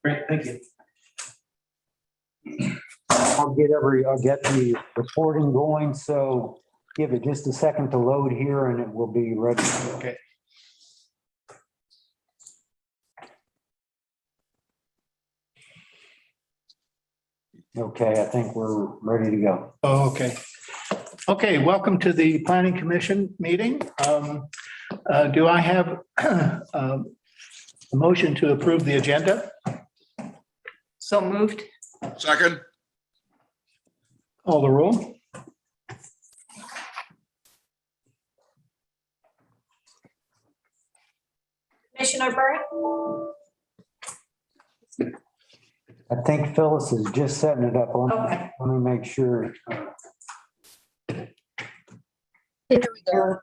Great, thank you. I'll get the recording going, so give it just a second to load here and it will be ready. Okay. Okay, I think we're ready to go. Oh, okay. Okay, welcome to the Planning Commission meeting. Do I have a motion to approve the agenda? So moved. Second, Call the roll. Commissioner Byrd, I think Phyllis is just setting it up. Okay. Let me make sure. Here we go.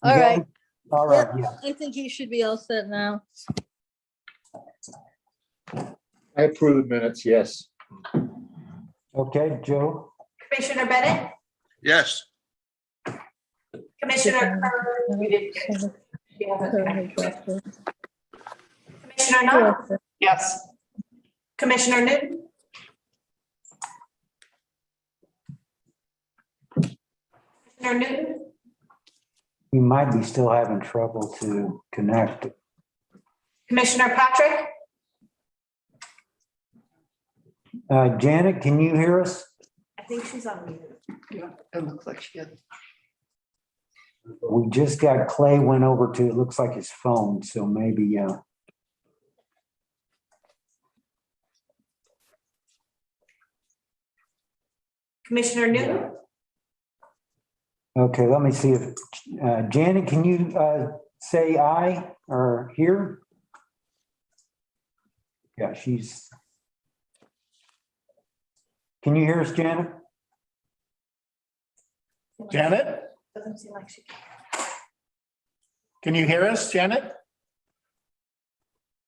All You got right. it? All right, yeah. I think he should be all set now. I approve the minutes, yes. Okay, Joe? Commissioner Bennett, yes. Commissioner Byrd, we did. Commissioner Knott, Yes. Commissioner Newton. Commissioner Newton, You might be still having trouble to connect. Commissioner Patrick, Janet, can you hear us? I think she's on mute. Yeah, it looks like she is. We just got Clay went over to, it looks like his phone, so maybe, Commissioner Newton, okay, let me see if, Janet, can you say aye or here? Yeah, she's. Can you hear us, Janet? Janet, doesn't seem like she can. can you hear us, Janet?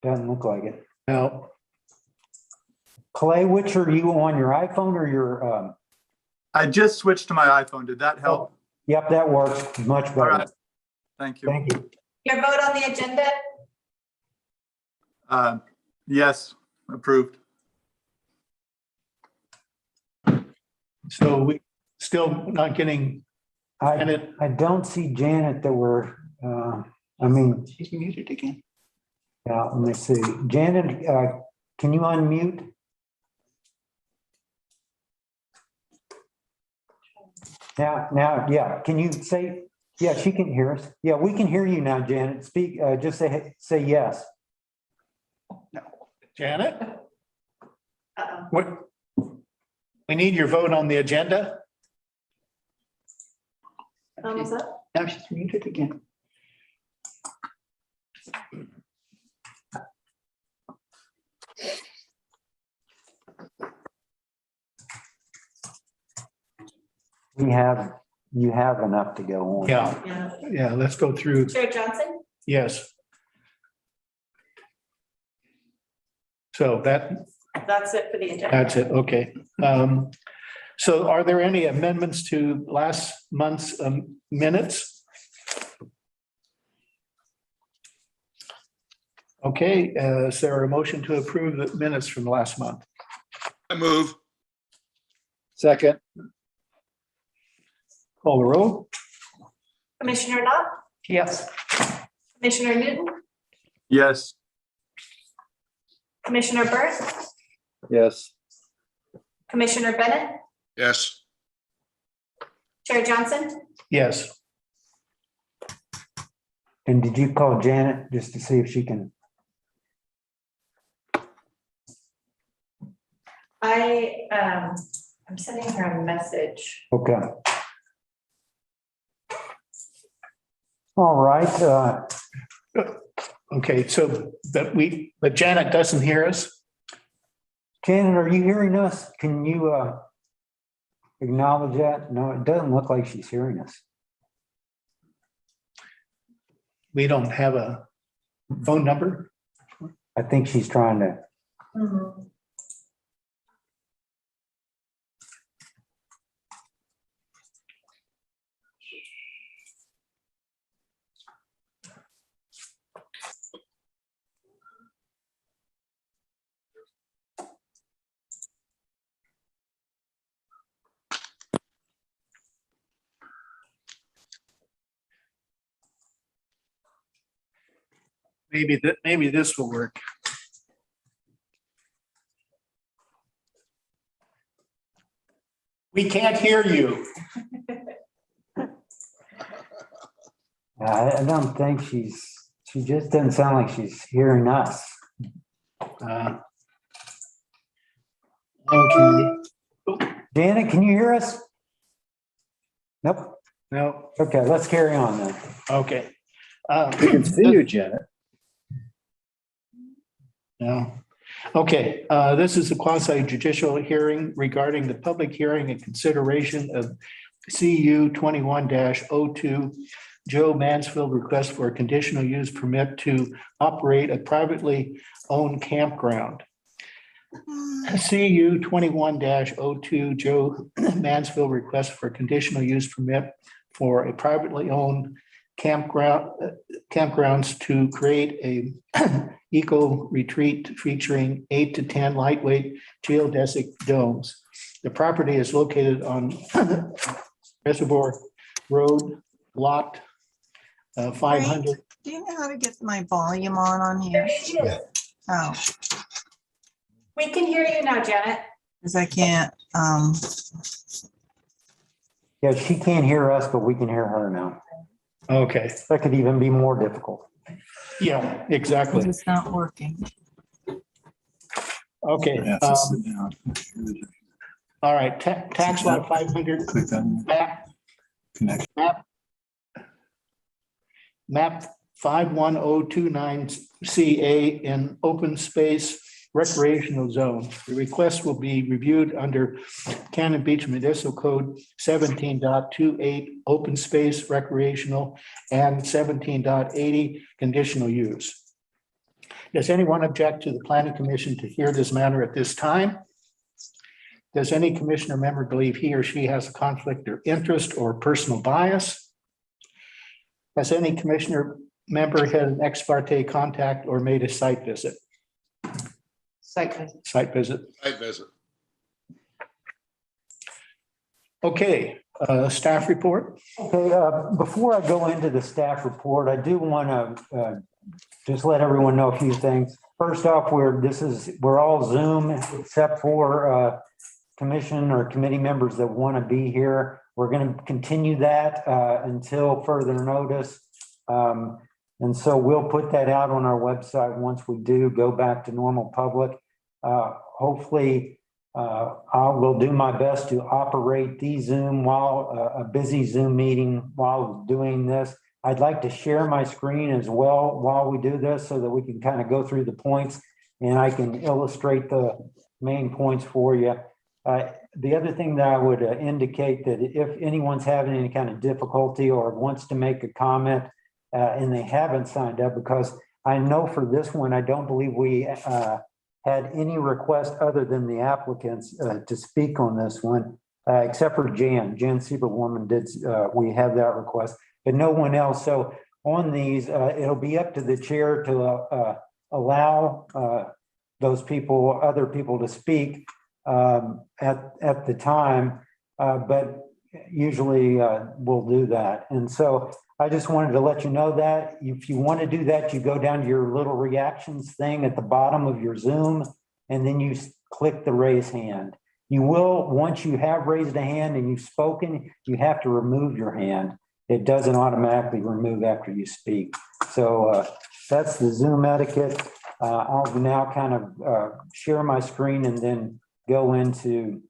Doesn't look like it. No. Clay, which are you on, your iPhone or your, I just switched to my iPhone. Did that help? yep, that works much All better. right. Thank you. Thank you. Your vote on the agenda, Yes, approved. So we still not getting, and it, I don't see Janet that we're, I mean, She's muted again. yeah, let me see. Janet, can you unmute? Now, yeah, can you say, yeah, she can hear us. Yeah, we can hear you now, Janet. Speak, just say yes. Janet, uh-oh. what? We need your vote on the agenda. Thumbs up. Now she's muted again. You have enough to go on. Yeah, let's go through. Chair Johnson, Yes. So that's it for the agenda. that's it, okay. So are there any amendments to last month's minutes? Okay, is there a motion to approve the minutes from last month? I move, Second, Call the roll? Commissioner Knott, Yes. Commissioner Newton, yes. Commissioner Byrd, Yes. Commissioner Bennett, yes. Chair Johnson, Yes. And did you call Janet just to see if she can? I'm sending her a message. Okay. All right, Okay, so but Janet doesn't hear us? Janet, are you hearing us? Can you acknowledge that? No, it doesn't look like she's hearing us. We don't have a phone number? I think she's trying to. Mhm. maybe this will work. We can't hear you. I don't think she just doesn't sound like she's hearing us. Okay. Janet, can you hear us? Nope. No, Okay, let's carry on then. okay. We can see you, Janet. No. Okay, this is a quasi-judicial hearing regarding the public hearing and consideration of CU 21-02, Joe Mansfield request for a conditional use permit to operate a privately owned campground. CU 21-02, Joe Mansfield request for a conditional use permit for a privately owned campgrounds to create a eco retreat featuring 8 to 10 lightweight geodesic domes. The property is located on Reservoir Road, lot 500. Do you know how to get my volume on here? Oh, We can hear you now, Janet. because I can't, Yeah, she can't hear us, but we can hear her now. Okay, That could even be more difficult. yeah, exactly. it's not working. Okay. All right, tax lot 500. Click on Map connection. map 51029 CA in open space recreational zone. The request will be reviewed under Cannon Beach Municipal Code 17.28 open space recreational and 17.80 conditional use. Does anyone object to the planning commission to hear this matter at this time? Does any commissioner member believe he or she has a conflict of interest or personal bias? Has any commissioner member had an ex parte contact or made a site visit? Site visit. Site visit. Site visit. Okay, staff report. Okay, before I go into the staff report, I do want to just let everyone know a few things. First off, we're all Zoom except for commission or committee members that want to be here. We're going to continue that until further notice. And so we'll put that out on our website once we do go back to normal public. Hopefully, I will do my best to operate the Zoom while a busy Zoom meeting while doing this. I'd like to share my screen as well while we do this so that we can kind of go through the points and I can illustrate the main points for you. The other thing that I would indicate that if anyone's having any kind of difficulty or wants to make a comment and they haven't signed up, because I know for this one, I don't believe we had any request other than the applicants to speak on this one, except for Jan Seaberwoman did, we have that request, but no one else. So on these, it'll be up to the chair to allow those people, other people to speak at the time, but usually we'll do that. And so I just wanted to let you know that if you want to do that, you go down to your little reactions thing at the bottom of your Zoom, and then you click the raise hand. You will, once you have raised a hand and you've spoken, you have to remove your hand. It doesn't automatically remove after you speak. So that's the Zoom etiquette. I'll now kind of share my screen and then go into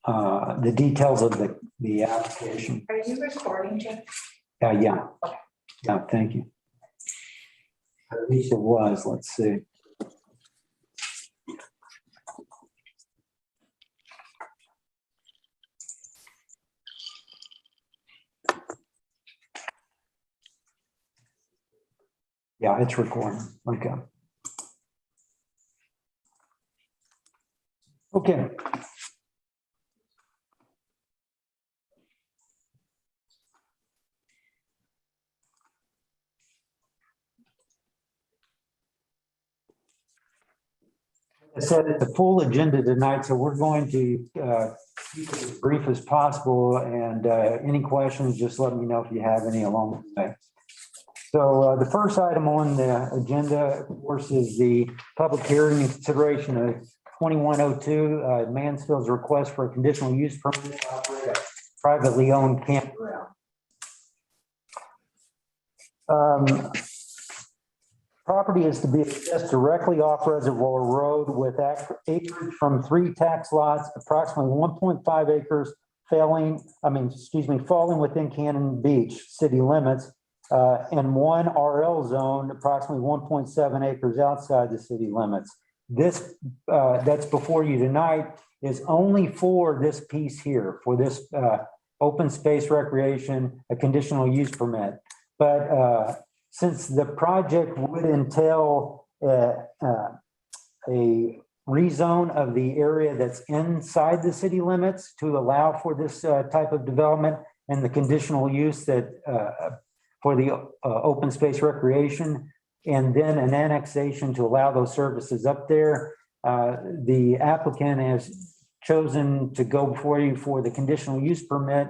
the details of the application. Are you recording, Jim? Yeah. Yeah, thank you. At least it was, let's see. Yeah, it's recording. Okay. Okay. I said it's a full agenda tonight, so we're going to keep it as brief as possible. And any questions, just let me know if you have any along the way. So the first item on the agenda, of course, is the public hearing and consideration of 2102 Mansfield's request for a conditional use permit to operate a privately owned campground. Property is to be accessed directly off Reservoir Road with acreage from 3 tax lots, approximately 1.5 acres falling within Cannon Beach city limits, and 1 RL zone, approximately 1.7 acres outside the city limits. This that's before you tonight is only for this piece here, for this open space recreation, a conditional use permit. But since the project would entail a rezone of the area that's inside the city limits to allow for this type of development, and the conditional use that for the open space recreation, and then an annexation to allow those services up there, the applicant has chosen to go before you for the conditional use permit.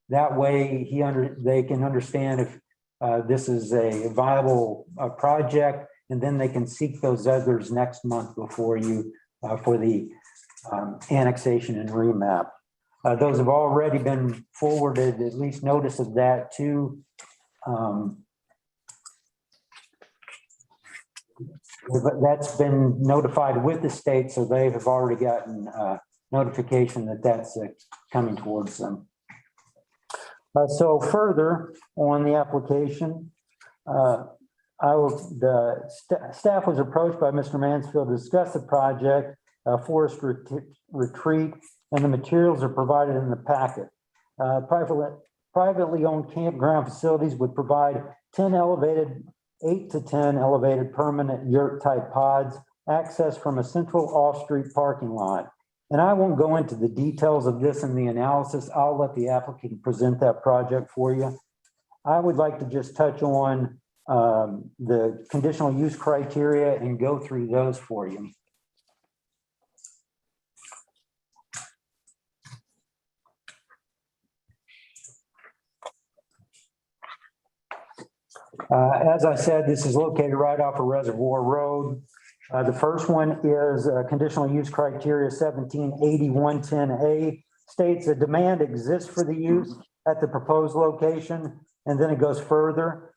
That way they can understand if this is a viable project, and then they can seek those others next month before you for the annexation and remap. Those have already been forwarded, at least notice of that to that's been notified with the state, so they have already gotten notification that that's coming towards them. So further on the application, staff was approached by Mr. Mansfield to discuss the project, forest retreat, and the materials are provided in the packet. Privately owned campground facilities would provide 8 to 10 elevated permanent yurt type pods, access from a central off-street parking lot. And I won't go into the details of this in the analysis. I'll let the applicant present that project for you. I would like to just touch on the conditional use criteria and go through those for you. As I said, this is located right off of Reservoir Road. The first one is conditional use criteria 178110A, states a demand exists for the use at the proposed location, and then it goes further.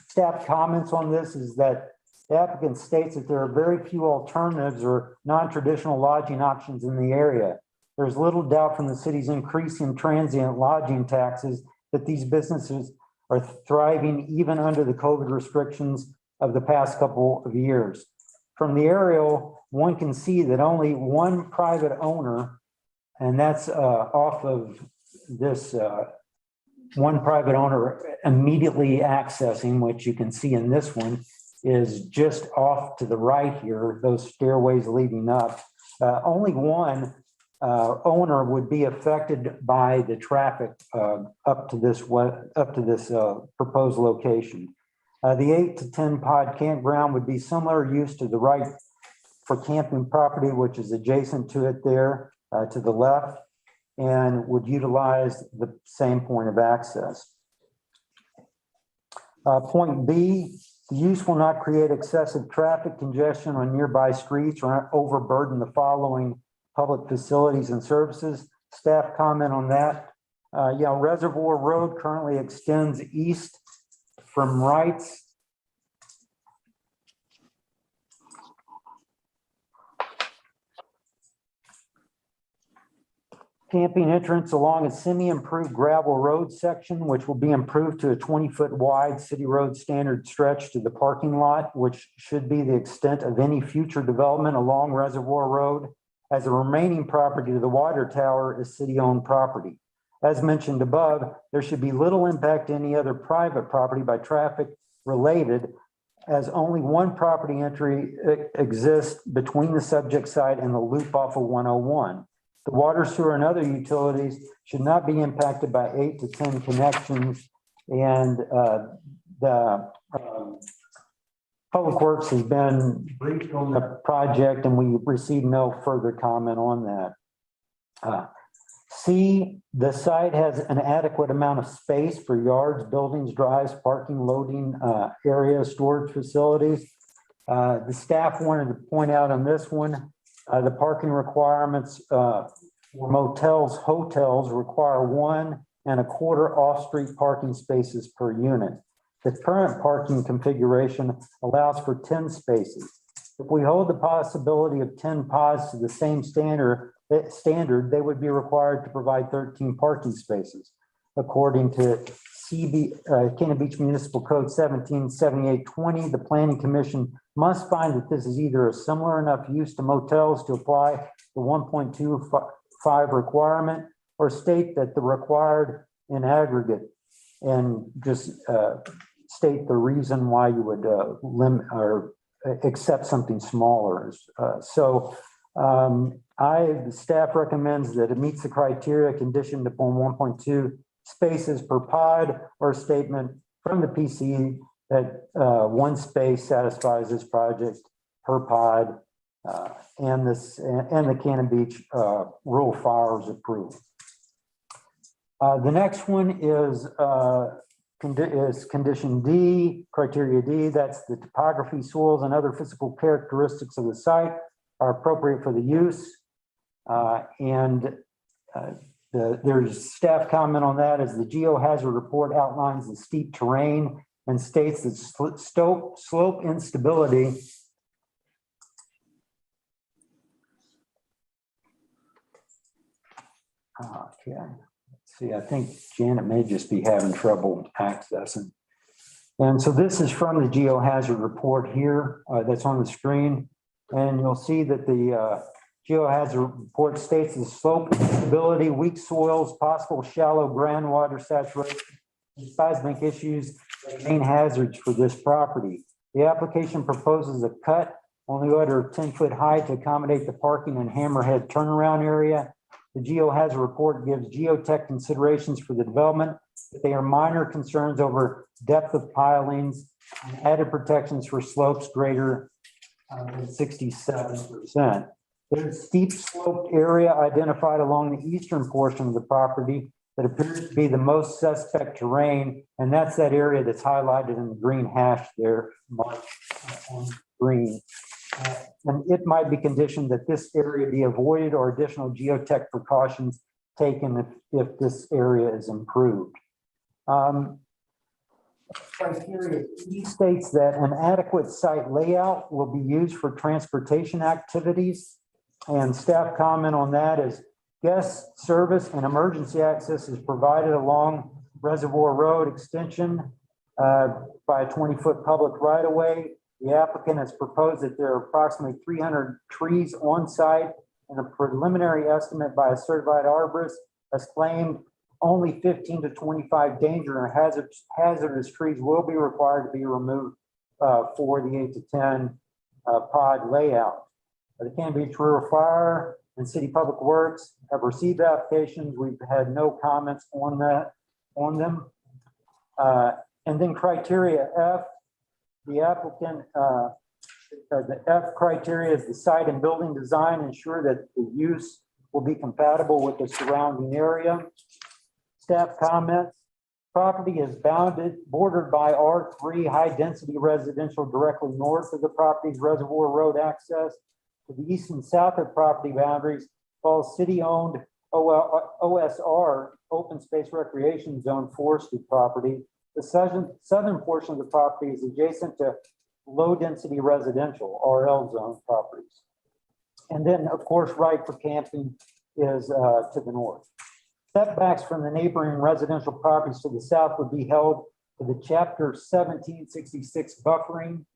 Staff comments on this is that the applicant states that there are very few alternatives or non-traditional lodging options in the area. There's little doubt from the city's increasing transient lodging taxes that these businesses are thriving even under the COVID restrictions of the past couple of years. From the aerial, one can see that only one private owner, and that's off of this one private owner immediately accessing, which you can see in this one, is just off to the right here, those stairways leading up. Only one owner would be affected by the traffic up to this proposed location. The 8 to 10 pod campground would be similar use to the right for camping property, which is adjacent to it there to the left, and would utilize the same point of access. Point B, the use will not create excessive traffic congestion on nearby streets or overburden the following public facilities and services. Staff comment on that. Reservoir Road currently extends east from Wrights. Camping entrance along a semi-improved gravel road section, which will be improved to a 20-foot wide city road standard stretch to the parking lot, which should be the extent of any future development along Reservoir Road, as the remaining property to the water tower is city-owned property. As mentioned above, there should be little impact to any other private property by traffic related, as only one property entry exists between the subject site and the loop off of 101. The water, sewer, and other utilities should not be impacted by 8 to 10 connections, and the Public Works has been briefed on the project, and we received no further comment on that. C, the site has an adequate amount of space for yards, buildings, drives, parking, loading areas, storage facilities. The staff wanted to point out on this one, the parking requirements for motels, hotels require 1.25 off-street parking spaces per unit. The current parking configuration allows for 10 spaces. If we hold the possibility of 10 pods to the same standard, they would be required to provide 13 parking spaces. According to Cannon Beach Municipal Code 177820, the Planning Commission must find that this is either a similar enough use to motels to apply the 1.25 requirement, or state that the required in aggregate, and just state the reason why you would limit or accept something smaller. The staff recommends that it meets the criteria conditioned upon 1.2 spaces per pod, or a statement from the PC that 1 space satisfies this project per pod, and the Cannon Beach rural fires approval. The next one is condition D, criteria D. That's the topography, soils, and other physical characteristics of the site are appropriate for the use. There's staff comment on that, as the geohazard report outlines the steep terrain and states that slope instability okay. See, I think Janet may just be having trouble accessing. And so this is from the geohazard report here that's on the screen. And you'll see that the geohazard report states the slope instability, weak soils, possible shallow groundwater saturation, and seismic issues are main hazards for this property. The application proposes a cut on the order of 10 foot high to accommodate the parking and hammerhead turnaround area. The geohazard report gives geotech considerations for the development, but they are minor concerns over depth of pilings and added protections for slopes greater than 67%. There's a steep sloped area identified along the eastern portion of the property that appears to be the most suspect terrain, and that's that area that's highlighted in the green hash there, marked on green. And it might be conditioned that this area be avoided or additional geotech precautions taken if this area is improved. Criteria E states that an adequate site layout will be used for transportation activities, and staff comment on that is guest service and emergency access is provided along Reservoir Road extension by a 20-foot public right-of-way. The applicant has proposed that there are approximately 300 trees on site, and a preliminary estimate by a certified arborist has claimed only 15 to 25 danger and hazardous trees will be required to be removed for the 8 to 10 pod layout. The Cannon Beach Rural Fire and City Public Works have received applications. We've had no comments on them. And then criteria F, the applicant, the F criteria is the site and building design ensure that the use will be compatible with the surrounding area. Staff comments, property is bordered by R3 high density residential directly north of the property's Reservoir Road access. To the east and south of property boundaries falls city-owned OSR, open space recreation zone forested property. The southern portion of the property is adjacent to low-density residential RL zone properties. And then, of course, right for camping is to the north. Setbacks from the neighboring residential properties to the south would be held to the Chapter 1766 buffering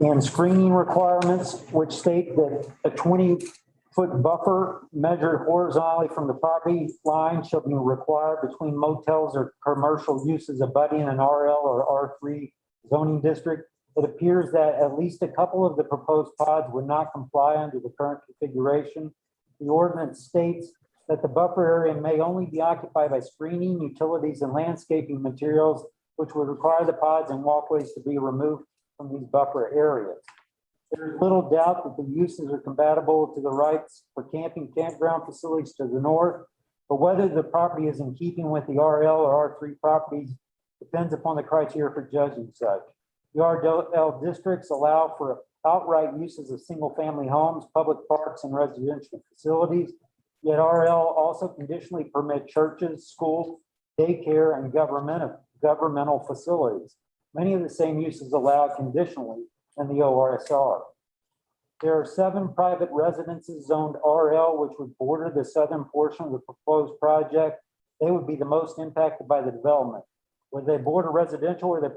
and screening requirements, which state that a 20-foot buffer measured horizontally from the property line shall be required between motels or commercial uses abutting an RL or R3 zoning district. It appears that at least a couple of the proposed pods would not comply under the current configuration. The ordinance states that the buffer area may only be occupied by screening, utilities, and landscaping materials, which would require the pods and walkways to be removed from these buffer areas. There's little doubt that the uses are compatible to the rights for camping campground facilities to the north, but whether the property is in keeping with the RL or R3 properties depends upon the criteria for judging such. The RL districts allow for outright uses of single-family homes, public parks, and residential facilities. Yet RL also conditionally permit churches, schools, daycare, and governmental facilities. Many of the same uses allowed conditionally in the ORSR. There are 7 private residences zoned RL, which would border the southern portion of the proposed project. They would be the most impacted by the development. Whether they border residential or they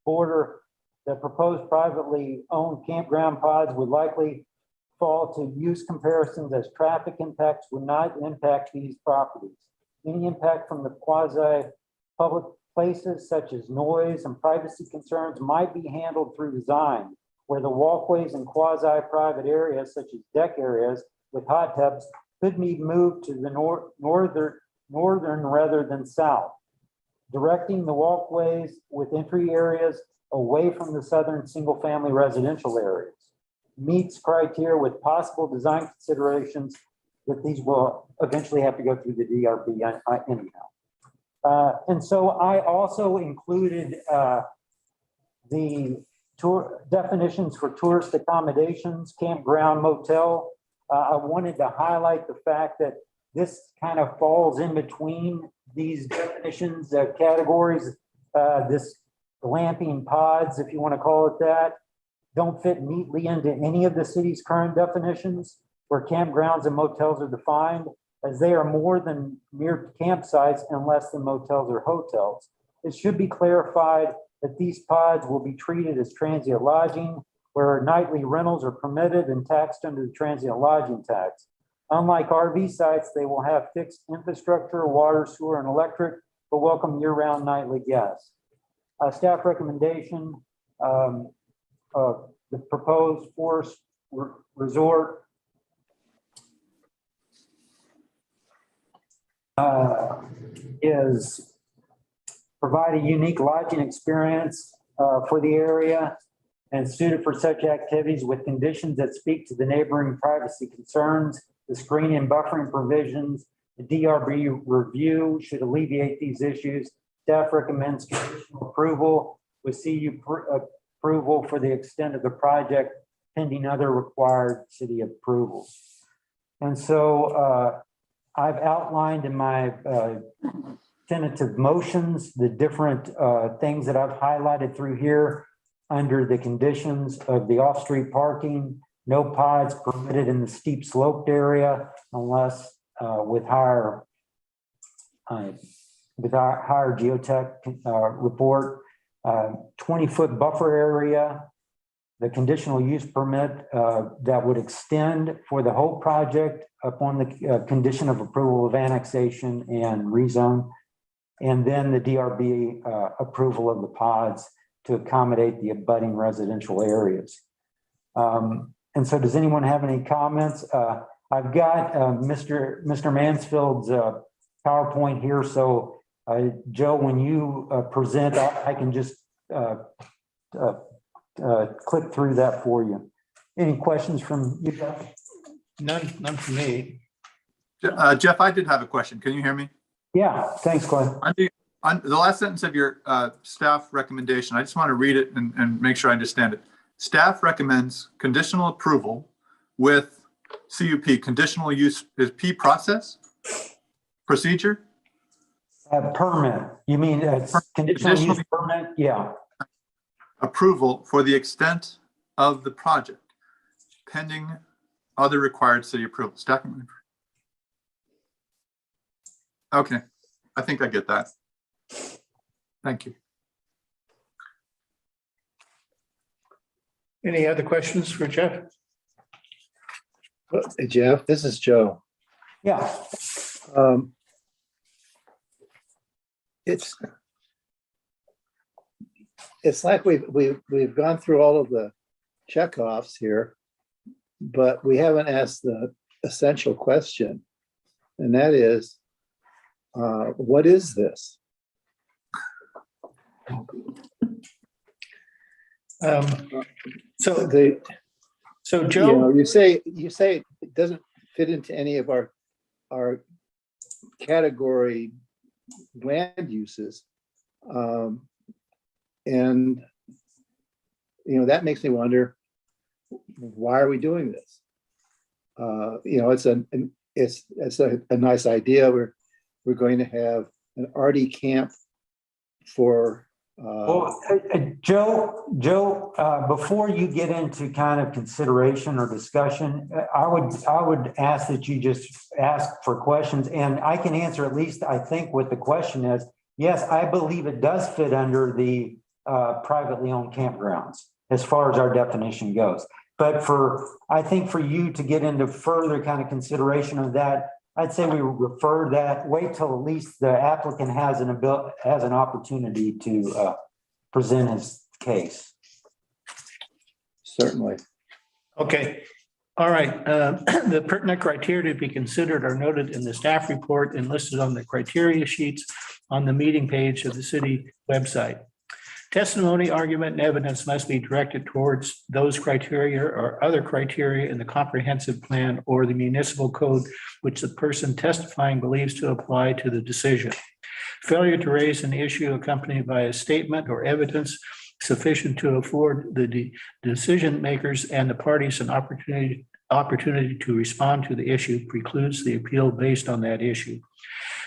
border the proposed privately owned campground pods would likely fall to use comparisons, as traffic impacts would not impact these properties. Any impact from the quasi-public places such as noise and privacy concerns might be handled through design, where the walkways and quasi-private areas such as deck areas with hot tubs could be moved to the northern rather than south. Directing the walkways with entry areas away from the southern single-family residential areas meets criteria with possible design considerations that these will eventually have to go through the DRB anyhow. And so I also included the tour definitions for tourist accommodations, campground, motel. I wanted to highlight the fact that this kind of falls in between these definitions, categories. This glamping pods, if you want to call it that, don't fit neatly into any of the city's current definitions, where campgrounds and motels are defined, as they are more than mere campsites and less than motels or hotels. It should be clarified that these pods will be treated as transient lodging, where nightly rentals are permitted and taxed under the transient lodging tax. Unlike RV sites, they will have fixed infrastructure, water, sewer, and electric, but welcome year-round nightly guests. Staff recommendation, the proposed forest resort is provide a unique lodging experience for the area and suited for such activities with conditions that speak to the neighboring privacy concerns. The screening and buffering provisions, the DRB review should alleviate these issues. Staff recommends conditional approval with CU approval for the extent of the project pending other required city approvals. And so I've outlined in my tentative motions the different things that I've highlighted through here under the conditions of the off-street parking, no pods permitted in the steep sloped area unless with higher geotech report, 20-foot buffer area, the conditional use permit that would extend for the whole project upon the condition of approval of annexation and rezone, and then the DRB approval of the pods to accommodate the abutting residential areas. And so does anyone have any comments? I've got Mr. Mansfield's PowerPoint here. So Joe, when you present, I can just click through that for you. Any questions from you guys? None for me. Jeff, I did have a question. Can you hear me? Yeah, thanks, Glenn. On the last sentence of your staff recommendation, I just want to read it and make sure I understand it. Staff recommends conditional approval with CUP, conditional use is P process? Procedure? Permit. You mean conditional use permit? Yeah. Approval for the extent of the project, pending other required city approvals. Okay, I think I get that. Thank you. Any other questions for Jeff? Hey, Jeff, this is Joe. Yeah. It's like we've gone through all of the checkoffs here, but we haven't asked the essential question, and that is, what is this? So The So you Joe, know, you say it doesn't fit into any of our category land uses. And, you know, that makes me wonder, why are we doing this? You know, it's a nice idea. We're going to have an RD camp for, Well, Joe, before you get into kind of consideration or discussion, I would ask that you just ask for questions, and I can answer at least, I think, what the question is. Yes, I believe it does fit under the privately owned campgrounds as far as our definition goes. But I think for you to get into further kind of consideration of that, I'd say we refer that, wait till at least the applicant has an opportunity to present his case. certainly. okay. All right. The pertinent criteria to be considered are noted in the staff report and listed on the criteria sheets on the meeting page of the city website. Testimony, argument, and evidence must be directed towards those criteria or other criteria in the comprehensive plan or the municipal code which the person testifying believes to apply to the decision. Failure to raise an issue accompanied by a statement or evidence sufficient to afford the decision makers and the parties an opportunity to respond to the issue precludes the appeal based on that issue.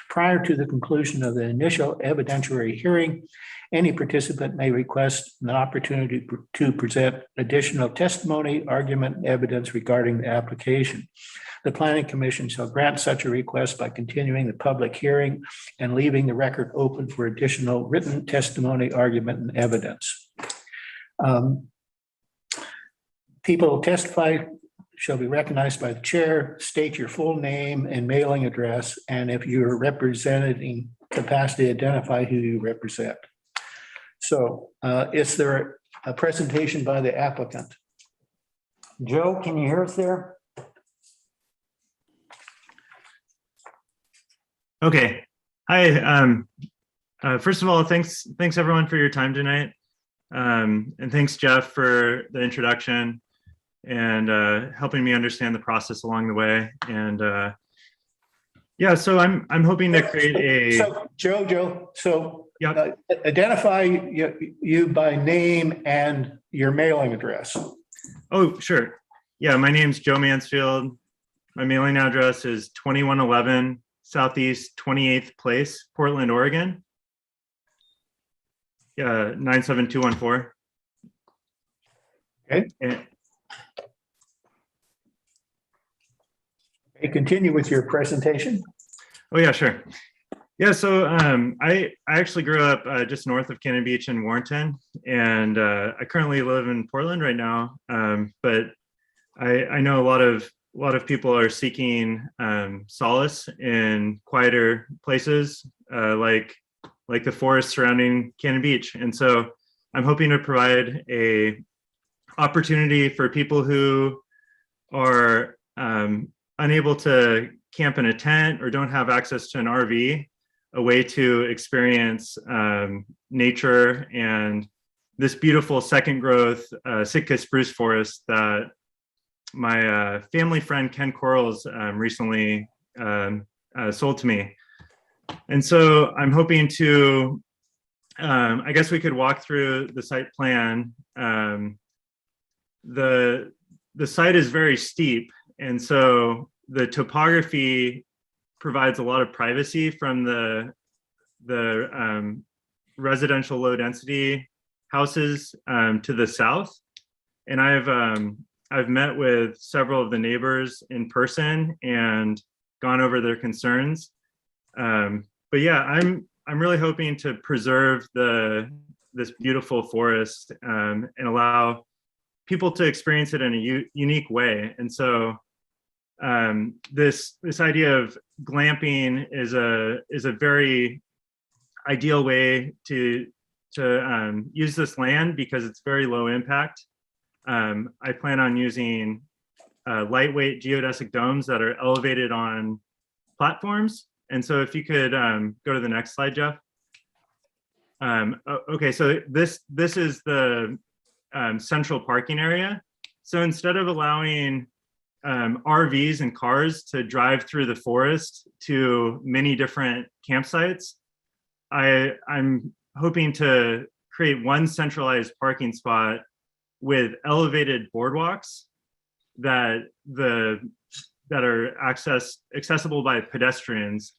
Prior to the conclusion of the initial evidentiary hearing, any participant may request an opportunity to present additional testimony, argument, and evidence regarding the application. The Planning Commission shall grant such a request by continuing the public hearing and leaving the record open for additional written testimony, argument, and evidence. People who testify shall be recognized by the chair. State your full name and mailing address, and if you're representing capacity, identify who you represent. So is there a presentation by the applicant? Joe, can you hear us there? Okay. Hi. First of all, thanks everyone for your time tonight. And thanks, Jeff, for the introduction and helping me understand the process along the way. And yeah, so I'm hoping to create a. So Joe, so Yep. Identify you by name and your mailing address. Oh, sure. Yeah, my name's Joe Mansfield. My mailing address is 2111 Southeast 28th Place, Portland, Oregon. Yeah, 97214. Okay. And, Okay, continue with your presentation. oh yeah, sure. Yeah, so I actually grew up just north of Cannon Beach in Warrenton, and I currently live in Portland right now. But I know a lot of people are seeking solace in quieter places, like the forest surrounding Cannon Beach, and so I'm hoping to provide a opportunity for people who are unable to camp in a tent or don't have access to an RV, a way to experience nature and this beautiful second growth Sitka spruce forest that my family friend Ken Corals recently sold to me. And so I'm hoping to, I guess we could walk through the site plan. The site is very steep, and so the topography provides a lot of privacy from the residential low density houses to the south. And I've met with several of the neighbors in person and gone over their concerns. But yeah, I'm really hoping to preserve this beautiful forest and allow people to experience it in a unique way. And so this idea of glamping is a very ideal way to use this land because it's very low impact. I plan on using lightweight geodesic domes that are elevated on platforms. And so if you could go to the next slide, Jeff. Okay, so this is the central parking area. So instead of allowing RVs and cars to drive through the forest to many different campsites, I'm hoping to create one centralized parking spot with elevated boardwalks that are accessible by pedestrians,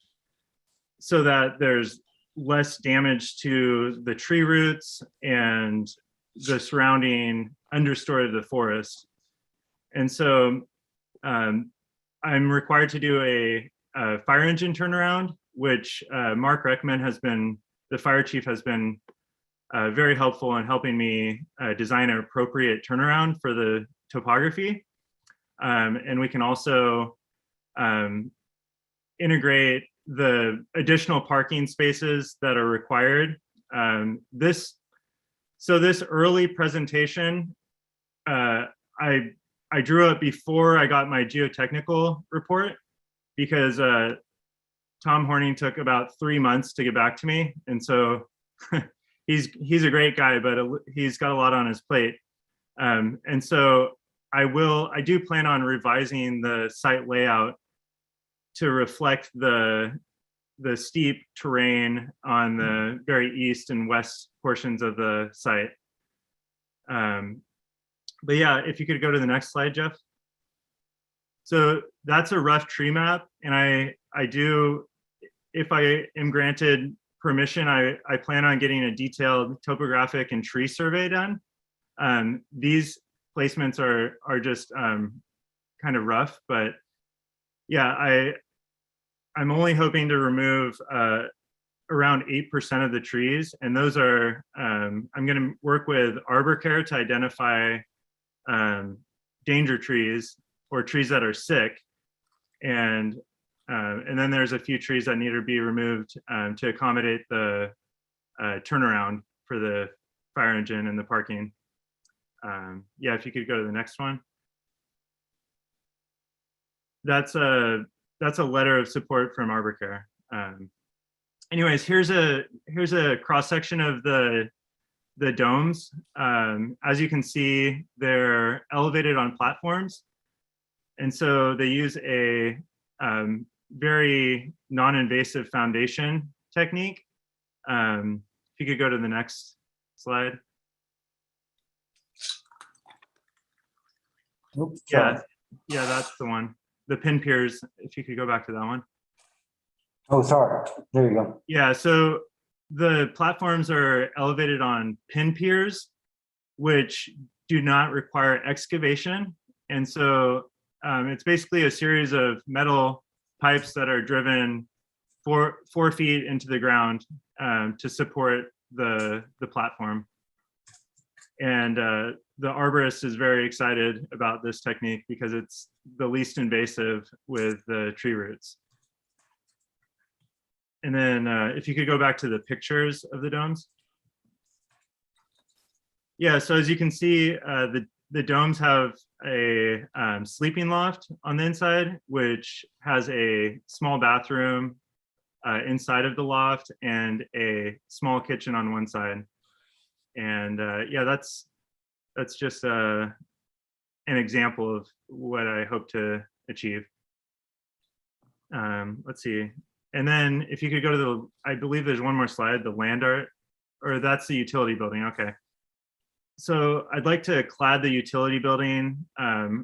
so that there's less damage to the tree roots and the surrounding understory of the forest. And so I'm required to do a fire engine turnaround, which Mark Reckman the fire chief has been very helpful in helping me design an appropriate turnaround for the topography. And we can also integrate the additional parking spaces that are required. This early presentation, I drew up before I got my geotechnical report, because Tom Horning took about 3 months to get back to me. And so he's a great guy, but he's got a lot on his plate. And so I do plan on revising the site layout to reflect the steep terrain on the very east and west portions of the site. But yeah, if you could go to the next slide, Jeff. So that's a rough tree map, and I do, if I am granted permission, I plan on getting a detailed topographic and tree survey done. These placements are just kind of rough, but yeah, I'm only hoping to remove around 8% of the trees, and those are, I'm going to work with Arbor Care to identify danger trees or trees that are sick, and then there's a few trees that need to be removed to accommodate the turnaround for the fire engine and the parking. Yeah, if you could go to the next one. That's a letter of support from Arbor Care. Anyways, here's a cross section of the domes. As you can see, they're elevated on platforms, and so they use a very non-invasive foundation technique. If you could go to the next slide. Oops, Yeah, sorry. yeah, that's the one. The pin piers, if you could go back to that one. Oh, sorry. There you go. Yeah, so the platforms are elevated on pin piers, which do not require excavation. And so it's basically a series of metal pipes that are driven 4 feet into the ground to support the platform. And the arborist is very excited about this technique because it's the least invasive with the tree roots. And then if you could go back to the pictures of the domes. Yeah, so as you can see, the domes have a sleeping loft on the inside, which has a small bathroom inside of the loft and a small kitchen on one side. And yeah, that's just an example of what I hope to achieve. Let's see. And then if you could go to I believe there's one more slide, the land art, or that's the utility building. Okay. So I'd like to clad the utility building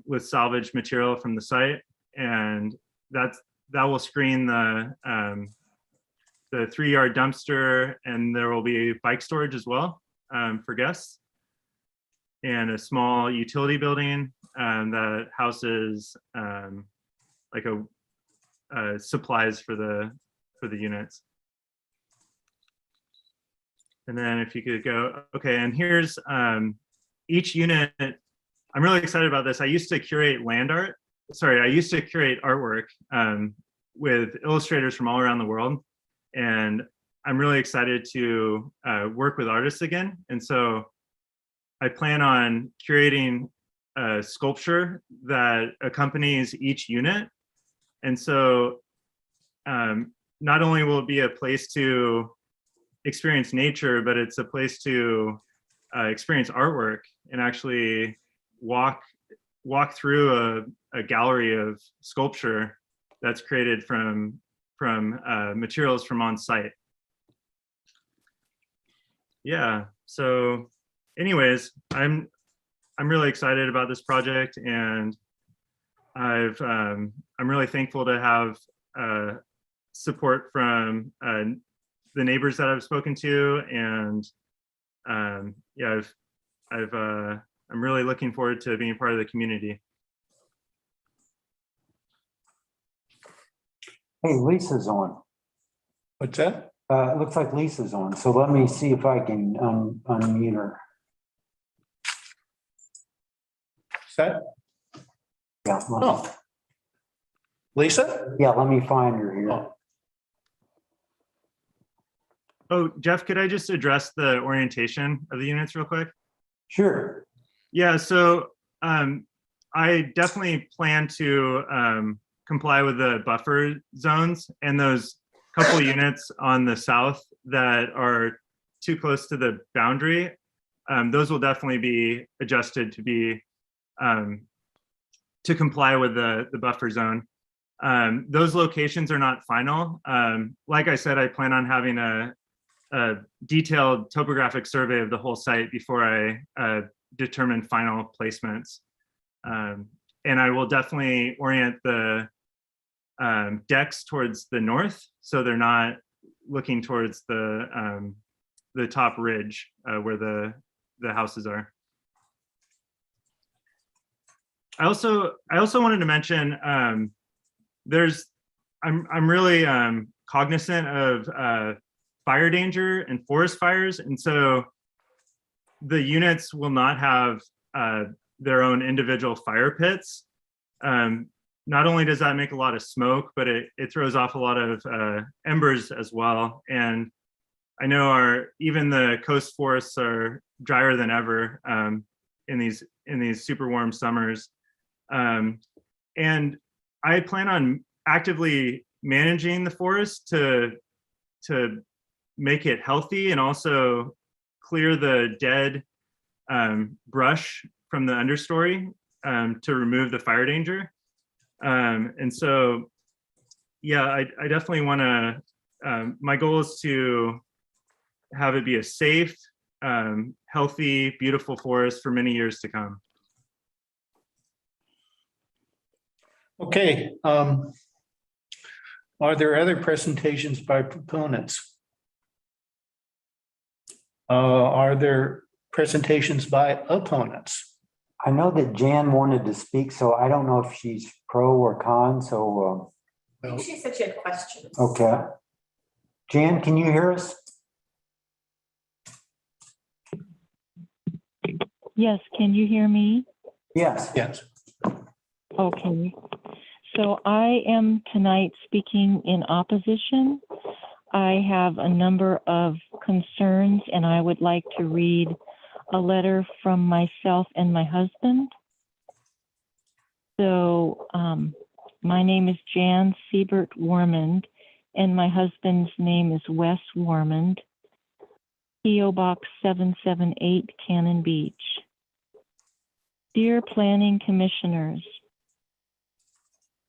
with salvaged material from the site, and that will screen the 3-yard dumpster, and there will be bike storage as well for guests, and a small utility building that houses like supplies for the units. And then if you could go, okay, and here's each unit. I'm really excited about this. I used to curate artwork with illustrators from all around the world. And I'm really excited to work with artists again. And so I plan on curating a sculpture that accompanies each unit. And so not only will it be a place to experience nature, but it's a place to experience artwork and actually walk walk through a gallery of sculpture that's created from materials from on site. Yeah, so anyways, I'm really excited about this project, and I'm really thankful to have support from the neighbors that I've spoken to, and yeah, I'm really looking forward to being part of the community. Hey, Lisa's on. What's that? It looks like Lisa's on, so let me see if I can unmute her. Set? Yeah, Oh. Lisa? yeah, let me find her here. Oh. Oh, Jeff, could I just address the orientation of the units real quick? Sure. Yeah, so I definitely plan to comply with the buffer zones, and those couple units on the south that are too close to the boundary, those will definitely be adjusted to be to comply with the buffer zone. Those locations are not final. Like I said, I plan on having a detailed topographic survey of the whole site before I determine final placements. And I will definitely orient the decks towards the north, so they're not looking towards the top ridge where the houses are. I also wanted to mention I'm really cognizant of fire danger and forest fires, and so the units will not have their own individual fire pits. Not only does that make a lot of smoke, but it throws off a lot of embers as well. And I know even the coast forests are drier than ever in these super warm summers. And I plan on actively managing the forest to make it healthy and also clear the dead brush from the understory to remove the fire danger. And so, yeah, I definitely want to, my goal is to have it be a safe, healthy, beautiful forest for many years to come. Okay. Are there other presentations by proponents? Are there presentations by opponents? I know that Jan wanted to speak, so I don't know if she's pro or con, so. I think she said she had questions. Okay. Jan, can you hear us? Yes, can you hear me? Yes. Yes. Okay. So I am tonight speaking in opposition. I have a number of concerns, and I would like to read a letter from myself and my husband. So my name is Jan Siebert Warmond, and my husband's name is Wes Warmond, P.O. Box 778, Cannon Beach. Dear Planning Commissioners,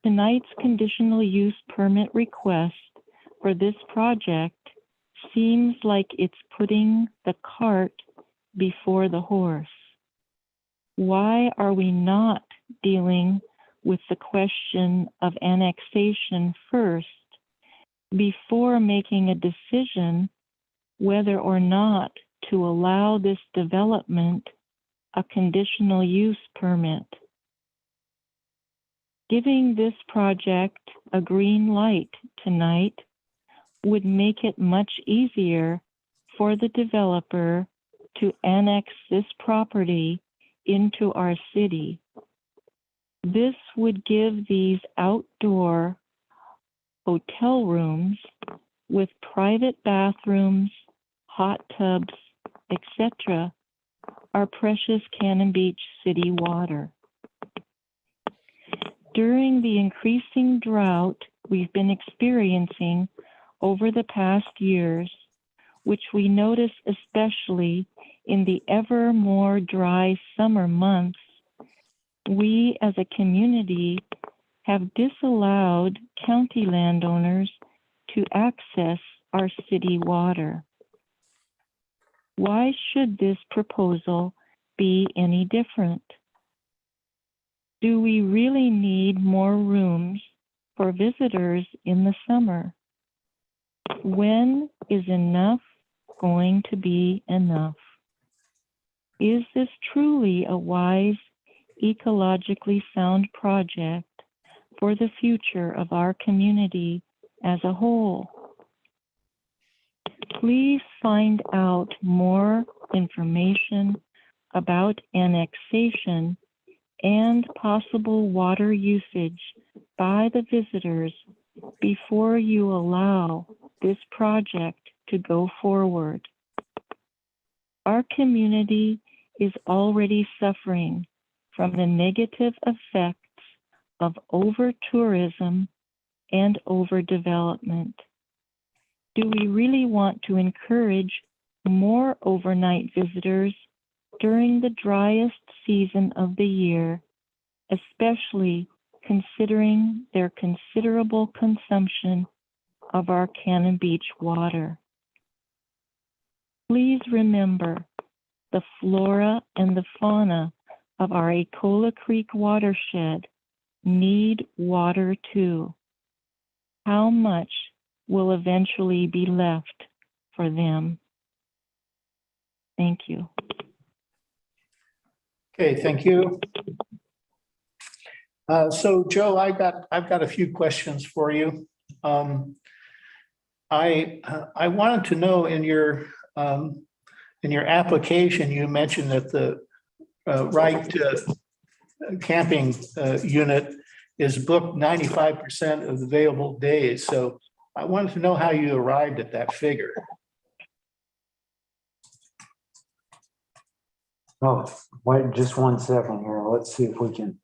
tonight's conditional use permit request for this project seems like it's putting the cart before the horse. Why are we not dealing with the question of annexation first before making a decision whether or not to allow this development a conditional use permit? Giving this project a green light tonight would make it much easier for the developer to annex this property into our city. This would give these outdoor hotel rooms with private bathrooms, hot tubs, etc., our precious Cannon Beach city water. During the increasing drought we've been experiencing over the past years, which we notice especially in the ever more dry summer months, we as a community have disallowed county landowners to access our city water. Why should this proposal be any different? Do we really need more rooms for visitors in the summer? When is enough going to be enough? Is this truly a wise, ecologically sound project for the future of our community as a whole? Please find out more information about annexation and possible water usage by the visitors before you allow this project to go forward. Our community is already suffering from the negative effects of over-tourism and overdevelopment. Do we really want to encourage more overnight visitors during the driest season of the year, especially considering their considerable consumption of our Cannon Beach water? Please remember, the flora and the fauna of our Ecola Creek watershed need water too. How much will eventually be left for them? Thank you. Okay, thank you. So Joe, I've got a few questions for you. I wanted to know in your application, you mentioned that the right camping unit is booked 95% of the available days. So I wanted to know how you arrived at that figure. Oh, wait just 1 second here. Let's see if we can.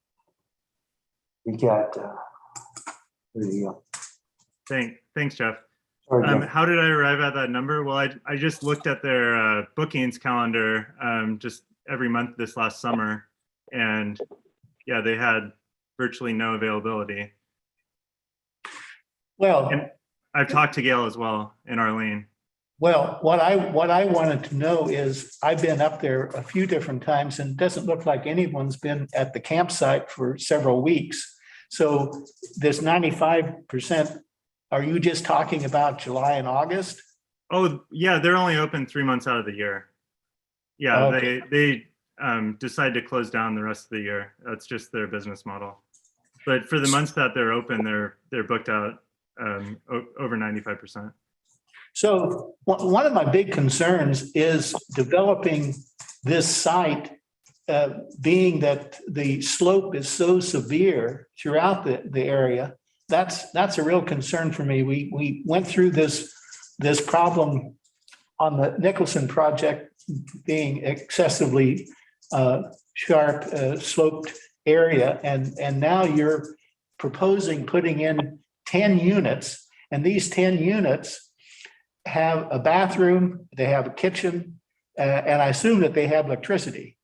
We got, there you go. Thanks, Jeff. Sorry, Jeff. How did I arrive at that number? Well, I just looked at their bookings calendar just every month this last summer, and yeah, they had virtually no availability. Well, and I've talked to Gail as well in Arlene. Well, what I wanted to know is, I've been up there a few different times and it doesn't look like anyone's been at the campsite for several weeks. So this 95%, are you just talking about July and August? Oh yeah, they're only open 3 months out of the year. Yeah, Okay. they decide to close down the rest of the year. That's just their business model. But for the months that they're open, they're booked out over 95%. So one of my big concerns is developing this site, being that the slope is so severe throughout the area. That's a real concern for me. We went through this problem on the Nicholson project, being excessively sharp sloped area, and now you're proposing putting in 10 units, and these 10 units have a bathroom, they have a kitchen, and I assume that they have electricity.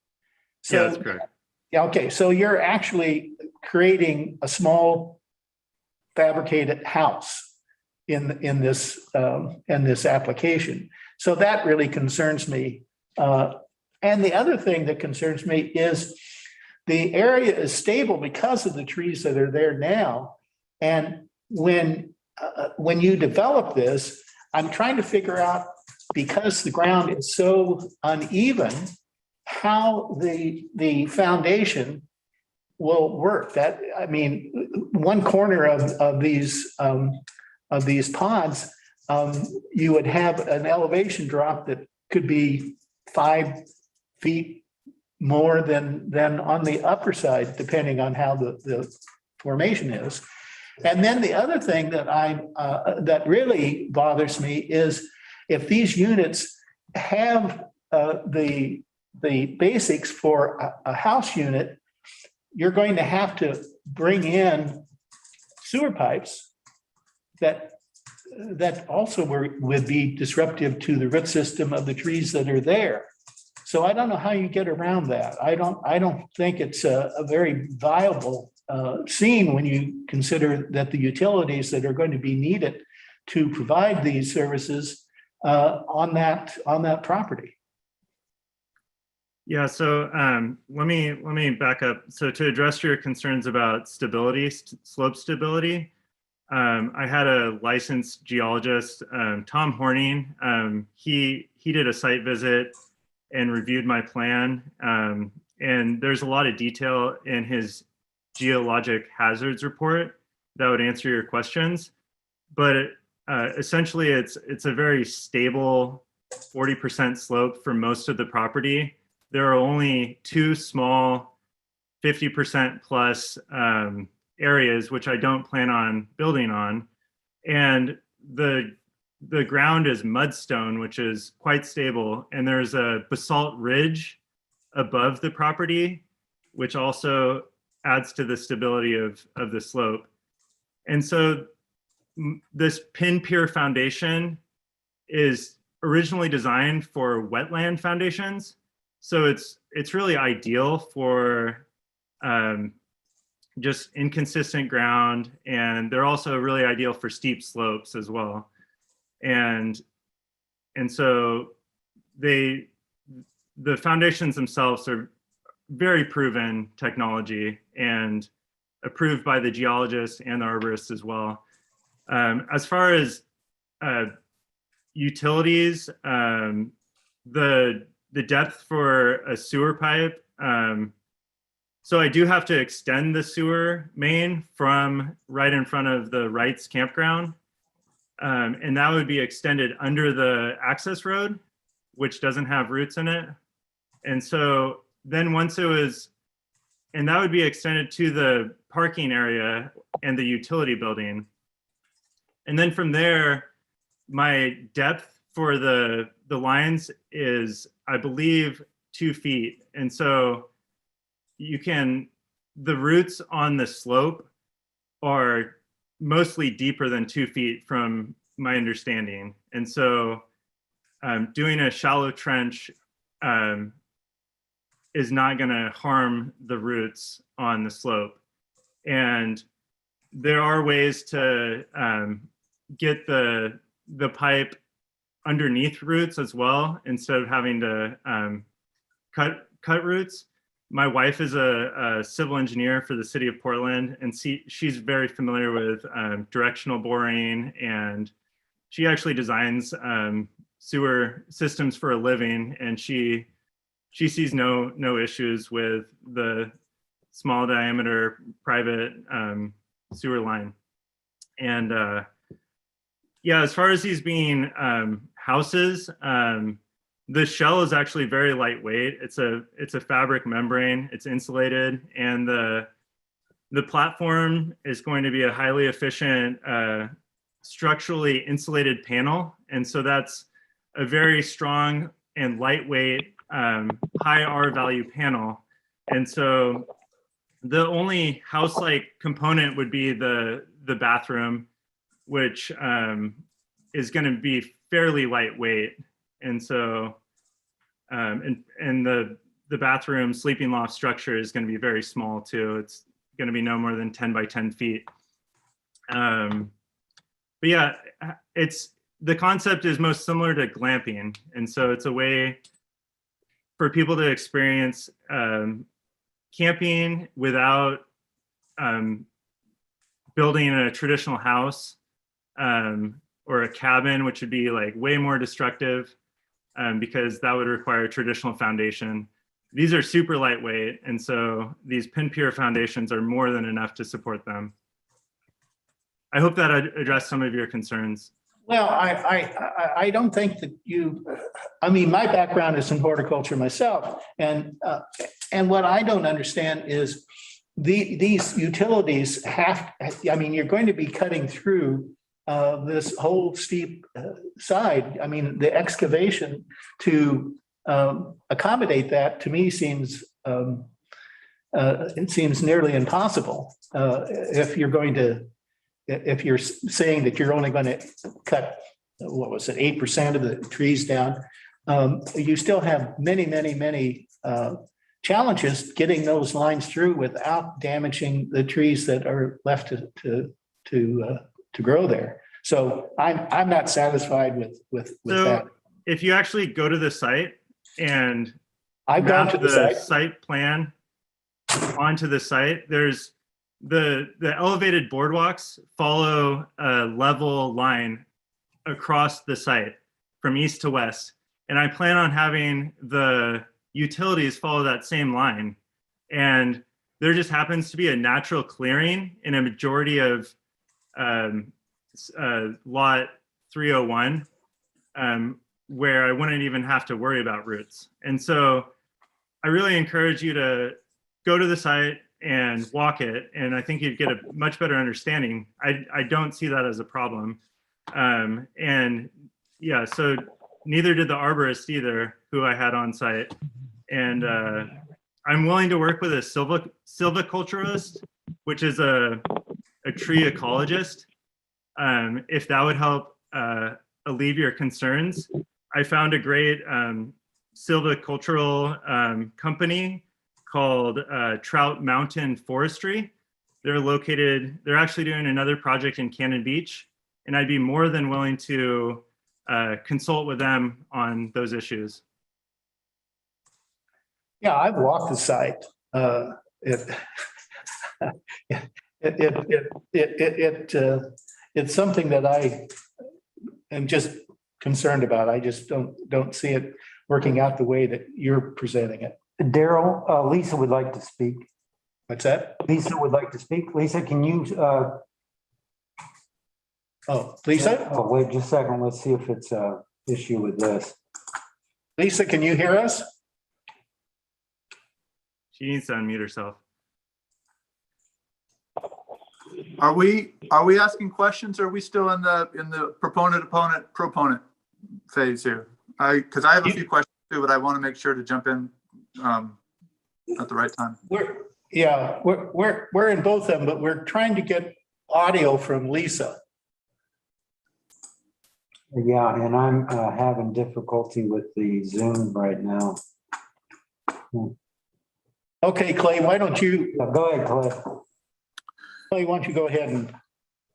So, yeah, that's correct. Yeah, okay, so you're actually creating a small fabricated house in this application. So that really concerns me. And the other thing that concerns me is the area is stable because of the trees that are there now. And when you develop this, I'm trying to figure out, because the ground is so uneven, how the foundation will work. That, I mean, one corner of these pods, you would have an elevation drop that could be 5 feet more than on the upper side, depending on how the formation is. And then the other thing that that really bothers me is, if these units have the basics for a house unit, you're going to have to bring in sewer pipes that also would be disruptive to the root system of the trees that are there. So I don't know how you get around that. I don't think it's a very viable scene when you consider that the utilities that are going to be needed to provide these services on that property. Yeah, so let me back up. So to address your concerns about stability, slope stability, I had a licensed geologist, Tom Horning. He did a site visit and reviewed my plan. And there's a lot of detail in his geologic hazards report that would answer your questions. But essentially, it's a very stable 40% slope for most of the property. There are only two small 50% plus areas, which I don't plan on building on. And the ground is mudstone, which is quite stable. And there's a basalt ridge above the property, which also adds to the stability of the slope. And so this pin pier foundation is originally designed for wetland foundations. So it's really ideal for just inconsistent ground, and they're also really ideal for steep slopes as well. And so the foundations themselves are very proven technology and approved by the geologists and the arborists as well. As far as utilities, the depth for a sewer pipe, so I do have to extend the sewer main from right in front of the Wrights campground. And that would be extended under the access road, which doesn't have roots in it. And so then once it was, and that would be extended to the parking area and the utility building. And then from there, my depth for the lines is, I believe, 2 feet. And so the roots on the slope are mostly deeper than 2 feet from my understanding. And so doing a shallow trench is not going to harm the roots on the slope. And there are ways to get the pipe underneath roots as well, instead of having to cut roots. My wife is a civil engineer for the city of Portland, and she's very familiar with directional boring, and she actually designs sewer systems for a living, and she sees no issues with the small diameter private sewer line. And yeah, as far as these being houses, the shell is actually very lightweight. It's a fabric membrane. It's insulated, and the platform is going to be a highly efficient, structurally insulated panel. And so that's a very strong and lightweight, high R value panel. And so the only house-like component would be the bathroom, which is going to be fairly lightweight. And so, and the bathroom sleeping loft structure is going to be very small too. It's going to be no more than 10 by 10 feet. But yeah, the concept is most similar to glamping. And so it's a way for people to experience camping without building a traditional house or a cabin, which would be like way more destructive because that would require a traditional foundation. These are super lightweight, and so these pin pier foundations are more than enough to support them. I hope that addressed some of your concerns. Well, I don't think that I mean, my background is in horticulture myself, and what I don't understand is these utilities I mean, you're going to be cutting through this whole steep side. I mean, the excavation to accommodate that, to me, seems it seems nearly impossible if you're saying that you're only going to cut, what was it, 8% of the trees down. you still have many challenges getting those lines through without damaging the trees that are left to grow there. So I'm not satisfied with So that. if you actually go to the site and I've gone map to the site. plan onto the site, there's the elevated boardwalks follow a level line across the site from east to west. And I plan on having the utilities follow that same line. And there just happens to be a natural clearing in a majority of lot 301 where I wouldn't even have to worry about roots. And so I really encourage you to go to the site and walk it. And I think you'd get a much better understanding. I don't see that as a problem. And yeah, so neither did the arborist either, who I had on site. And I'm willing to work with a silviculturist, which is a tree ecologist, if that would help alleviate your concerns. I found a great silvicultural company called Trout Mountain Forestry. They're actually doing another project in Cannon Beach, and I'd be more than willing to consult with them on those issues. Yeah, I've walked the site. It's something that I am just concerned about. I just don't see it working out the way that you're presenting it. Daryl, Lisa would like to speak. What's that? Lisa would like to speak. Lisa, can you, Oh, Lisa? oh, wait just a second. Let's see if it's a issue with this. Lisa, can you hear us? She needs to unmute herself. Are we asking questions? Or are we still in the proponent phase here? Because I have a few questions too, but I want to make sure to jump in at the right time. We're in both of them, but we're trying to get audio from Lisa. Yeah, and I'm having difficulty with the Zoom right now. Okay, Clay, why don't you, Go ahead, Clay. Clay, why don't you go ahead and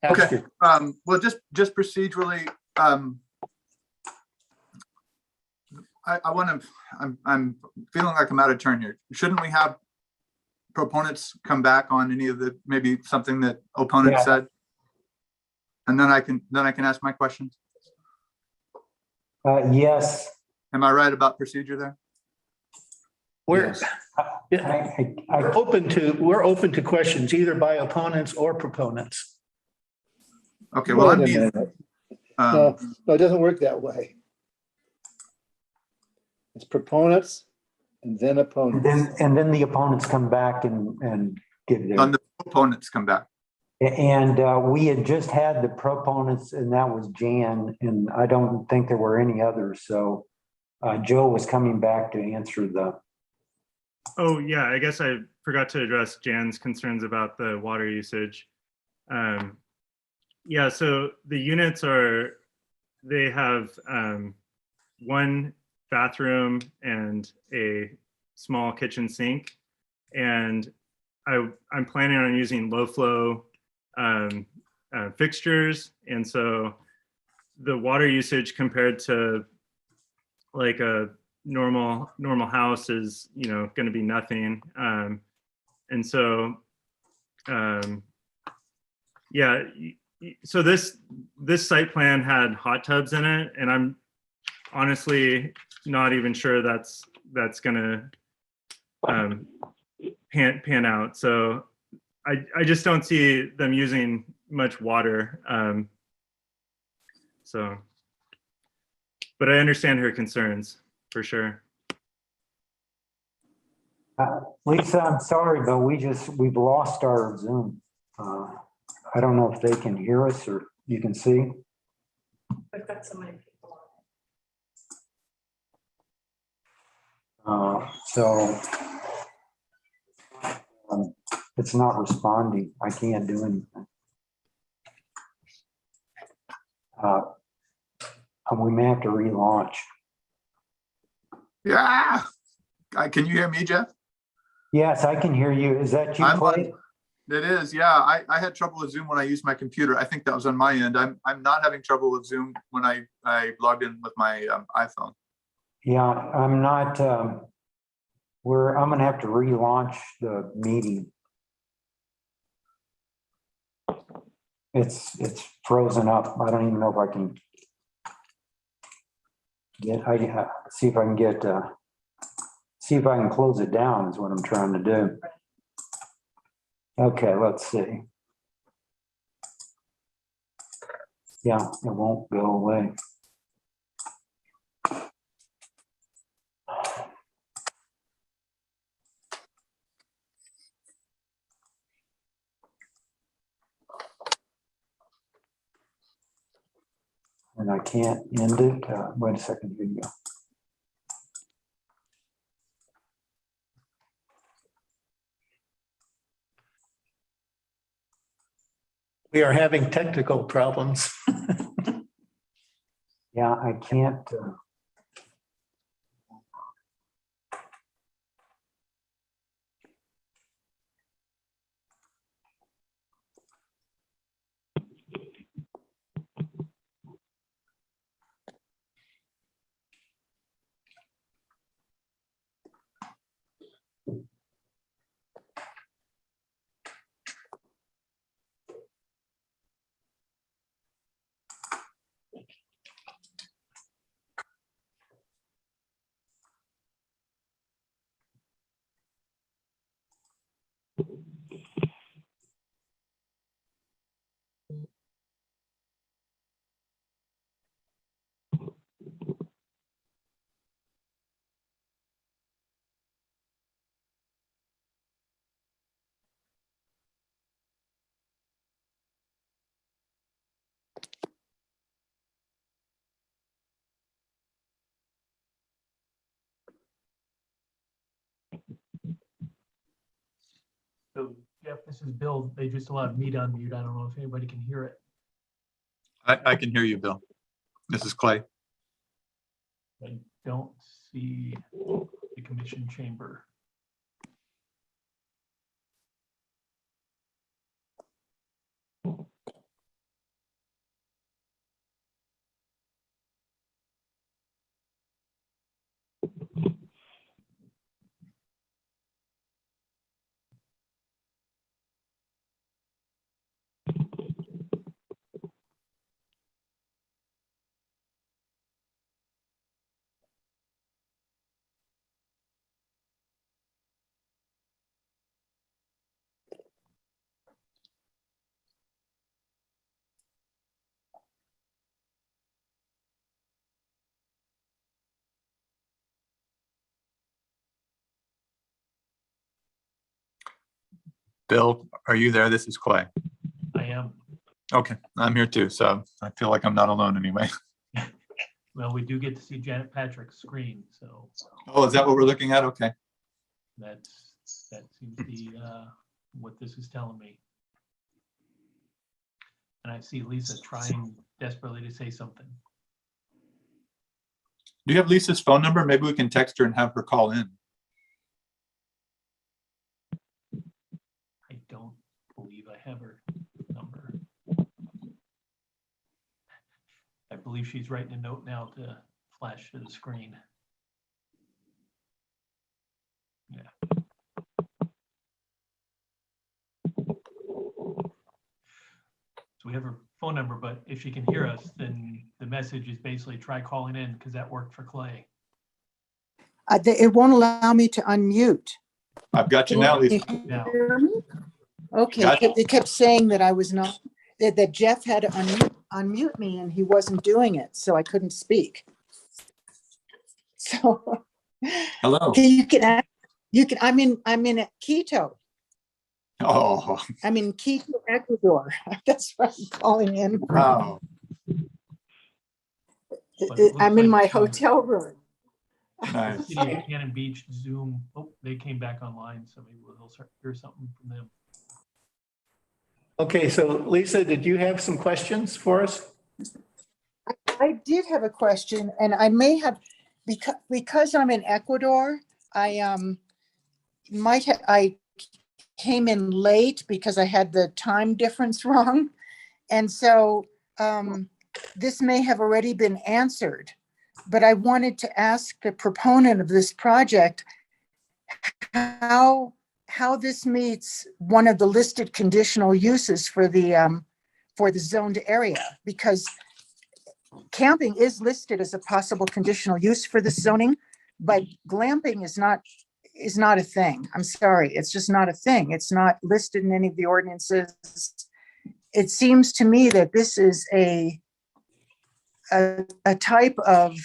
ask Okay. her. Well, just procedurally, I'm feeling like I'm out of turn here. Shouldn't we have proponents come back on any of the, maybe something that opponents said? And then I can ask my questions. Yes. Am I right about procedure there? We're I open to questions either by opponents or proponents. Okay, well, Wait I'm a neither. minute. No, it doesn't work that way. It's proponents and then opponents. and then the opponents come back and give their. On the opponents come back. And we had just had the proponents, and that was Jan, and I don't think there were any others. So Joe was coming back to answer the. Oh, yeah, I guess I forgot to address Jan's concerns about the water usage. Yeah, so the units they have one bathroom and a small kitchen sink. And I'm planning on using low flow fixtures. And so the water usage compared to like a normal house is, going to be nothing. And so, yeah, so this site plan had hot tubs in it, and I'm honestly not even sure that's gonna pan out. So I just don't see them using much water. So, but I understand her concerns for sure. Lisa, I'm sorry, but we've lost our Zoom. I don't know if they can hear us or you can see. We've got so many people So it's not responding. I can't do anything. We may have to relaunch. Yeah. Can you hear me, Jeff? Yes, I can hear you. Is that you, I'm Clay? It is, yeah. I had trouble with Zoom when I used my computer. I think that was on my end. I'm not having trouble with Zoom when I logged in with my iPhone. Yeah, I'm not, I'm gonna have to relaunch the meeting. It's frozen up. I don't even know if I can see if I can get, see if I can close it down is what I'm trying to do. Okay, let's see. Yeah, it won't go away. And I can't end it. Wait a second, here you go. We are having technical problems. Yeah, I can't. So Jeff, this is Bill. They just allowed me to unmute. I don't know if anybody can hear it. I can hear you, Bill. This is Clay. I don't see the commission chamber. Bill, are you there? This is Clay. I am. Okay, I'm here too. So I feel like I'm not alone anyway. Well, we do get to see Janet Patrick's screen, so Oh, is that what we're looking at? Okay. that seems to be what this is telling me. And I see Lisa trying desperately to say something. Do you have Lisa's phone number? Maybe we can text her and have her call in. I don't believe I have her number. I believe she's writing a note now to flash to the screen. Yeah. So we have her phone number, but if she can hear us, then the message is basically try calling in because that worked for Clay. It won't allow me to unmute. I've got you now, Lisa. Now, Okay, Gotcha. it kept saying that I was not, that Jeff had to unmute me and he wasn't doing it, so I couldn't speak. So. Hello. Okay, I'm in Quito. Oh, I'm in Quito, Ecuador. That's why I'm calling in. wow. I'm in my hotel room. Nice. City of Cannon Beach Zoom. Oh, they came back online, so maybe we'll start to hear something from them. Okay, so Lisa, did you have some questions for us? I did have a question, and I may have, because I'm in Ecuador, I I came in late because I had the time difference wrong. And so this may have already been answered, but I wanted to ask the proponent of this project how this meets one of the listed conditional uses for the zoned area, because camping is listed as a possible conditional use for this zoning, but glamping is not a thing. I'm sorry, it's just not a thing. It's not listed in any of the ordinances. It seems to me that this is a type of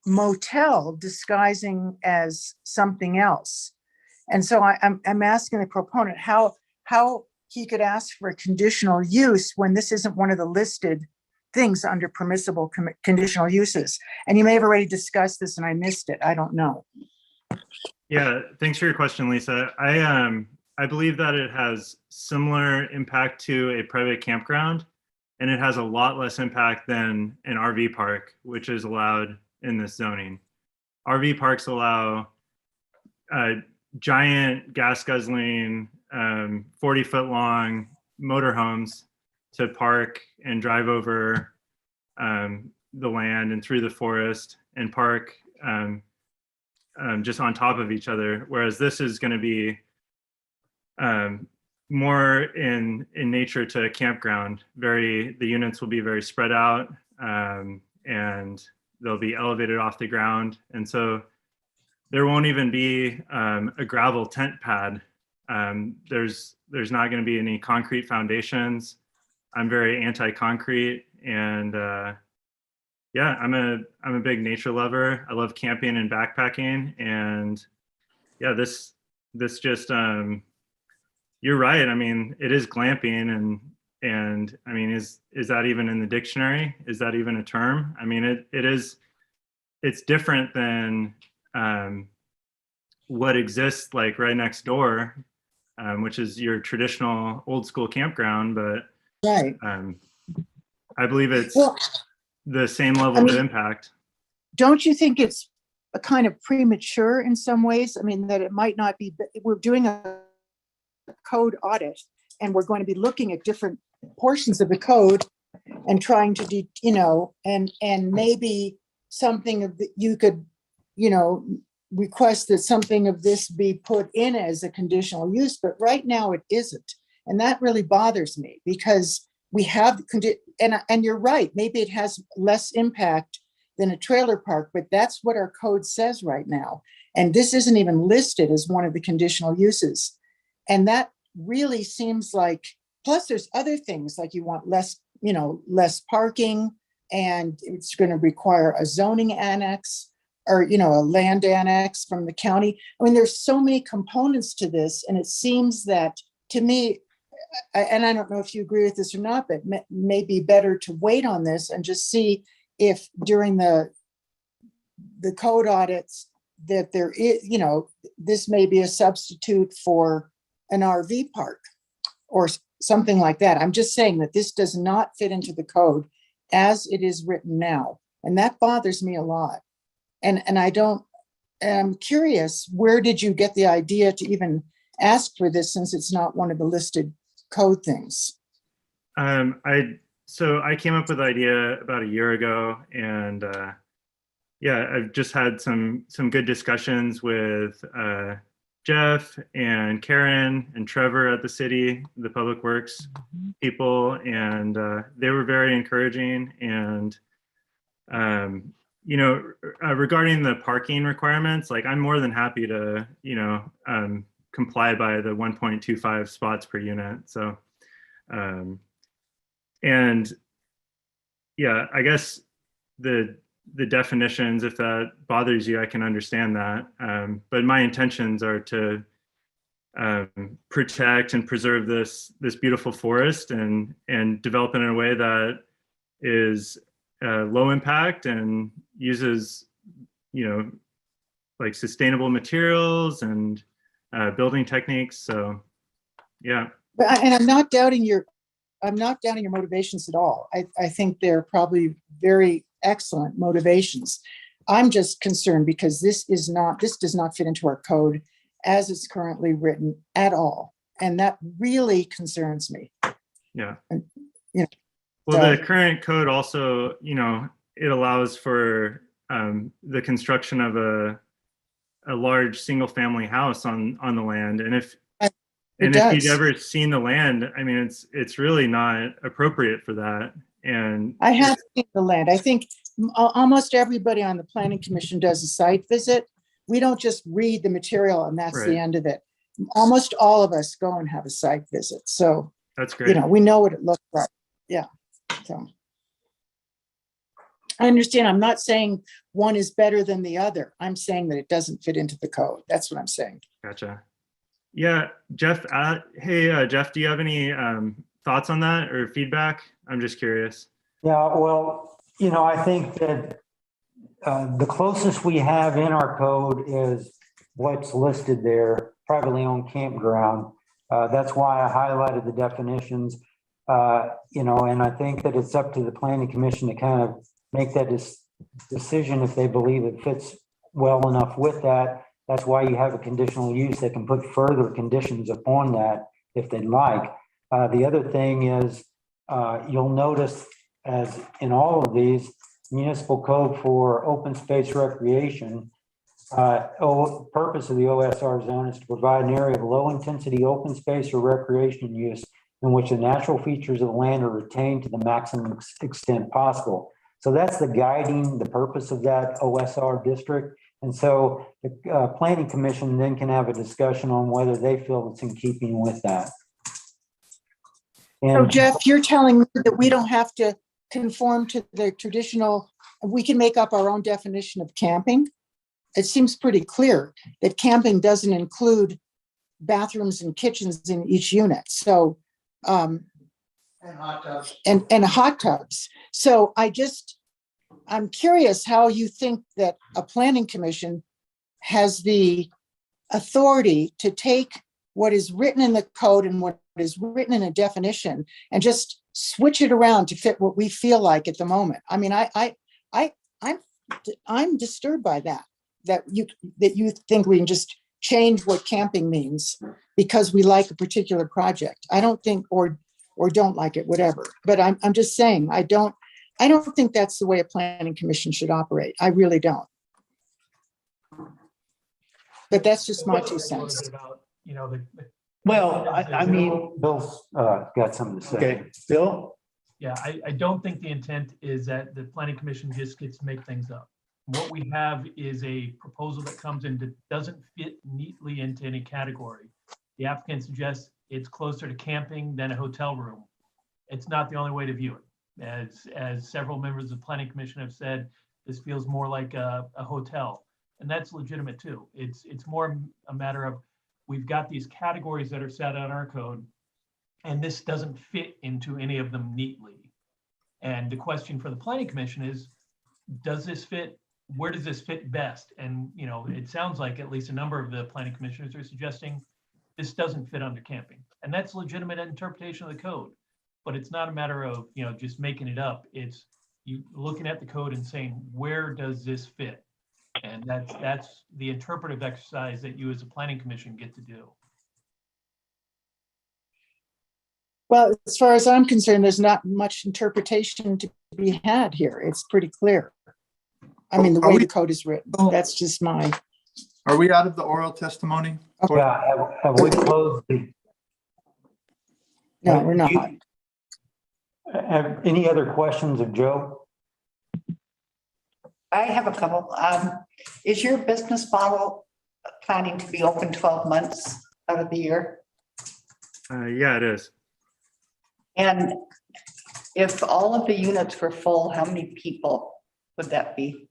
motel disguising as something else. And so I'm asking the proponent how he could ask for a conditional use when this isn't one of the listed things under permissible conditional uses. And you may have already discussed this and I missed it. I don't know. Yeah, thanks for your question, Lisa. I believe that it has similar impact to a private campground, and it has a lot less impact than an RV park, which is allowed in this zoning. RV parks allow giant gas guzzling, 40-foot long motorhomes to park and drive over the land and through the forest and park just on top of each other. Whereas this is going to be more in nature to a campground. The units will be very spread out and they'll be elevated off the ground. And so there won't even be a gravel tent pad. There's not going to be any concrete foundations. I'm very anti-concrete, and yeah, I'm a big nature lover. I love camping and backpacking, and yeah, this just you're right. I mean, it is glamping, and I mean, is that even in the dictionary? Is that even a term? I mean, it's different than what exists like right next door, which is your traditional old school campground, but right. I believe it's the same level of impact. Don't you think it's a kind of premature in some ways? I mean, that it might not be, we're doing a code audit and we're going to be looking at different portions of the code and trying to and maybe something of you could, request that something of this be put in as a conditional use, but right now it isn't. And that really bothers me because we have, and you're right, maybe it has less impact than a trailer park, but that's what our code says right now. And this isn't even listed as one of the conditional uses. And that really seems like, plus there's other things like you want less parking, and it's going to require a zoning annex or, a land annex from the county. I mean, there's so many components to this. And it seems that to me, and I don't know if you agree with this or not, but may be better to wait on this and just see if during the code audits that there is, this may be a substitute for an RV park or something like that. I'm just saying that this does not fit into the code as it is written now. And that bothers me a lot. And I'm curious, where did you get the idea to even ask for this since it's not one of the listed code things? So I came up with the idea about a year ago, and yeah, I've just had some good discussions with Jeff and Karen and Trevor at the city, the public works people, and they were very encouraging. And regarding the parking requirements, like I'm more than happy to comply by the 1.25 spots per unit. So and yeah, I guess the definitions, if that bothers you, I can understand that. But my intentions are to protect and preserve this beautiful forest and develop it in a way that is low impact and uses, like sustainable materials and building techniques. So, yeah. And I'm not doubting your motivations at all. I think they're probably very excellent motivations, I'm just concerned because this does not fit into our code as it's currently written at all. And that really concerns me. Yeah. And, you know, Well, so- the current code also, you know, it allows for the construction of a large single family house on the land. And if It if you've does. ever seen the land, I mean, it's really not appropriate for that. And I have seen the land. I think almost everybody on the planning commission does a site visit. We don't just read the material and that's the Right. end of it. Almost all of us go and have a site visit. So, that's you great. know, we know what it looks like. Yeah. So I understand. I'm not saying one is better than the other. I'm saying that it doesn't fit into the code. That's what I'm saying. Gotcha. Yeah, Jeff, hey, Jeff, do you have any thoughts on that or feedback? I'm just curious. Yeah, well, you know, I think that the closest we have in our code is what's listed there, privately owned campground. That's why I highlighted the definitions, you know, and I think that it's up to the planning commission to kind of make that decision if they believe it fits well enough with that. That's why you have a conditional use that can put further conditions upon that if they'd like. The other thing is you'll notice, as in all of these, municipal code for open space recreation, purpose of the OSR zone is to provide an area of low intensity open space or recreation use in which the natural features of the land are retained to the maximum extent possible. So that's the purpose of that OSR district. And so the planning commission then can have a discussion on whether they feel it's in keeping with that. So And Jeff, you're telling me that we don't have to conform to the traditional, we can make up our own definition of camping? It seems pretty clear that camping doesn't include bathrooms and kitchens in each unit. So, and hot tubs. So I'm curious how you think that a planning commission has the authority to take what is written in the code and what is written in a definition and just switch it around to fit what we feel like at the moment. I mean, I'm disturbed by that you think we can just change what camping means because we like a particular project. I don't think, or don't like it, whatever. But I'm just saying, I don't think that's the way a planning commission should operate. I really don't. But that's just my 2 cents. About, you know, the Well, I mean, Bill's got something to say. okay, Bill? Yeah, I don't think the intent is that the planning commission just gets to make things up. What we have is a proposal that comes in that doesn't fit neatly into any category. The applicant suggests it's closer to camping than a hotel room. It's not the only way to view it. As several members of the planning commission have said, this feels more like a hotel, and that's legitimate too. It's more a matter of, we've got these categories that are set on our code, and this doesn't fit into any of them neatly. And the question for the planning commission is, does this fit? Where does this fit best? And, you know, it sounds like at least a number of the planning commissioners are suggesting this doesn't fit under camping. And that's legitimate interpretation of the code. But it's not a matter of, you know, just making it up. It's you looking at the code and saying, where does this fit? And that's the interpretive exercise that you as a planning commission get to do. Well, as far as I'm concerned, there's not much interpretation to be had here. It's pretty clear. I mean, the way the code is written, that's just my. Are we out of the oral testimony? Yeah, have we closed the? No, we're not. Have any other questions of Joe? I have a couple. Is your business model planning to be open 12 months out of the year? Yeah, it is. And if all of the units were full, how many people would that be?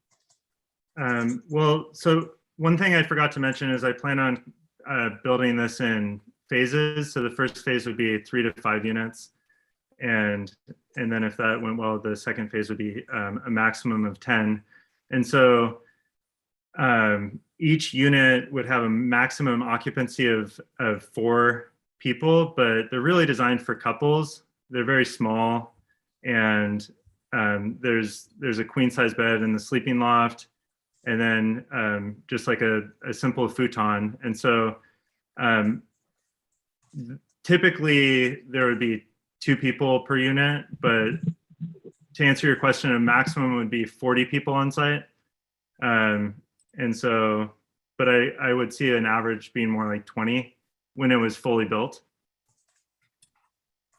Well, so one thing I forgot to mention is I plan on building this in phases. So the first phase would be 3 to 5 units. And then if that went well, the second phase would be a maximum of 10. And so each unit would have a maximum occupancy of 4 people, but they're really designed for couples. They're very small, and there's a queen size bed in the sleeping loft. and then just like a simple futon. And so typically there would be 2 people per unit, but to answer your question, a maximum would be 40 people on site. And so, but I would see an average being more like 20 when it was fully built.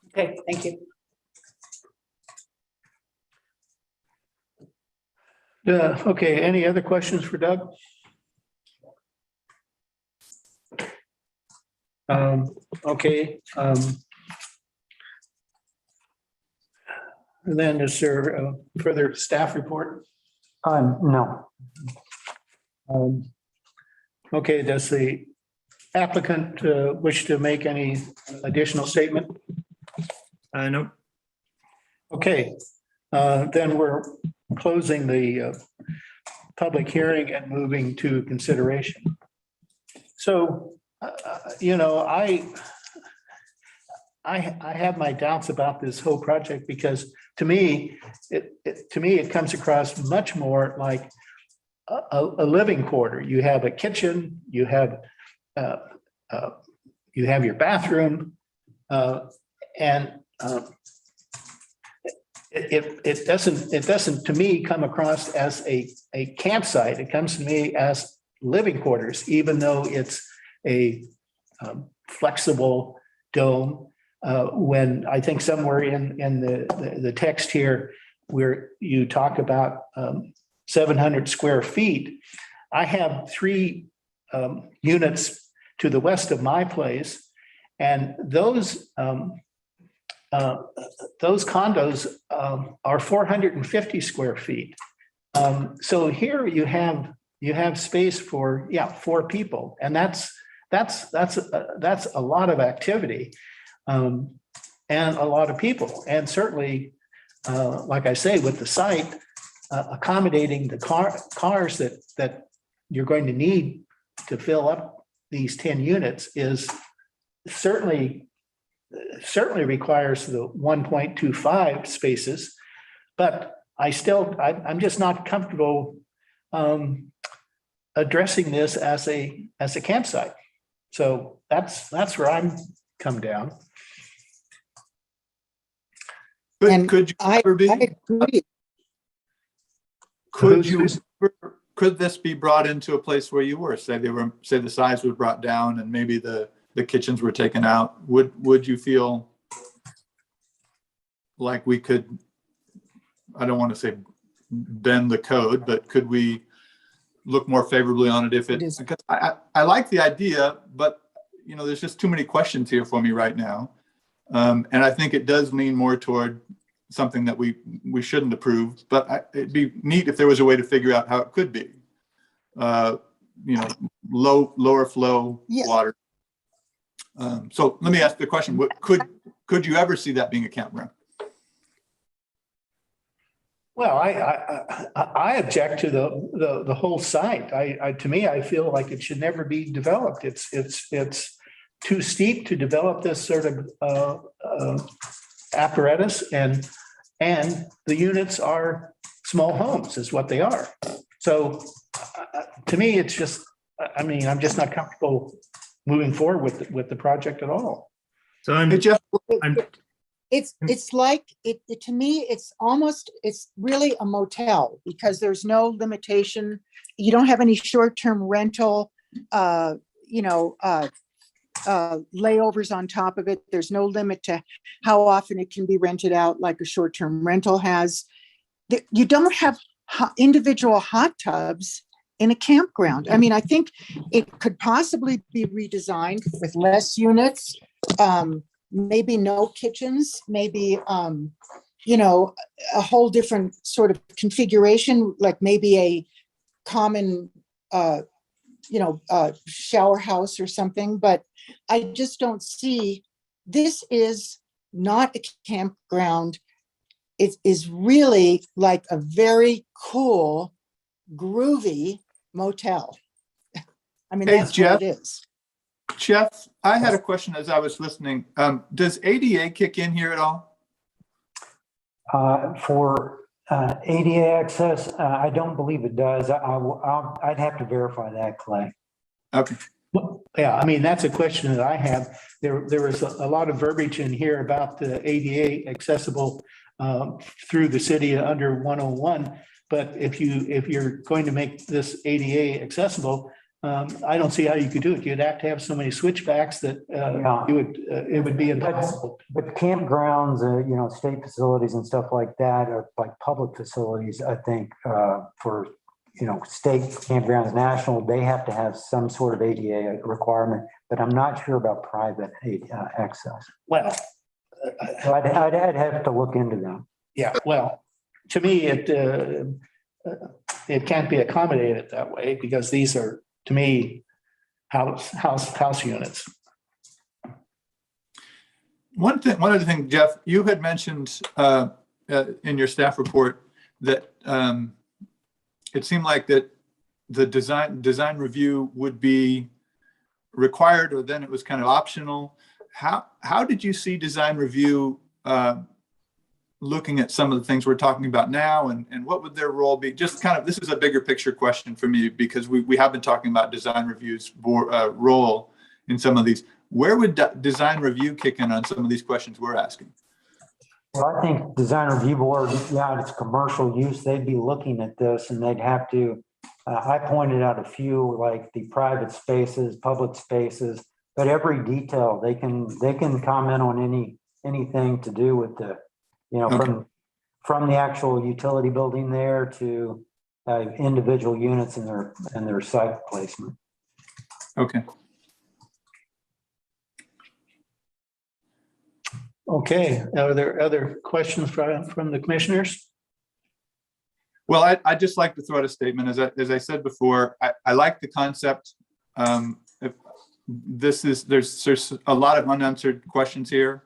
Okay, thank you. Okay, any other questions for Doug? Okay. And then is there a further staff report? No. Okay, does the applicant wish to make any additional statement? Nope. Okay, then we're closing the public hearing and moving to consideration. So, you know, I have my doubts about this whole project because to me, it comes across much more like a living quarter. You have a kitchen, you have your bathroom, and it doesn't to me come across as a campsite. It comes to me as living quarters, even though it's a flexible dome. When I think somewhere in the text here where you talk about 700 square feet, I have 3 units to the west of my place, and those condos are 450 square feet. So here you have space for 4 people, and that's a lot of activity and a lot of people, and certainly, like I say, with the site accommodating the cars that you're going to need to fill up these 10 units is certainly requires the 1.25 spaces, but I'm just not comfortable addressing this as a campsite. So that's where I'm come down. Could you ever be? I agree. Could this be brought into a place where you were? Say the size was brought down and maybe the kitchens were taken out. Would you feel like we could, I don't want to say bend the code, but could we look more favorably on it if it is? Because I like the idea, but you know, there's just too many questions here for me right now. And I think it does lean more toward something that we shouldn't approve, but it'd be neat if there was a way to figure out how it could be. You know, lower flow water. So let me ask the question: could you ever see that being a campground? Well, I object to the whole site. To me, I feel like it should never be developed. It's too steep to develop this sort of apparatus, and the units are small homes, is what they are. So to me, it's just, I mean, I'm just not comfortable moving forward with the project at all. So it's like it to me, it's really a motel because there's no limitation. You don't have any short-term rental, layovers on top of it. There's no limit to how often it can be rented out like a short-term rental has. You don't have individual hot tubs in a campground. I mean, I think it could possibly be redesigned with less units, maybe no kitchens, maybe, a whole different sort of configuration, like maybe a common, shower house or something. But I just don't see, this is not a campground. It is really like a very cool, groovy motel. I mean, Hey, that's Jeff, what it is. Jeff, I had a question as I was listening. Does ADA kick in here at all? For ADA access, I don't believe it does. I'd have to verify that, Clay. Okay. Well, yeah, I mean, that's a question that I have. There was a lot of verbiage in here about the ADA accessible through the city under 101. But if you're going to make this ADA accessible, I don't see how you could do it. You'd have to have so many switchbacks that it would be impossible. But campgrounds, state facilities and stuff like that, are like public facilities, I think, for, state campgrounds, national, they have to have some sort of ADA requirement, but I'm not sure about private access. Well, So I'd have to look into that. yeah, well, to me, it can't be accommodated that way because these are, to me, house units. One other thing, Jeff, you had mentioned in your staff report that it seemed like that the design review would be required, or then it was kind of optional. How did you see design review looking at some of the things we're talking about now, and what would their role be? Just kind of, this is a bigger picture question for me, because we have been talking about design review's role in some of these. Where would design review kick in on some of these questions we're asking? Well, I think design review board, it's commercial use. They'd be looking at this and they'd have to, I pointed out a few, like the private spaces, public spaces, but every detail, they can comment on anything to do with the, Okay. from the actual utility building there to individual units and their site placement. Okay. Okay, are there other questions from the commissioners? Well, I'd just like to throw out a statement. As I said before, I like the concept. There's a lot of unanswered questions here.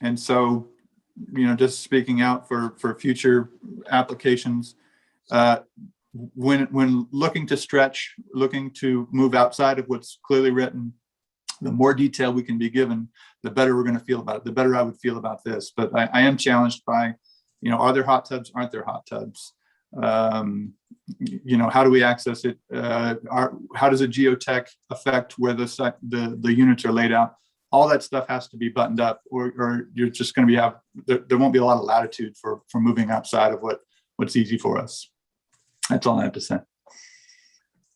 And so, just speaking out for future applications, when looking to stretch, looking to move outside of what's clearly written, the more detail we can be given, the better we're going to feel about it, the better I would feel about this. But I am challenged by, are there hot tubs? Aren't there hot tubs? How do we access it? How does a geotech affect where the units are laid out? All that stuff has to be buttoned up, or you're just going to there won't be a lot of latitude for moving outside of what's easy for us. That's all I have to say.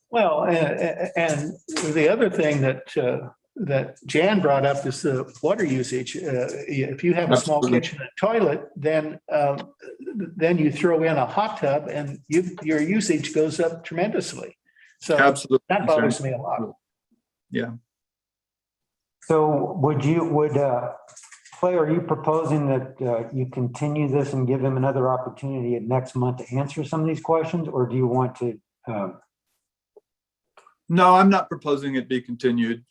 Well, and the other thing that Jan brought up is the water usage. If you have a small Absolutely. kitchen and toilet, then you throw in a hot tub and your usage goes up tremendously. So Absolutely. that bothers me a lot. Yeah. So Clay, are you proposing that you continue this and give him another opportunity at next month to answer some of these questions, or do you want to? No, I'm not proposing it be continued.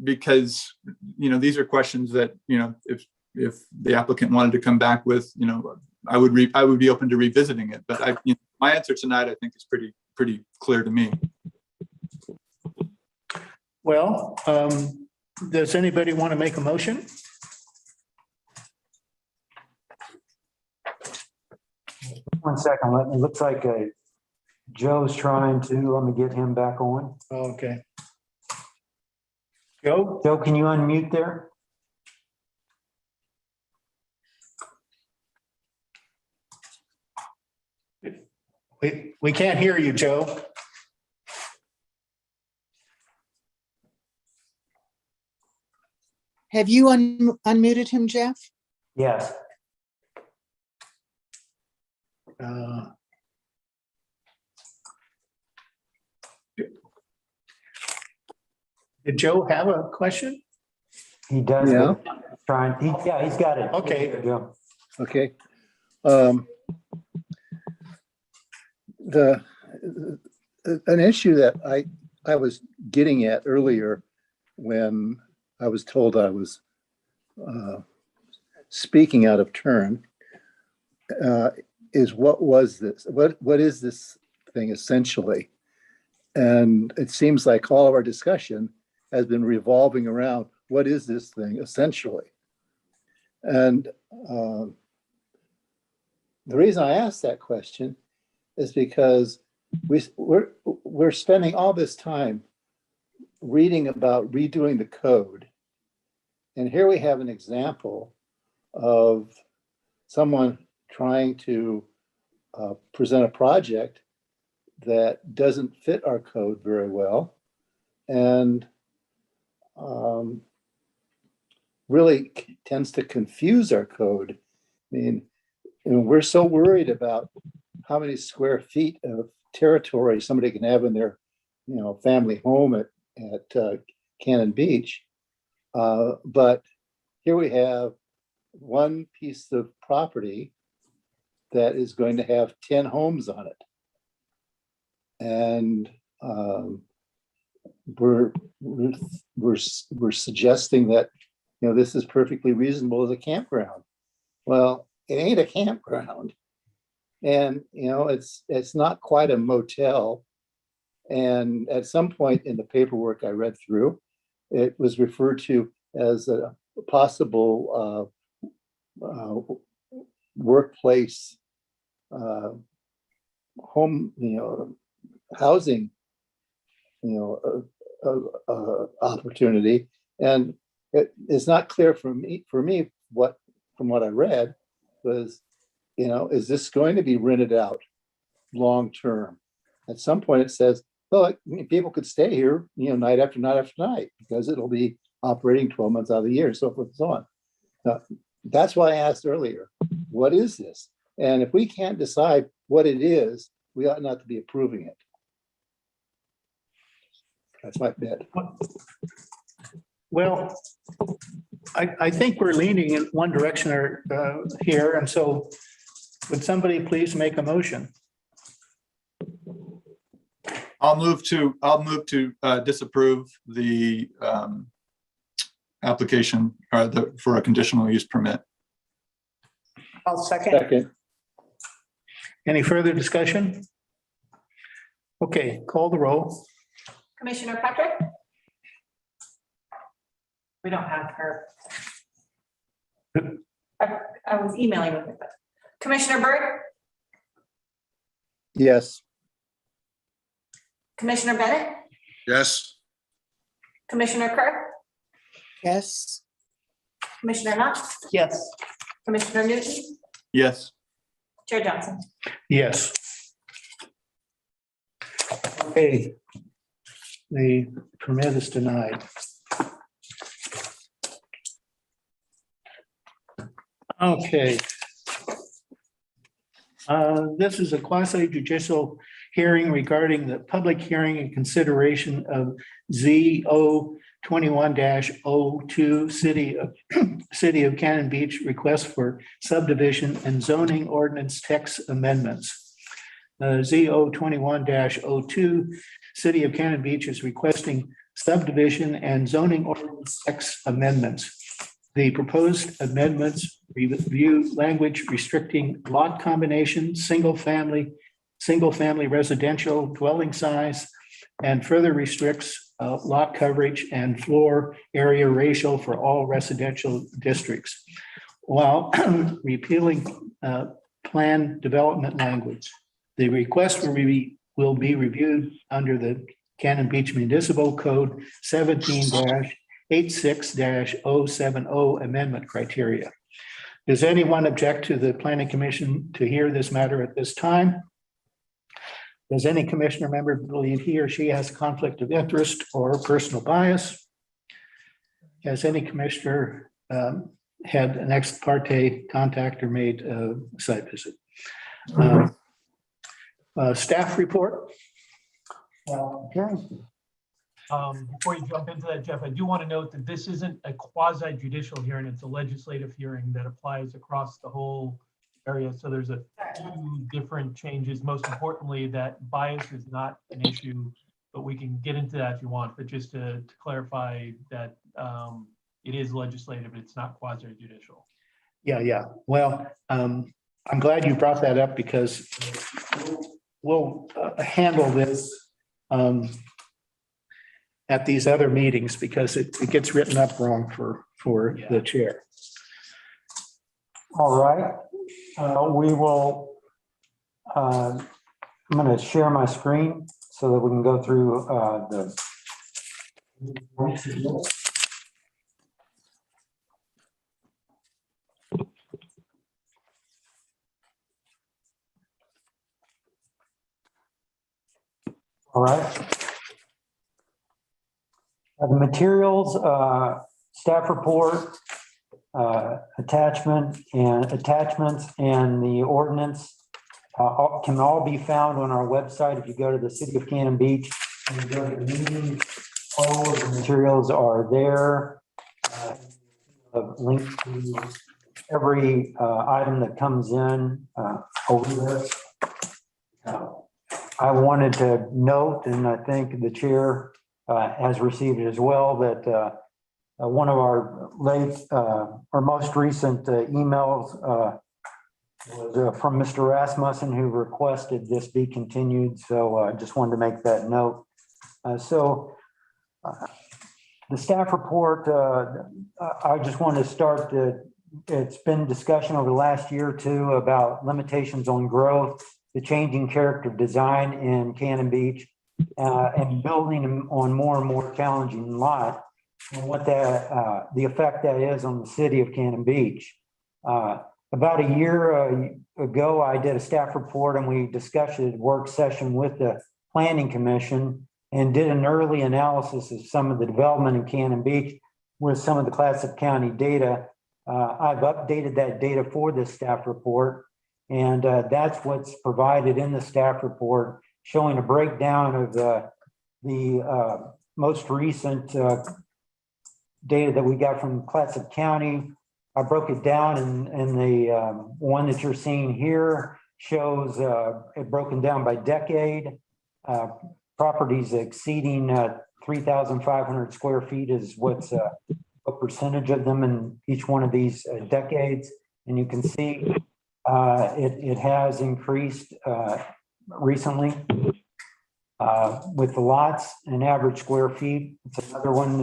Because these are questions that if the applicant wanted to come back with, I would be open to revisiting it. But my answer tonight, I think, is pretty clear to me. Well, does anybody want to make a motion? One second, it looks like Joe's trying to, let me get him back on. Okay. Joe? Joe, can you unmute there? We can't hear you, Joe. Have you unmuted him, Jeff? Yes. Did Joe have a question? He does. Yeah. He's got it. Okay. There you go. Okay. An issue that I was getting at earlier when I was told I was speaking out of turn is what was this? What is this thing essentially? And it seems like all of our discussion has been revolving around what is this thing essentially? And the reason I asked that question is because we're spending all this time reading about redoing the code. And here we have an example of someone trying to present a project that doesn't fit our code very well and really tends to confuse our code. I mean, we're so worried about how many square feet of territory somebody can have in their, family home at Cannon Beach. But here we have one piece of property that is going to have 10 homes on it. And we're suggesting that, this is perfectly reasonable as a campground. Well, it ain't a campground. And, it's not quite a motel. And at some point in the paperwork I read through, it was referred to as a possible workplace home, housing, opportunity. And it's not clear for me from what I read was, is this going to be rented out long term? At some point it says, well, people could stay here, night after night after night, because it'll be operating 12 months out of the year, so forth and so on. That's why I asked earlier, what is this? And if we can't decide what it is, we ought not to be approving it. That's my bet. Well, I think we're leaning in one direction here, and so would somebody please make a motion? I'll move to disapprove the application for a conditional use permit. I'll second. Second. Any further discussion? Okay, call the roll. Commissioner Patrick? We don't have her. I was emailing with her, but Commissioner Byrd? Yes. Commissioner Bennett? Yes. Commissioner Kerr? Yes. Commissioner Knox? Yes. Commissioner Newton? Yes. Chair Johnson? Yes. Okay. The permit is denied. Okay. This is a quasi-judicial hearing regarding the public hearing and consideration of ZO 21-02 City of Cannon Beach request for subdivision and zoning ordinance text amendments. ZO 21-02 City of Cannon Beach is requesting subdivision and zoning ordinance text amendments. The proposed amendments review language restricting lot combination, single family residential dwelling size, and further restricts lot coverage and floor area ratio for all residential districts, while repealing plan development language. The request will be reviewed under the Cannon Beach Municipal Code 17-86-070 amendment criteria. Does anyone object to the Planning Commission to hear this matter at this time? Does any commissioner member believe he or she has a conflict of interest or personal bias? Has any commissioner had an ex parte contact or made a site visit? Staff report? Before you jump into that, Jeff, I do want to note that this isn't a quasi-judicial hearing, it's a legislative hearing that applies across the whole area. So there's a few different changes. Most importantly, that bias is not an issue, but we can get into that if you want. But just to clarify that it is legislative, it's not quasi-judicial. Yeah. Well, I'm glad you brought that up because we'll handle this at these other meetings because it gets written up wrong for the chair. All right. We will, I'm going to share my screen so that we can go through the. All right. The materials, staff report, attachments and the ordinance can all be found on our website. If you go to the City of Cannon Beach and you go to the meeting, all of the materials are there. A link to every item that comes in over this. I wanted to note, and I think the chair has received it as well, that one of our most recent emails was from Mr. Rasmussen, who requested this be continued. So I just wanted to make that note. The staff report, I just want to start. It's been discussion over the last year or two about limitations on growth, the changing character of design in Cannon Beach, and building on more and more challenging lot, and what that the effect that is on the city of Cannon Beach. About a year ago, I did a staff report and we discussed it at work session with the Planning Commission and did an early analysis of some of the development in Cannon Beach with some of the Clatsop County data. I've updated that data for this staff report, and that's what's provided in the staff report, showing a breakdown of the most recent data that we got from Clatsop County. I broke it down, and the one that you're seeing here shows it broken down by decade. Properties exceeding 3,500 square feet is what's a percentage of them in each one of these decades. And you can see it has increased recently with the lots and average square feet. It's another one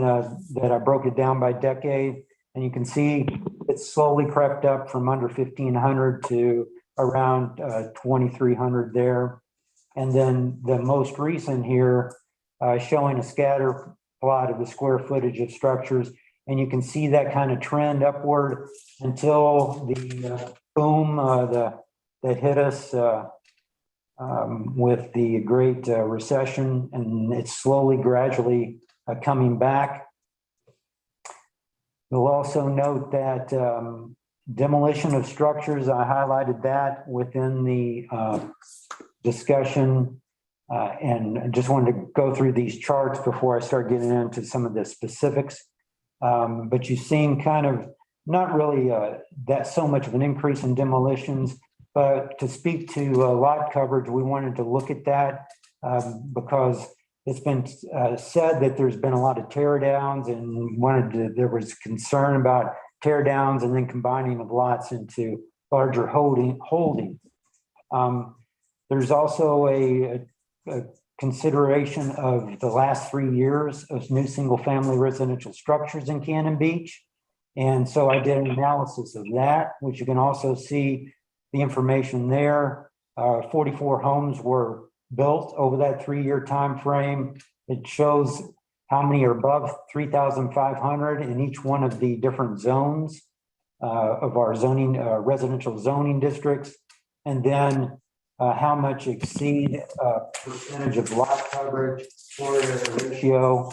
that I broke it down by decade. And you can see it's slowly crept up from under 1,500 to around 2,300 there. And then the most recent here showing a scatter plot of the square footage of structures. And you can see that kind of trend upward until the boom that hit us with the Great Recession. And it's slowly, gradually coming back. You'll also note that demolition of structures, I highlighted that within the discussion, and I just wanted to go through these charts before I start getting into some of the specifics. But you've seen kind of not really that so much of an increase in demolitions, but to speak to lot coverage, we wanted to look at that because it's been said that there's been a lot of tear downs, and there was concern about tear downs and then combining of lots into larger holdings. There's also a consideration of the last 3 years of new single family residential structures in Cannon Beach. And so I did an analysis of that, which you can also see the information there. 44 homes were built over that 3-year time frame. It shows how many are above 3,500 in each one of the different zones of our zoning, residential zoning districts, and then how much exceed percentage of lot coverage or the ratio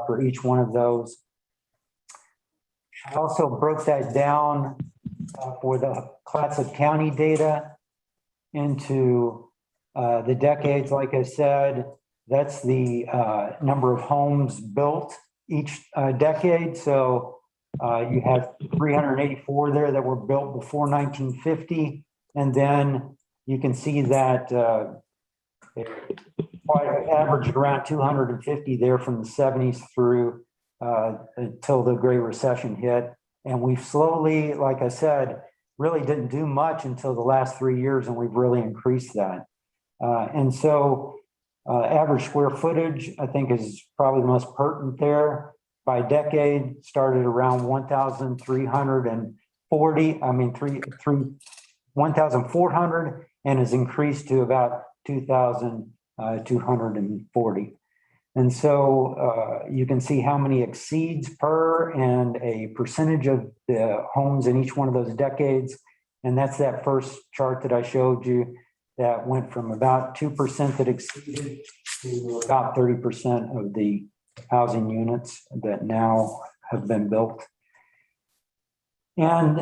for each one of those. I also broke that down for the Clatsop County data into the decades. Like I said, that's the number of homes built each decade. So you have 384 there that were built before 1950. And then you can see that averaged around 250 there from the 70s through until the Great Recession hit. And we've slowly, like I said, really didn't do much until the last 3 years, and we've really increased that. And so average square footage, I think, is probably the most pertinent there. By decade, started around 1,300 and 1,400 and is increased to about 2,240. And so you can see how many exceeds per and a percentage of the homes in each one of those decades. And that's that first chart that I showed you that went from about 2% that exceeded to about 30% of the housing units that now have been built. And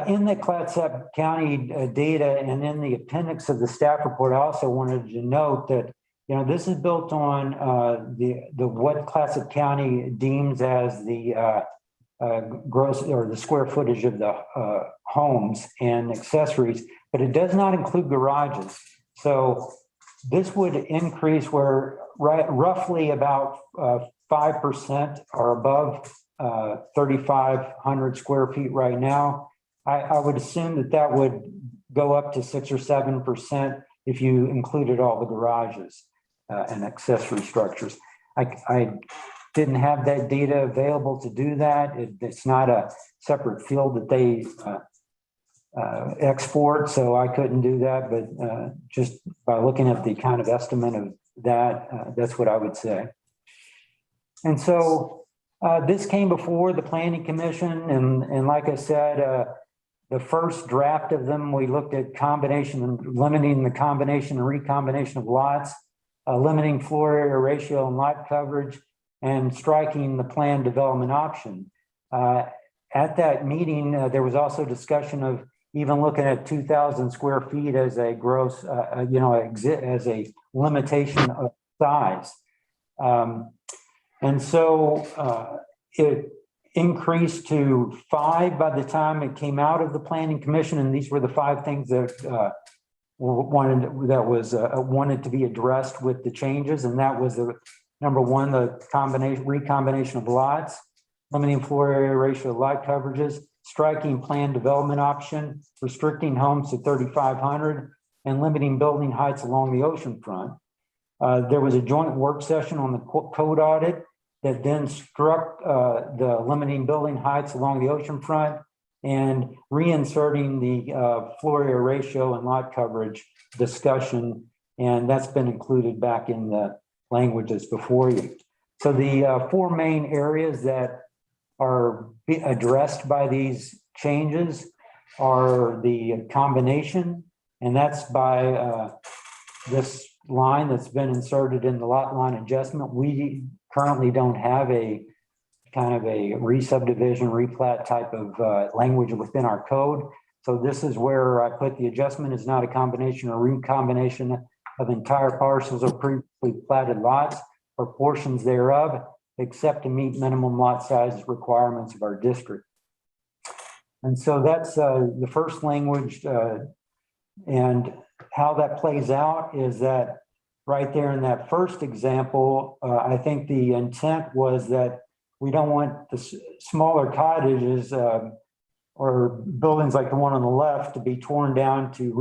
in the Clatsop County data and in the appendix of the staff report, I also wanted to note that, you know, this is built on the what Clatsop County deems as the gross or the square footage of the homes and accessories, but it does not include garages. So this would increase where roughly about 5% are above 3,500 square feet right now. I would assume that that would go up to 6 or 7% if you included all the garages and accessory structures. I didn't have that data available to do that. It's not a separate field that they export, so I couldn't do that. But just by looking at the kind of estimate of that, that's what I would say. And so this came before the Planning Commission, and like I said, the first draft of them, we looked at combination and limiting the combination and recombination of lots, limiting floor area ratio and lot coverage, and striking the planned development option. At that meeting, there was also discussion of even looking at 2,000 square feet as a gross, as a limitation of size. And so it increased to 5 by the time it came out of the Planning Commission, and these were the 5 things that wanted to be addressed with the changes, and that was the number 1, the recombination of lots, limiting floor area ratio of lot coverages, striking planned development option, restricting homes to 3,500, and limiting building heights along the ocean front. There was a joint work session on the code audit that then struck the limiting building heights along the ocean front and reinserting the floor area ratio and lot coverage discussion. And that's been included back in the languages before you. So the 4 main areas that are addressed by these changes are the combination, and that's by this line that's been inserted in the lot line adjustment. We currently don't have a kind of a re-subdivision, replat type of language within our code. So this is where I put the adjustment is not a combination or recombination of entire parcels or previously platted lots or portions thereof, except to meet minimum lot size requirements of our district. And so that's the first language, and how that plays out is that right there in that first example, I think the intent was that we don't want the smaller cottages or buildings like the one on the left to be torn down to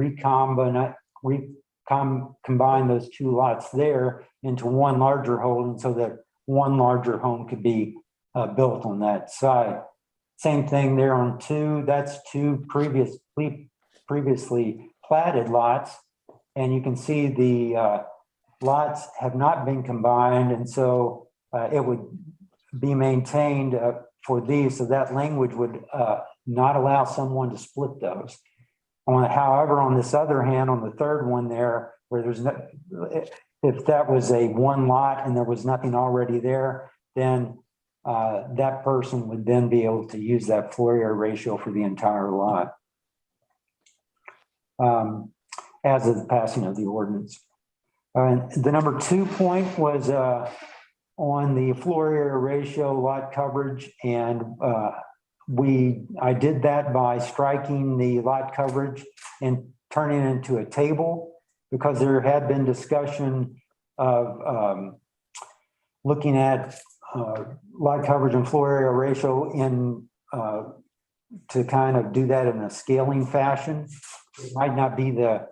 combine those 2 lots there into one larger home, so that one larger home could be built on that side. Same thing there on 2. That's 2 previously platted lots, and you can see the lots have not been combined, and so it would be maintained for these. So that language would not allow someone to split those. However, on this other hand, on the third one there, where there's no, if that was a 1 lot and there was nothing already there, then that person would then be able to use that floor area ratio for the entire lot as of the passing of the ordinance. The number 2 point was on the floor area ratio lot coverage, and I did that by striking the lot coverage and turning it into a table, because there had been discussion of looking at lot coverage and floor area ratio in to kind of do that in a scaling fashion. It might not be the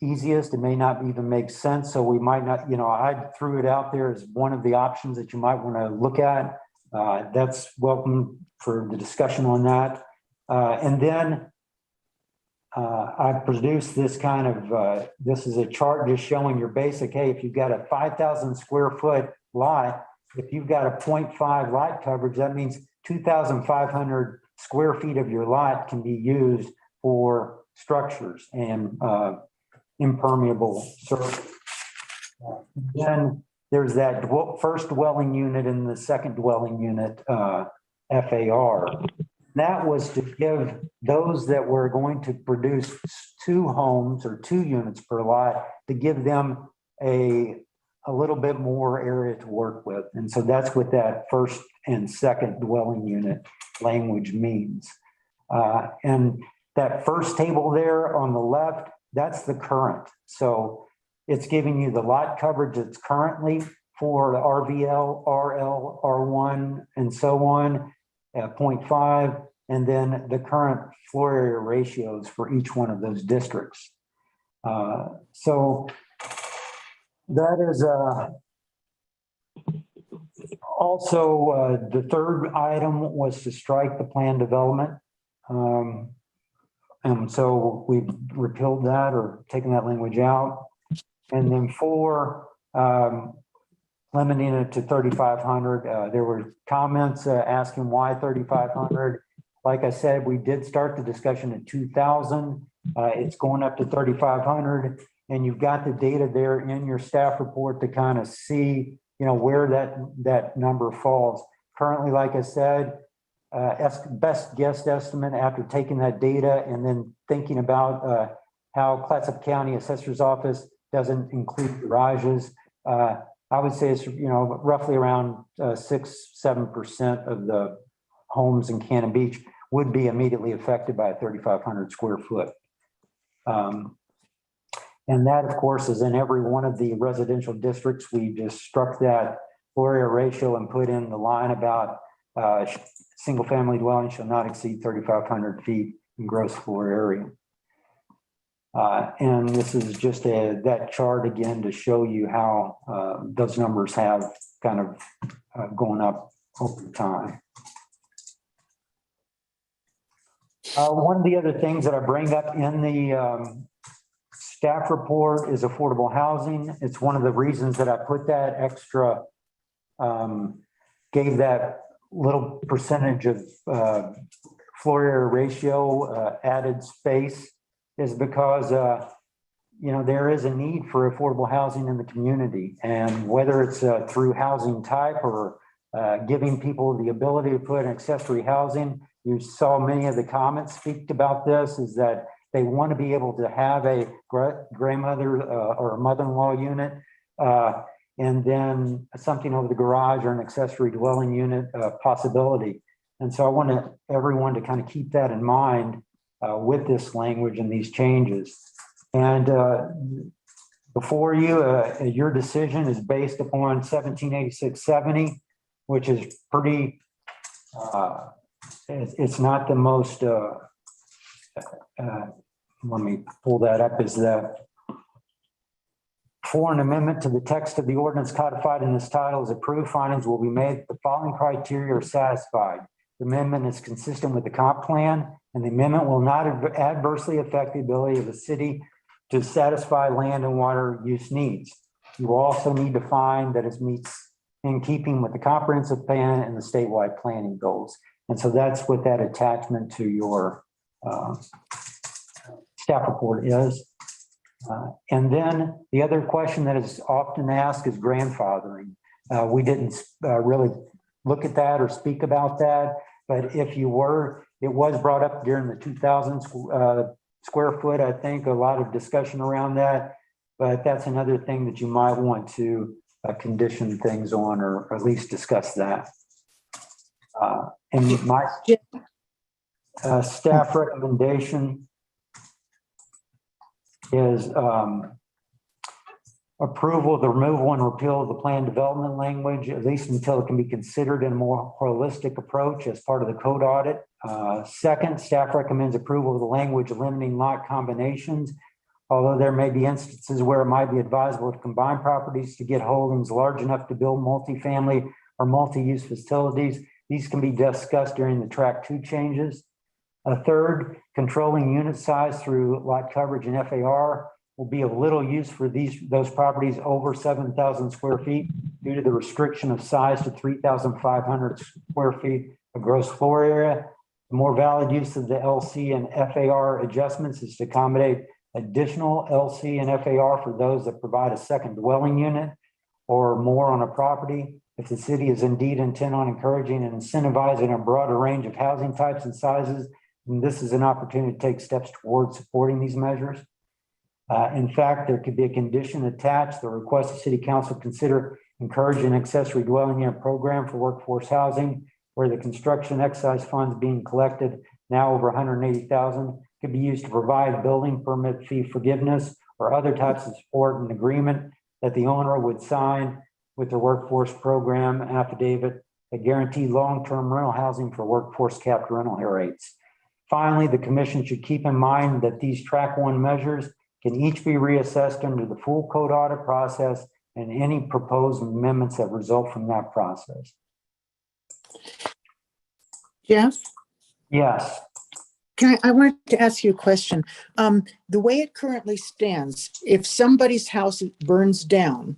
easiest, it may not even make sense, so we might not, I threw it out there as one of the options that you might want to look at. That's welcome for the discussion on that. And then I produced this kind of, this is a chart just showing your basic, hey, if you've got a 5,000 square foot lot, if you've got a 0.5 lot coverage, that means 2,500 square feet of your lot can be used for structures and impermeable surface. Then there's that first dwelling unit and the second dwelling unit, FAR. That was to give those that were going to produce 2 homes or 2 units per lot, to give them a little bit more area to work with. And so that's what that first and second dwelling unit language means. And that first table there on the left, that's the current. So it's giving you the lot coverage that's currently for the RVL, RL, R1, and so on at 0.5, and then the current floor area ratios for each one of those districts. So that is also the third item was to strike the plan development. And so we've repealed that or taken that language out. And then 4, limiting it to 3,500. There were comments asking why 3,500. Like I said, we did start the discussion at 2,000. It's going up to 3,500. And you've got the data there in your staff report to kind of see, where that number falls. Currently, like I said, best guess estimate after taking that data and then thinking about how Clatsop County Assessor's Office doesn't include garages. I would say it's, roughly around 6-7% of the homes in Cannon Beach would be immediately affected by a 3,500 square foot. And that, of course, is in every one of the residential districts. We just struck that floor area ratio and put in the line about single family dwelling shall not exceed 3,500 feet in gross floor area. And this is just that chart again to show you how those numbers have kind of gone up over time. One of the other things that I bring up in the staff report is affordable housing. It's one of the reasons that I put that extra, gave that little percentage of floor area ratio added space, is because there is a need for affordable housing in the community, and whether it's through housing type or giving people the ability to put accessory housing. You saw many of the comments speak about this, is that they want to be able to have a grandmother or a mother-in-law unit, and then something over the garage or an accessory dwelling unit possibility. And so I want everyone to kind of keep that in mind with this language and these changes. And before you, your decision is based upon 1786-70, which is pretty, it's not the most, let me pull that up, is that for an amendment to the text of the ordinance codified in this title is approved, findings will be made. The following criteria are satisfied. The amendment is consistent with the comp plan, and the amendment will not adversely affect the ability of the city to satisfy land and water use needs. You will also need to find that it meets in keeping with the comprehensive plan and the statewide planning goals. And so that's what that attachment to your staff report is. And then the other question that is often asked is grandfathering. We didn't really look at that or speak about that, but if you were, it was brought up during the 2,000 square foot, I think, a lot of discussion around that, but that's another thing that you might want to condition things on, or at least discuss that. And my staff recommendation is approval of the removal and repeal of the plan development language, at least until it can be considered in a more holistic approach as part of the code audit. Second, staff recommends approval of the language limiting lot combinations. Although there may be instances where it might be advisable to combine properties to get holdings large enough to build multifamily or multi-use facilities, these can be discussed during the track 2 changes. A third, controlling unit size through lot coverage and FAR will be of little use for those properties over 7,000 square feet due to the restriction of size to 3,500 square feet of gross floor area. The more valid use of the LC and FAR adjustments is to accommodate additional LC and FAR for those that provide a second dwelling unit or more on a property. If the city is indeed intent on encouraging and incentivizing a broader range of housing types and sizes, then this is an opportunity to take steps towards supporting these measures. In fact, there could be a condition attached that requests the city council consider encouraging an accessory dwelling unit program for workforce housing, where the construction excise funds being collected, now over 180,000, could be used to provide building permit fee forgiveness or other types of support and agreement that the owner would sign with the workforce program affidavit that guarantee long-term rental housing for workforce capped rental rates. Finally, the commission should keep in mind that these track one measures can each be reassessed under the full code audit process and any proposed amendments that result from that process. Jeff? Yes. I wanted to ask you a question. The way it currently stands, if somebody's house burns down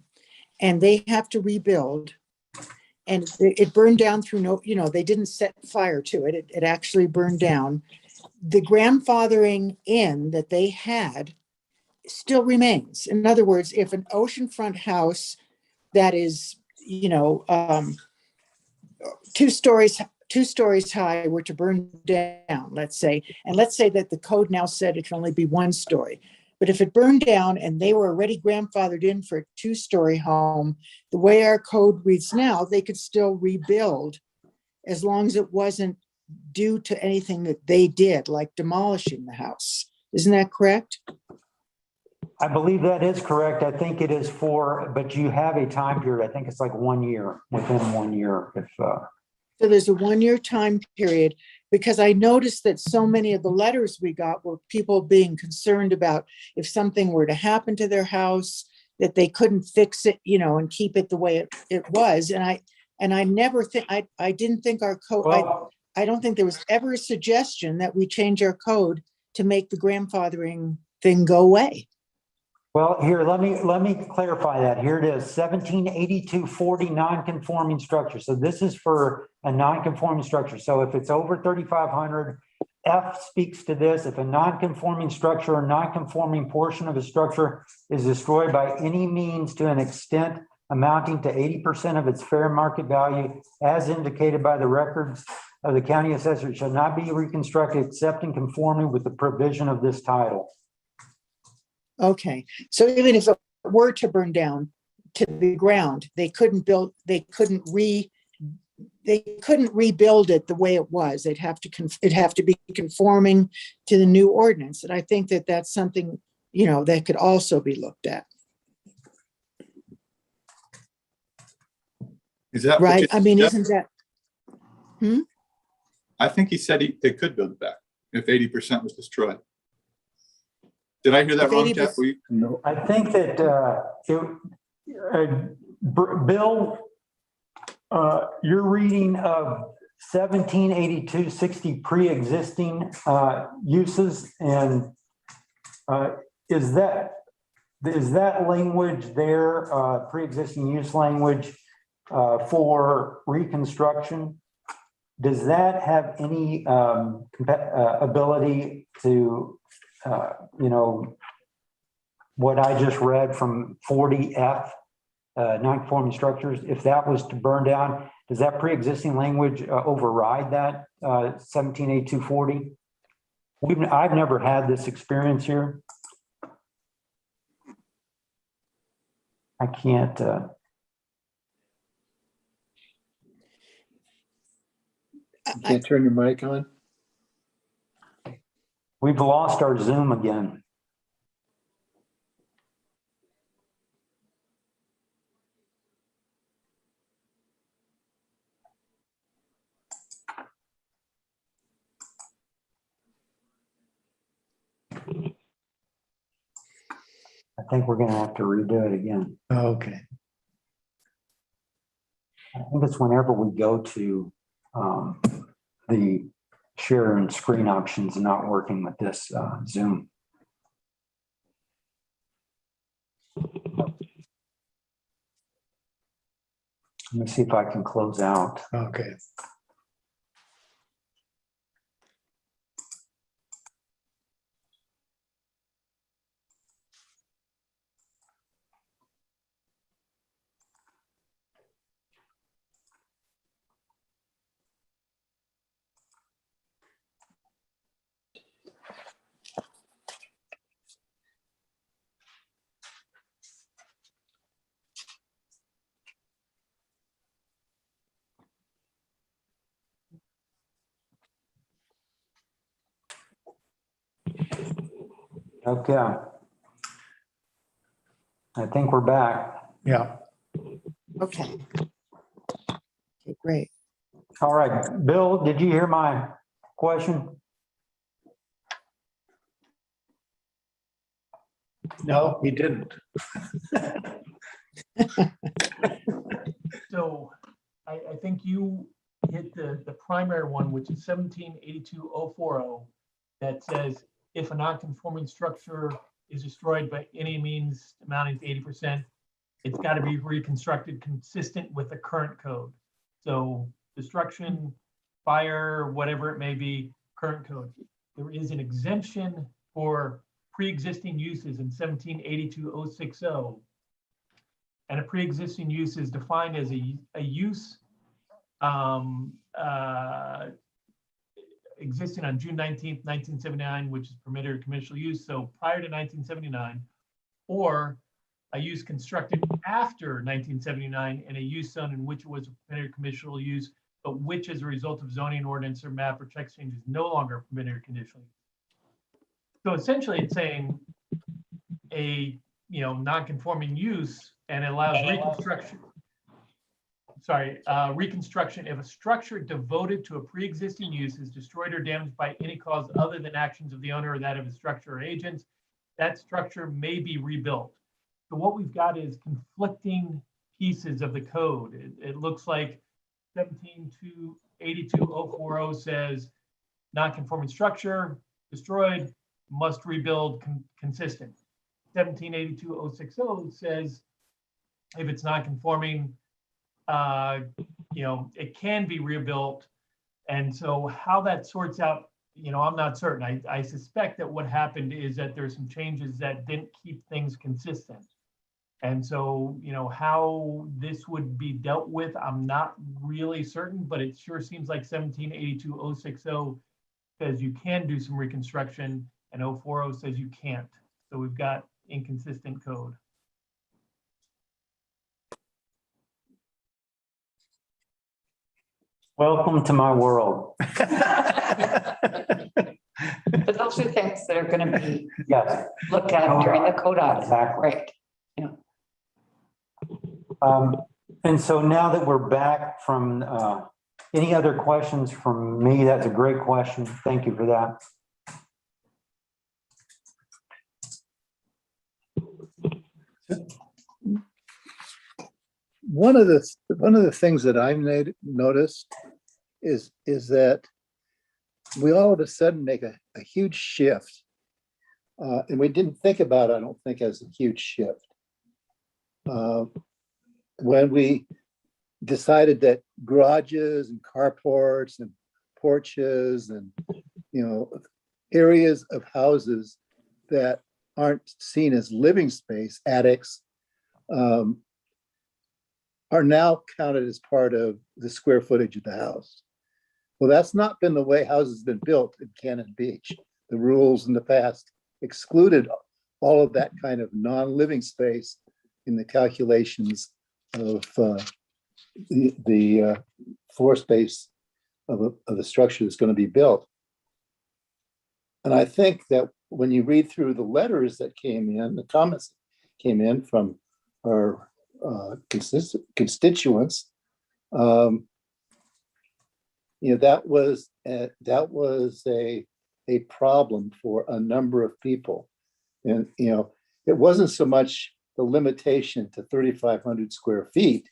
and they have to rebuild, and it burned down through they didn't set fire to it. It actually burned down. The grandfathering in that they had still remains. In other words, if an oceanfront house that is, 2 stories high were to burn down, let's say that the code now said it can only be 1 story. But if it burned down and they were already grandfathered in for a 2-story home, the way our code reads now, they could still rebuild as long as it wasn't due to anything that they did, like demolishing the house. Isn't that correct? I believe that is correct. I think it is but you have a time period. I think it's like 1 year, within 1 year. So there's a 1-year time period, because I noticed that so many of the letters we got were people being concerned about if something were to happen to their house, that they couldn't fix it, and keep it the way it was. And I never think, I didn't think our code, I don't think there was ever a suggestion that we change our code to make the grandfathering thing go away. Well, here, let me clarify that. Here it is, 178240 non-conforming structure. So this is for a non-conforming structure. So if it's over 3,500, F speaks to this. If a non-conforming structure or non-conforming portion of a structure is destroyed by any means to an extent amounting to 80% of its fair market value, as indicated by the records of the county assessor, it shall not be reconstructed except in conforming with the provision of this title. Okay, so even if it were to burn down to the ground, they couldn't rebuild it the way it was. It'd have to be conforming to the new ordinance. And I think that that's something, that could also be looked at. Is that right? I mean, isn't that? I think he said they could build it back if 80% was destroyed. Did I hear that wrong, Jeff? No. I think that Bill, you're reading of 1782-60 pre-existing uses, and is that language there, pre-existing use language for reconstruction? Does that have any ability to what I just read from 40F, non-conforming structures, if that was to burn down, does that pre-existing language override that 178240? I've never had this experience here. I can't. You can't turn your mic on? We've lost our Zoom again. I think we're going to have to redo it again. Okay. I think it's whenever we go to the share and screen options not working with this Zoom. Let me see if I can close out. Okay. Okay. I think we're back. Yeah. Okay. Okay, great. All right, Bill, did you hear my question? No, he didn't. So I think you hit the primary one, which is 1782-040, that says if a non-conforming structure is destroyed by any means amounting to 80%, it's got to be reconstructed consistent with the current code. So destruction, fire, whatever it may be, current code. There is an exemption for pre-existing uses in 1782-060. And a pre-existing use is defined as a use existing on June 19th, 1979, which is permitted or conditional use, so prior to 1979, or a use constructed after 1979 in a use zone in which it was permitted or conditional use, but which as a result of zoning ordinance or map or text change is no longer permitted or conditional use. So essentially it's saying a non-conforming use, and it allows reconstruction. Reconstruction if a structure devoted to a pre-existing use is destroyed or damaged by any cause other than actions of the owner or that of a structure or agents, that structure may be rebuilt. So what we've got is conflicting pieces of the code. It looks like 1782-040 says non-conforming structure destroyed, must rebuild consistent. 1782-060 says if it's not conforming, it can be rebuilt. And so how that sorts out, I'm not certain. I suspect that what happened is that there's some changes that didn't keep things consistent. And so, how this would be dealt with, I'm not really certain, but it sure seems like 1782-060 says you can do some reconstruction and 040 says you can't. So we've got inconsistent code. Welcome to my world. But those are things that are going to be Yes. looked at during the code audit. Exactly. Right. And so now that we're back from, any other questions from me? That's a great question. Thank you for that. One of the things that I've noticed is that we all of a sudden make a huge shift. And we didn't think about it, I don't think, as a huge shift. When we decided that garages and carports and porches and, areas of houses that aren't seen as living space, attics, are now counted as part of the square footage of the house. Well, that's not been the way houses have been built in Cannon Beach. The rules in the past excluded all of that kind of non-living space in the calculations of the floor space of the structure that's going to be built. And I think that when you read through the letters that came in, the comments that came in from our constituents, that was a problem for a number of people. And it wasn't so much the limitation to 3,500 square feet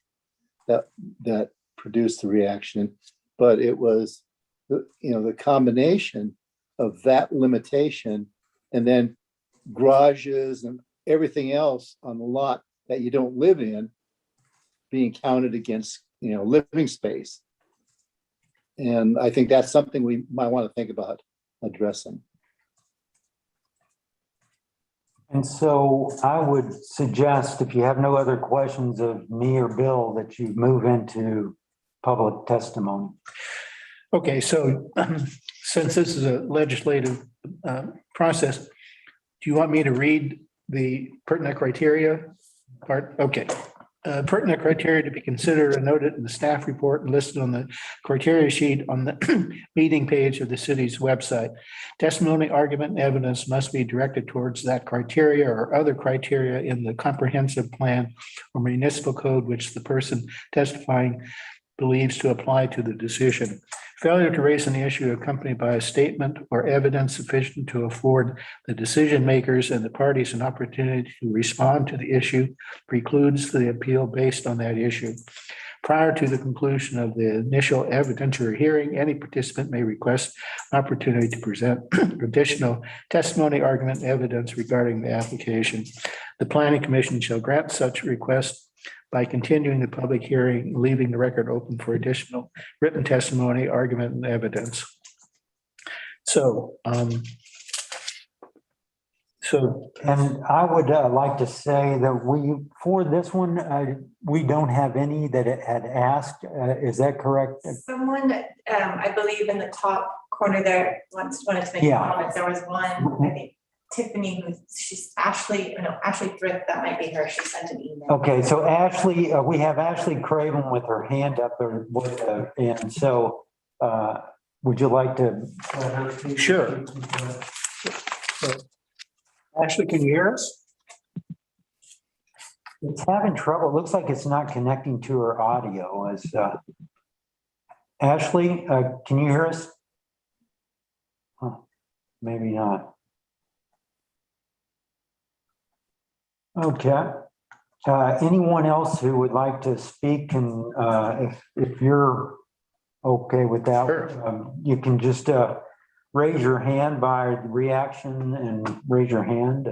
that produced the reaction, but it was the combination of that limitation and then garages and everything else on the lot that you don't live in being counted against, living space. And I think that's something we might want to think about addressing. And so I would suggest, if you have no other questions of me or Bill, that you move into public testimony. Okay, so since this is a legislative process, do you want me to read the pertinent criteria part? Okay. Pertinent criteria to be considered and noted in the staff report and listed on the criteria sheet on the meeting page of the city's website. Testimony, argument, and evidence must be directed towards that criteria or other criteria in the comprehensive plan or municipal code which the person testifying believes to apply to the decision. Failure to raise an issue accompanied by a statement or evidence sufficient to afford the decision makers and the parties an opportunity to respond to the issue precludes the appeal based on that issue. Prior to the conclusion of the initial evidentiary hearing, any participant may request an opportunity to present additional testimony, argument, and evidence regarding the application. The Planning Commission shall grant such request by continuing the public hearing, leaving the record open for additional written testimony, argument, and evidence. So, And I would like to say that for this one, we don't have any that had asked. Is that correct? Someone, I believe in the top corner there wanted to make comments. There was one, I think Tiffany, she's Ashley Thrift, that might be her. She sent an email. Okay, so Ashley, we have Ashley Craven with her hand up there. And so would you like to? Sure. Ashley, can you hear us? It's having trouble. It looks like it's not connecting to her audio. Ashley, can you hear us? Huh, maybe not. Okay. Anyone else who would like to speak, and if you're okay with that, sure. You can just raise your hand by reaction and raise your hand.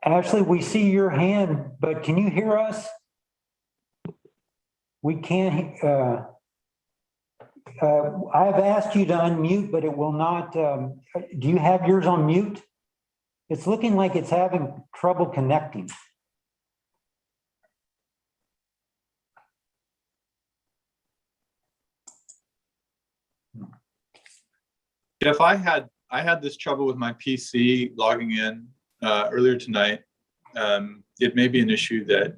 Ashley, we see your hand, but can you hear us? We can't. I've asked you to unmute, but it will not. Do you have yours on mute? It's looking like it's having trouble connecting. Jeff, I had this trouble with my PC logging in earlier tonight. It may be an issue that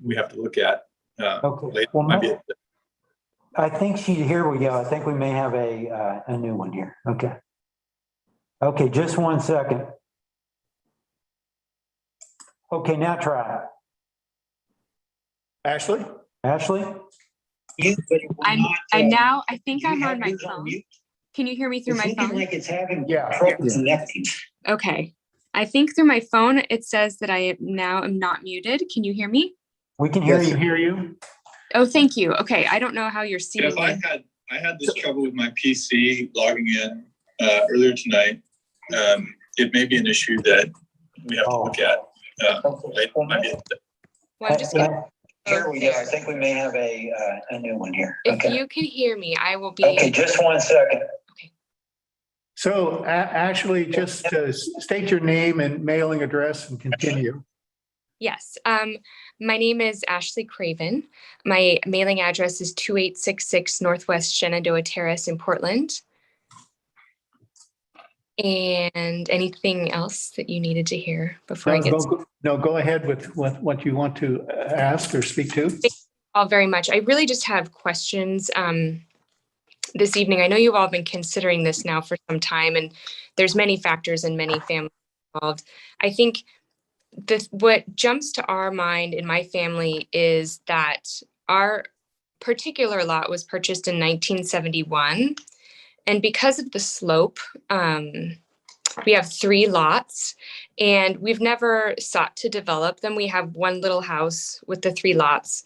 we have to look at Okay. later. Well, I think here we go. I think we may have a new one here. Okay. Okay, just 1 second. Okay, now try it. Ashley? Ashley? I think I'm on my phone. Can you hear me through my phone? Like it's having trouble connecting. Okay. I think through my phone, it says that I am not muted. Can you hear me? We can hear you. Hear you. Oh, thank you. Okay. I don't know how you're seeing Jeff, me. I had this trouble with my PC logging in earlier tonight. It may be an issue that we have to look at later. Well, I'm just Here we go. I think we may have a new one here. If you can hear me, I will be. Okay, just 1 second. So Ashley, just state your name and mailing address and continue. Yes. My name is Ashley Craven. My mailing address is 2866 Northwest Shenandoah Terrace in Portland. And anything else that you needed to hear before I get started? No, go ahead with what you want to ask or speak to. Thank you all very much. I really just have questions this evening. I know you've all been considering this now for some time, and there's many factors and many families involved. I think what jumps to our mind in my family is that our particular lot was purchased in 1971. And because of the slope, we have 3 lots, and we've never sought to develop them. We have one little house with the 3 lots.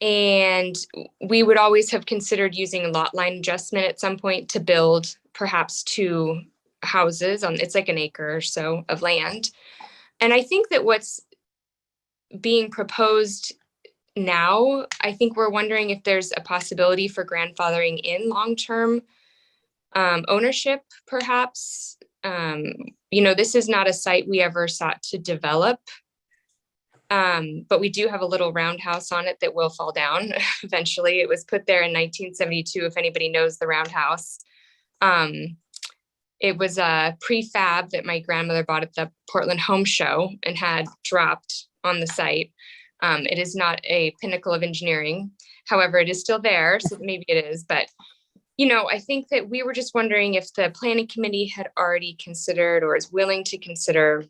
And we would always have considered using a lot line adjustment at some point to build perhaps 2 houses on, it's like an acre or so of land. And I think that what's being proposed now, I think we're wondering if there's a possibility for grandfathering in long-term ownership, perhaps. This is not a site we ever sought to develop. But we do have a little roundhouse on it that will fall down eventually. It was put there in 1972, if anybody knows the roundhouse. It was a prefab that my grandmother bought at the Portland Home Show and had dropped on the site. It is not a pinnacle of engineering. However, it is still there, so maybe it is. But, I think that we were just wondering if the planning committee had already considered or is willing to consider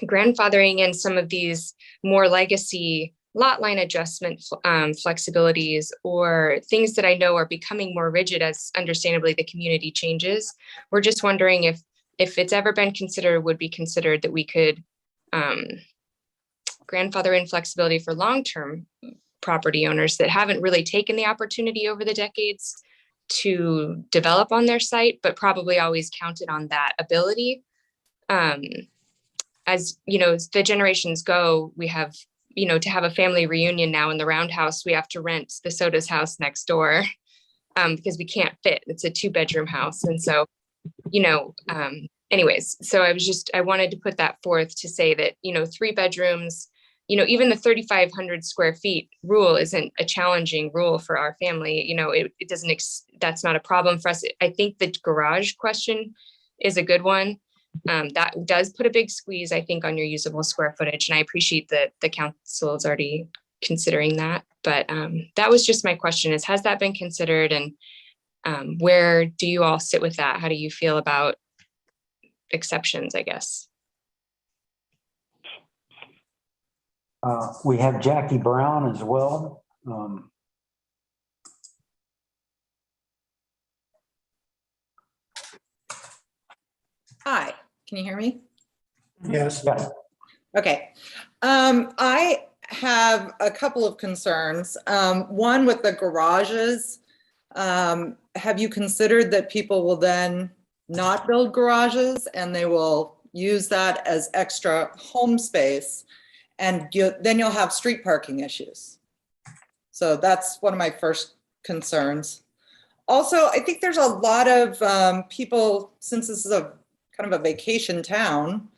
grandfathering in some of these more legacy lot line adjustment flexibilities, or things that I know are becoming more rigid as understandably the community changes. We're just wondering if it's ever been considered, would be considered that we could grandfather in flexibility for long-term property owners that haven't really taken the opportunity over the decades to develop on their site, but probably always counted on that ability. As the generations go, we have, to have a family reunion now in the roundhouse, we have to rent the Soda's house next door because we can't fit. It's a 2-bedroom house. And so, anyways, so I wanted to put that forth to say that, 3 bedrooms, even the 3,500 square feet rule isn't a challenging rule for our family. It doesn't, that's not a problem for us. I think the garage question is a good one. That does put a big squeeze, I think, on your usable square footage. And I appreciate that the council is already considering that. But that was just my question is, has that been considered? And where do you all sit with that? How do you feel about exceptions, I guess? We have Jackie Brown as well. Hi, can you hear me? Yes. Yeah. Okay. I have a couple of concerns. One with the garages. Have you considered that people will then not build garages and they will use that as extra home space, and then you'll have street parking issues? So that's one of my first concerns. Also, I think there's a lot of people, since this is a kind of a vacation town,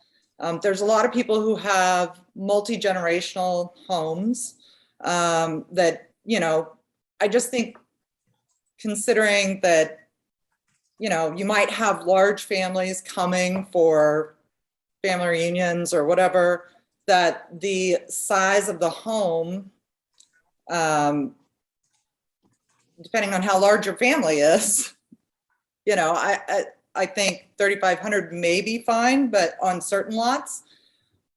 there's a lot of people who have multi-generational homes that, I just think considering that, you might have large families coming for family reunions or whatever, that the size of the home, depending on how large your family is, I think 3,500 may be fine, but on certain lots.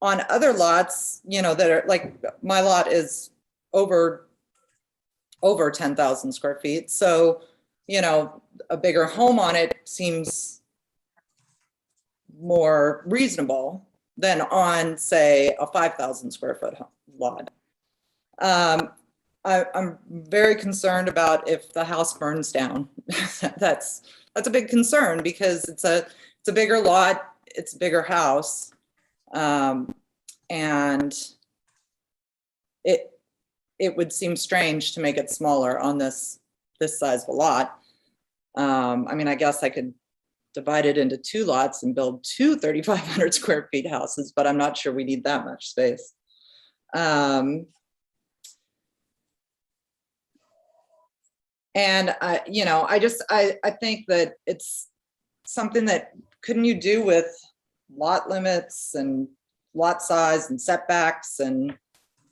On other lots, that are like my lot is over 10,000 square feet. So, a bigger home on it seems more reasonable than on, say, a 5,000 square foot lot. I'm very concerned about if the house burns down. That's a big concern because it's a bigger lot, it's a bigger house, and it would seem strange to make it smaller on this size of a lot. I guess I could divide it into 2 lots and build 2 3,500 square feet houses, but I'm not sure we need that much space. And I think that it's something that couldn't you do with lot limits and lot size and setbacks and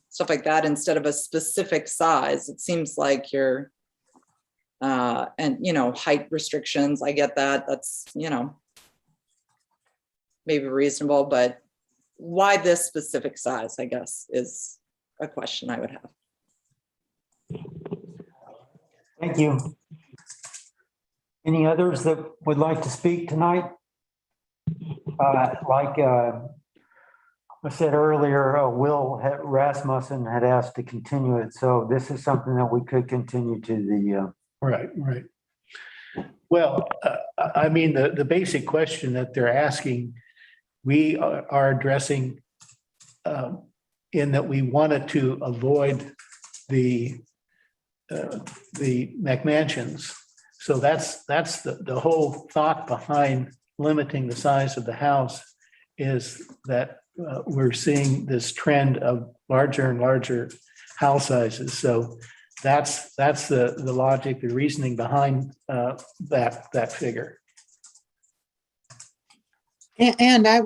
stuff like that instead of a specific size? It seems like you're, and height restrictions, I get that. That's, maybe reasonable, but why this specific size, I guess, is a question I would have. Thank you. Any others that would like to speak tonight? I said earlier, Will Rasmussen had asked to continue it, so this is something that we could continue to the. Right, right. Well, I mean, the basic question that they're asking, we are addressing in that we wanted to avoid the McMansions. So that's the whole thought behind limiting the size of the house, is that we're seeing this trend of larger and larger house sizes. So that's the logic, the reasoning behind that figure. And I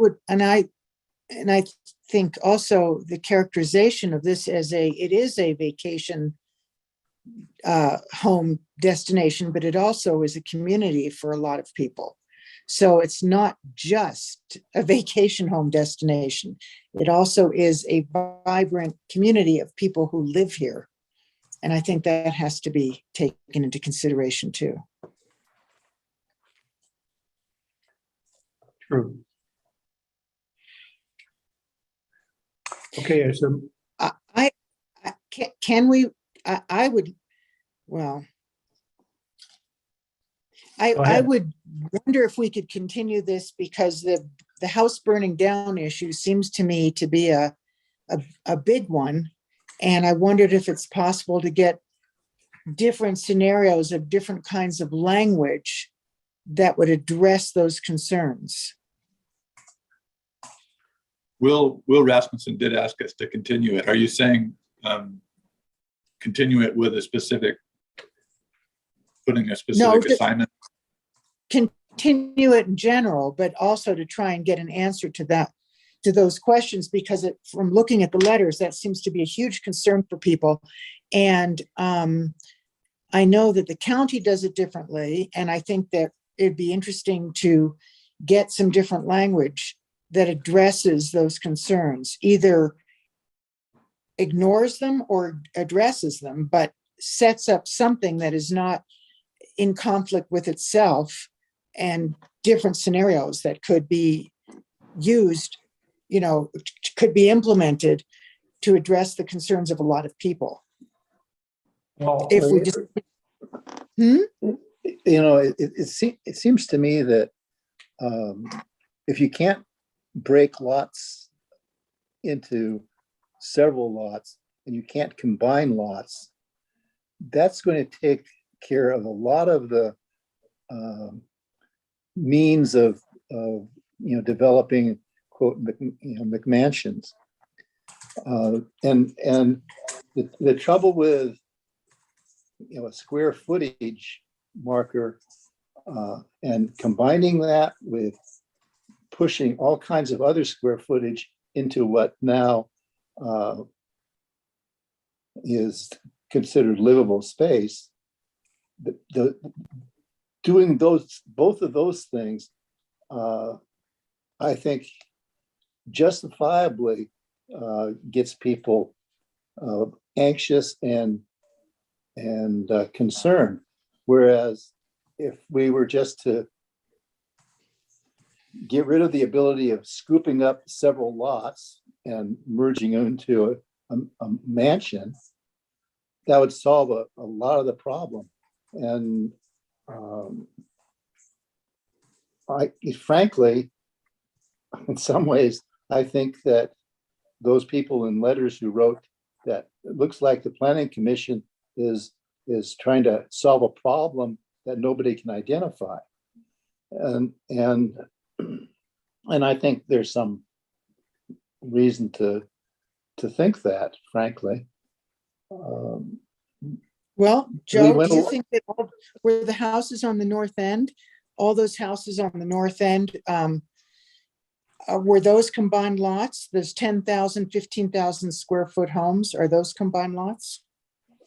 think also the characterization of this as it is a vacation home destination, but it also is a community for a lot of people. So it's not just a vacation home destination. It also is a vibrant community of people who live here. And I think that has to be taken into consideration too. True. Okay, so I would, well, I would wonder if we could continue this, because the house burning down issue seems to me to be a big one. And I wondered if it's possible to get different scenarios of different kinds of language that would address those concerns. Will Rasmussen did ask us to continue it. Are you saying continue it with a specific, putting a specific assignment? Continue it in general, but also to try and get an answer to those questions, because from looking at the letters, that seems to be a huge concern for people. And I know that the county does it differently, and I think that it'd be interesting to get some different language that addresses those concerns, either ignores them or addresses them, but sets up something that is not in conflict with itself, and different scenarios that could be used, could be implemented to address the concerns of a lot of people. Well, If we just, it seems to me that if you can't break lots into several lots and you can't combine lots, that's going to take care of a lot of the means of developing, quote, McMansions. And the trouble with a square footage marker and combining that with pushing all kinds of other square footage into what now is considered livable space, doing both of those things, I think justifiably gets people anxious and concerned. Whereas if we were just to get rid of the ability of scooping up several lots and merging into a mansion, that would solve a lot of the problem. And frankly, in some ways, I think that those people in letters who wrote that it looks like the Planning Commission is trying to solve a problem that nobody can identify. And I think there's some reason to think that, frankly. Well, Joe, do you think that were the houses on the north end, all those houses on the north end, were those combined lots? Those 10,000, 15,000 square foot homes, are those combined lots?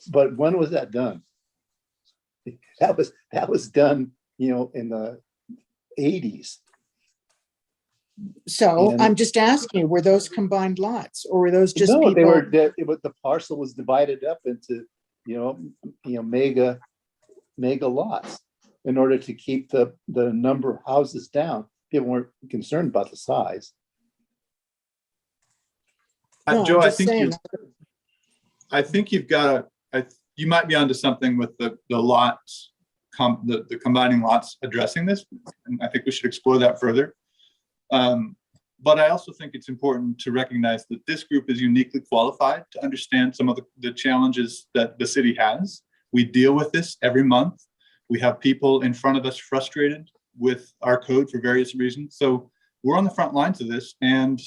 But when was that done? That was done, in the 80s. So I'm just asking you, were those combined lots, or were those just no, people? They were. The parcel was divided up into, mega lots. in order to keep the number of houses down. People weren't concerned about the size. No, I'm Joe, just saying. I think you've got you might be onto something with the lots, the combining lots addressing this. And I think we should explore that further. But I also think it's important to recognize that this group is uniquely qualified to understand some of the challenges that the city has. We deal with this every month. We have people in front of us frustrated with our code for various reasons. So we're on the front lines of this, and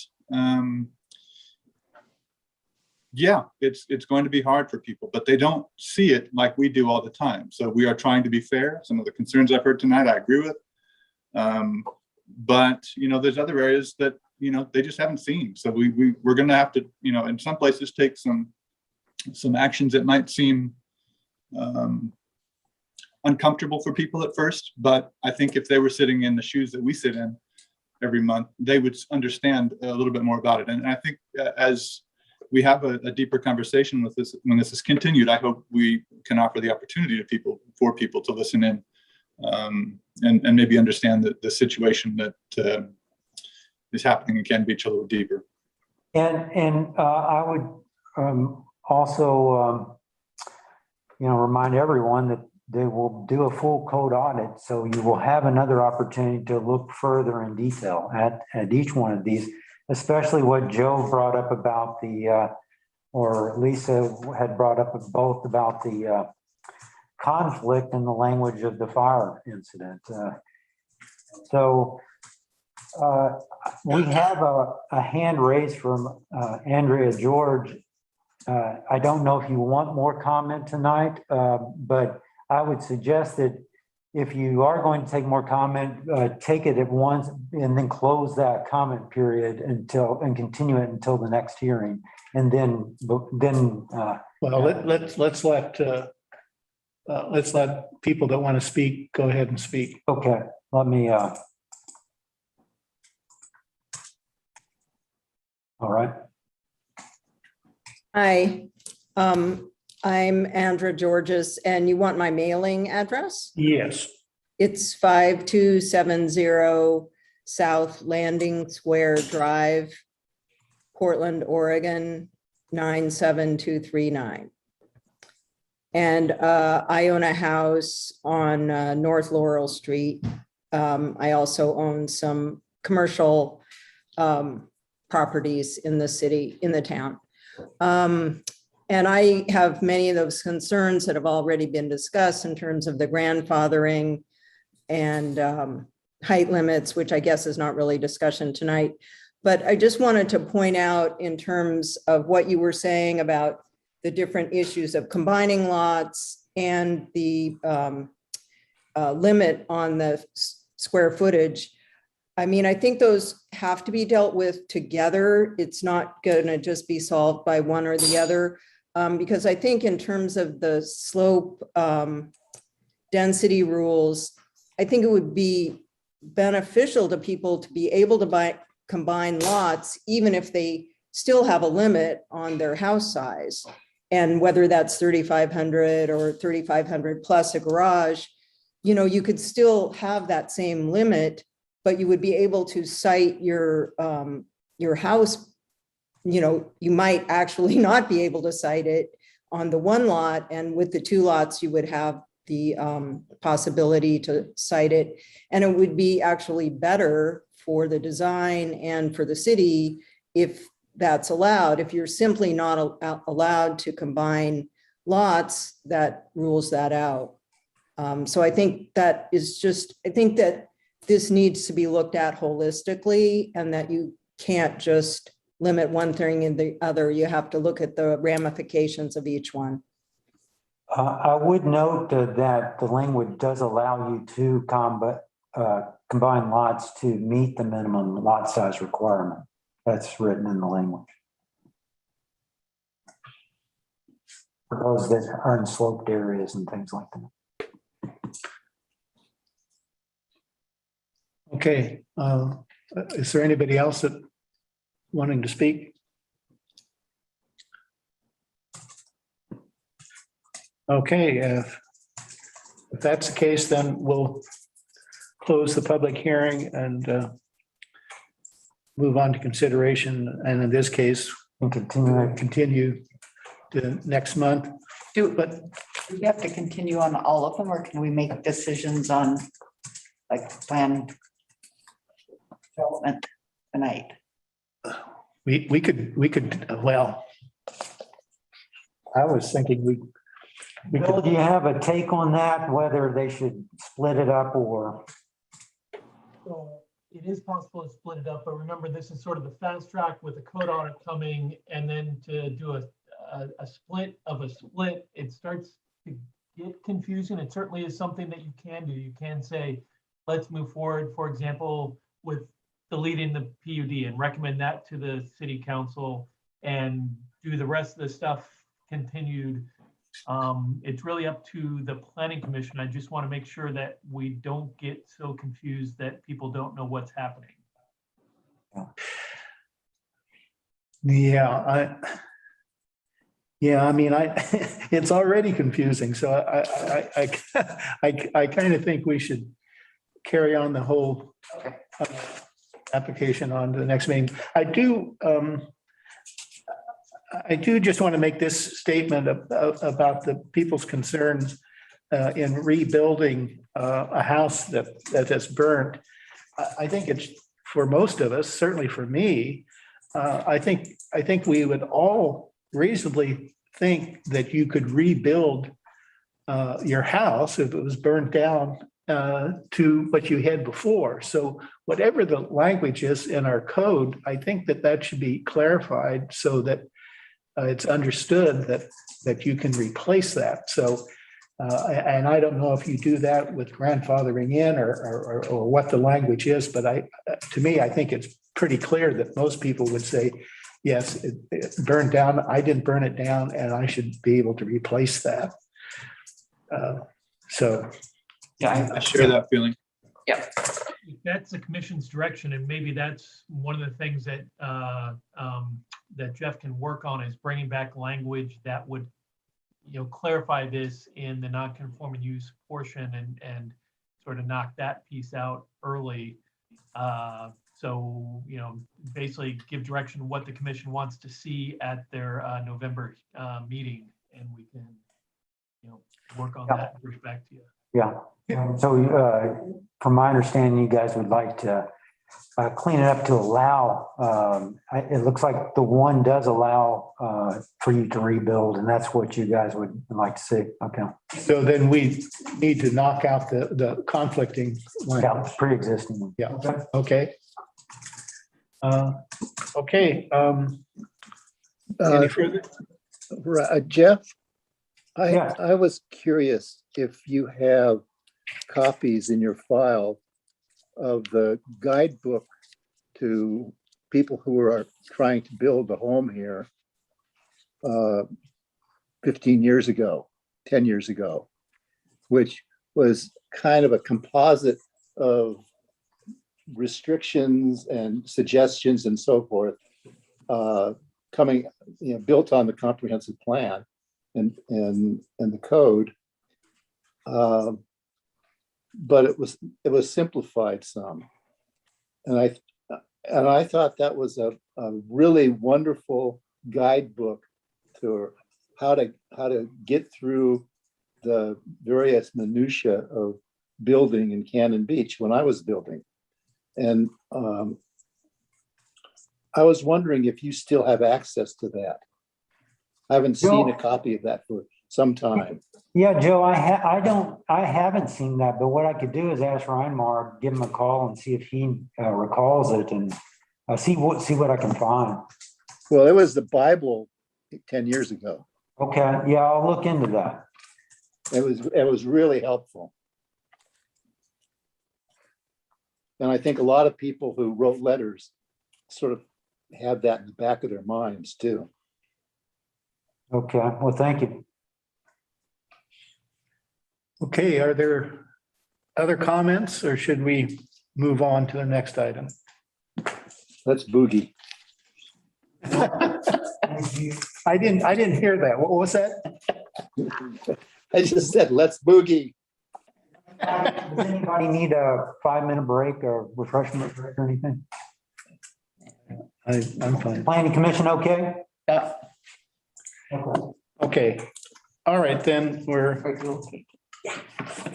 yeah, it's going to be hard for people, but they don't see it like we do all the time. So we are trying to be fair. Some of the concerns I've heard tonight, I agree with. But there's other areas that they just haven't seen. So we're going to have to in some places take some actions that might seem uncomfortable for people at first. But I think if they were sitting in the shoes that we sit in every month, they would understand a little bit more about it. And I think as we have a deeper conversation with this, when this is continued, I hope we can offer the opportunity to for people to listen in and maybe understand the situation that is happening in Cannon Beach a little deeper. And I would also, remind everyone that they will do a full code audit. So you will have another opportunity to look further in detail at each one of these, especially what Joe brought up about or Lisa had brought up both about the conflict in the language of the fire incident. So we have a hand raised from Andrea George. I don't know if you want more comment tonight, but I would suggest that if you are going to take more comment, take it at once and then close that comment period and continue it until the next hearing. And then let's let people that want to speak go ahead and speak. Okay, let me. All right. Hi, I'm Andrea Georges, and you want my mailing address? Yes. It's 5270 South Landing Square Drive, Portland, Oregon, 97239. And I own a house on North Laurel Street. I also own some commercial properties in the city, in the town. And I have many of those concerns that have already been discussed in terms of the grandfathering and height limits, which I guess is not really discussion tonight. But I just wanted to point out in terms of what you were saying about the different issues of combining lots and the limit on the square footage. I mean, I think those have to be dealt with together. It's not going to just be solved by one or the other, because I think in terms of the slope density rules, I think it would be beneficial to people to be able to combine lots, even if they still have a limit on their house size. And whether that's 3,500 or 3,500 plus a garage, you could still have that same limit, but you would be able to site your house. You might actually not be able to site it on the one lot, and with the two lots, you would have the possibility to site it. And it would be actually better for the design and for the city if that's allowed. If you're simply not allowed to combine lots, that rules that out. So I think that this needs to be looked at holistically, and that you can't just limit one thing and the other. You have to look at the ramifications of each one. I would note that the language does allow you to combine lots to meet the minimum lot size requirement. That's written in the language. For those that are in sloped areas and things like that. Okay. Is there anybody else that wanting to speak? Okay. If that's the case, then we'll close the public hearing and move on to consideration. And in this case, And continue. continue to next month. But Do we have to continue on all of them, or can we make decisions on like plan development tonight? we could, well, I was thinking we Bill, do you have a take on that, whether they should split it up or? So it is possible to split it up, but remember, this is sort of the fast track with the code audit coming, and then to do a split of a split, it starts to get confusing. It certainly is something that you can do. You can say, let's move forward, for example, with deleting the PUD and recommend that to the city council and do the rest of the stuff continued. It's really up to the planning commission. I just want to make sure that we don't get so confused that people don't know what's happening. Yeah, I mean, it's already confusing, so I kind of think we should carry on the whole application on to the next meeting. I do just want to make this statement about the people's concerns in rebuilding a house that's burnt. I think it's, for most of us, certainly for me, I think we would all reasonably think that you could rebuild your house if it was burned down to what you had before. So whatever the language is in our code, I think that should be clarified so that it's understood that you can replace that. So, and I don't know if you do that with grandfathering in or what the language is, but to me, I think it's pretty clear that most people would say, yes, it burned down. I didn't burn it down, and I should be able to replace that. So, yeah, I share that feeling. Yeah. If that's the commission's direction, and maybe that's one of the things that that Jeff can work on, is bringing back language that would, clarify this in the non-conforming use portion and sort of knock that piece out early. So, basically give direction to what the commission wants to see at their November meeting, and we can, work on that and bring it back to you. Yeah. So from my understanding, you guys would like to clean it up to allow, it looks like the one does allow for you to rebuild, and that's what you guys would like to see. Okay. So then we need to knock out the conflicting language. Yeah, pre-existing. Yeah, okay. Okay. Any further? Jeff, Yeah. I was curious if you have copies in your file of the guidebook to people who are trying to build a home here 15 years ago, 10 years ago, which was kind of a composite of restrictions and suggestions and so forth, coming, built on the comprehensive plan and the code. But it was simplified some. And I thought that was a really wonderful guidebook to how to get through the various minutia of building in Cannon Beach when I was building. And I was wondering if you still have access to that. I haven't seen a copy of that for some time. Yeah, Joe, I haven't seen that, but what I could do is ask Reinmar, give him a call and see if he recalls it, and see what I can find. Well, it was the Bible 10 years ago. Okay, yeah, I'll look into that. It was really helpful. And I think a lot of people who wrote letters sort of have that in the back of their minds too. Okay, well, thank you. Okay, are there other comments, or should we move on to the next item? Let's boogie. I didn't hear that. What was that? I just said, let's boogie. Does anybody need a 5-minute break or refreshment break or anything? I'm fine. Planning Commission, okay? Yeah. Okay. All right, then we're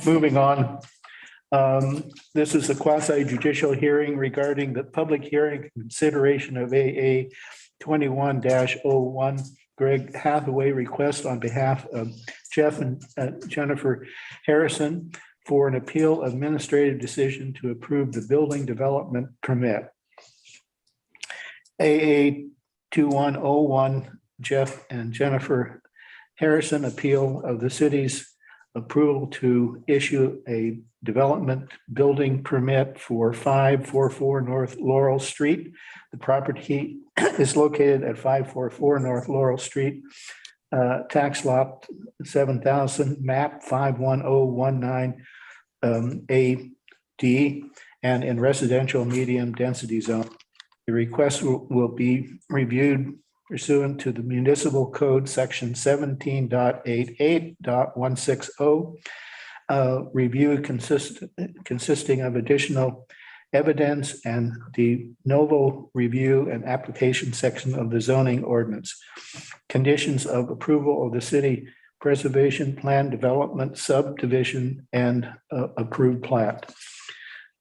moving on. This is a quasi-judicial hearing regarding the public hearing consideration of AA 21-01 Greg Hathaway request on behalf of Jeff and Jennifer Harrison for an appeal administrative decision to approve the building development permit. AA 2101 Jeff and Jennifer Harrison appeal of the city's approval to issue a development building permit for 544 North Laurel Street. The property is located at 544 North Laurel Street, tax lot 7,000, map 51019 AD, and in residential medium density zone. The request will be reviewed pursuant to the municipal code section 17.88.160. Review consisting of additional evidence and the novel review and application section of the zoning ordinance. Conditions of approval of the city preservation plan development subdivision and approved plat.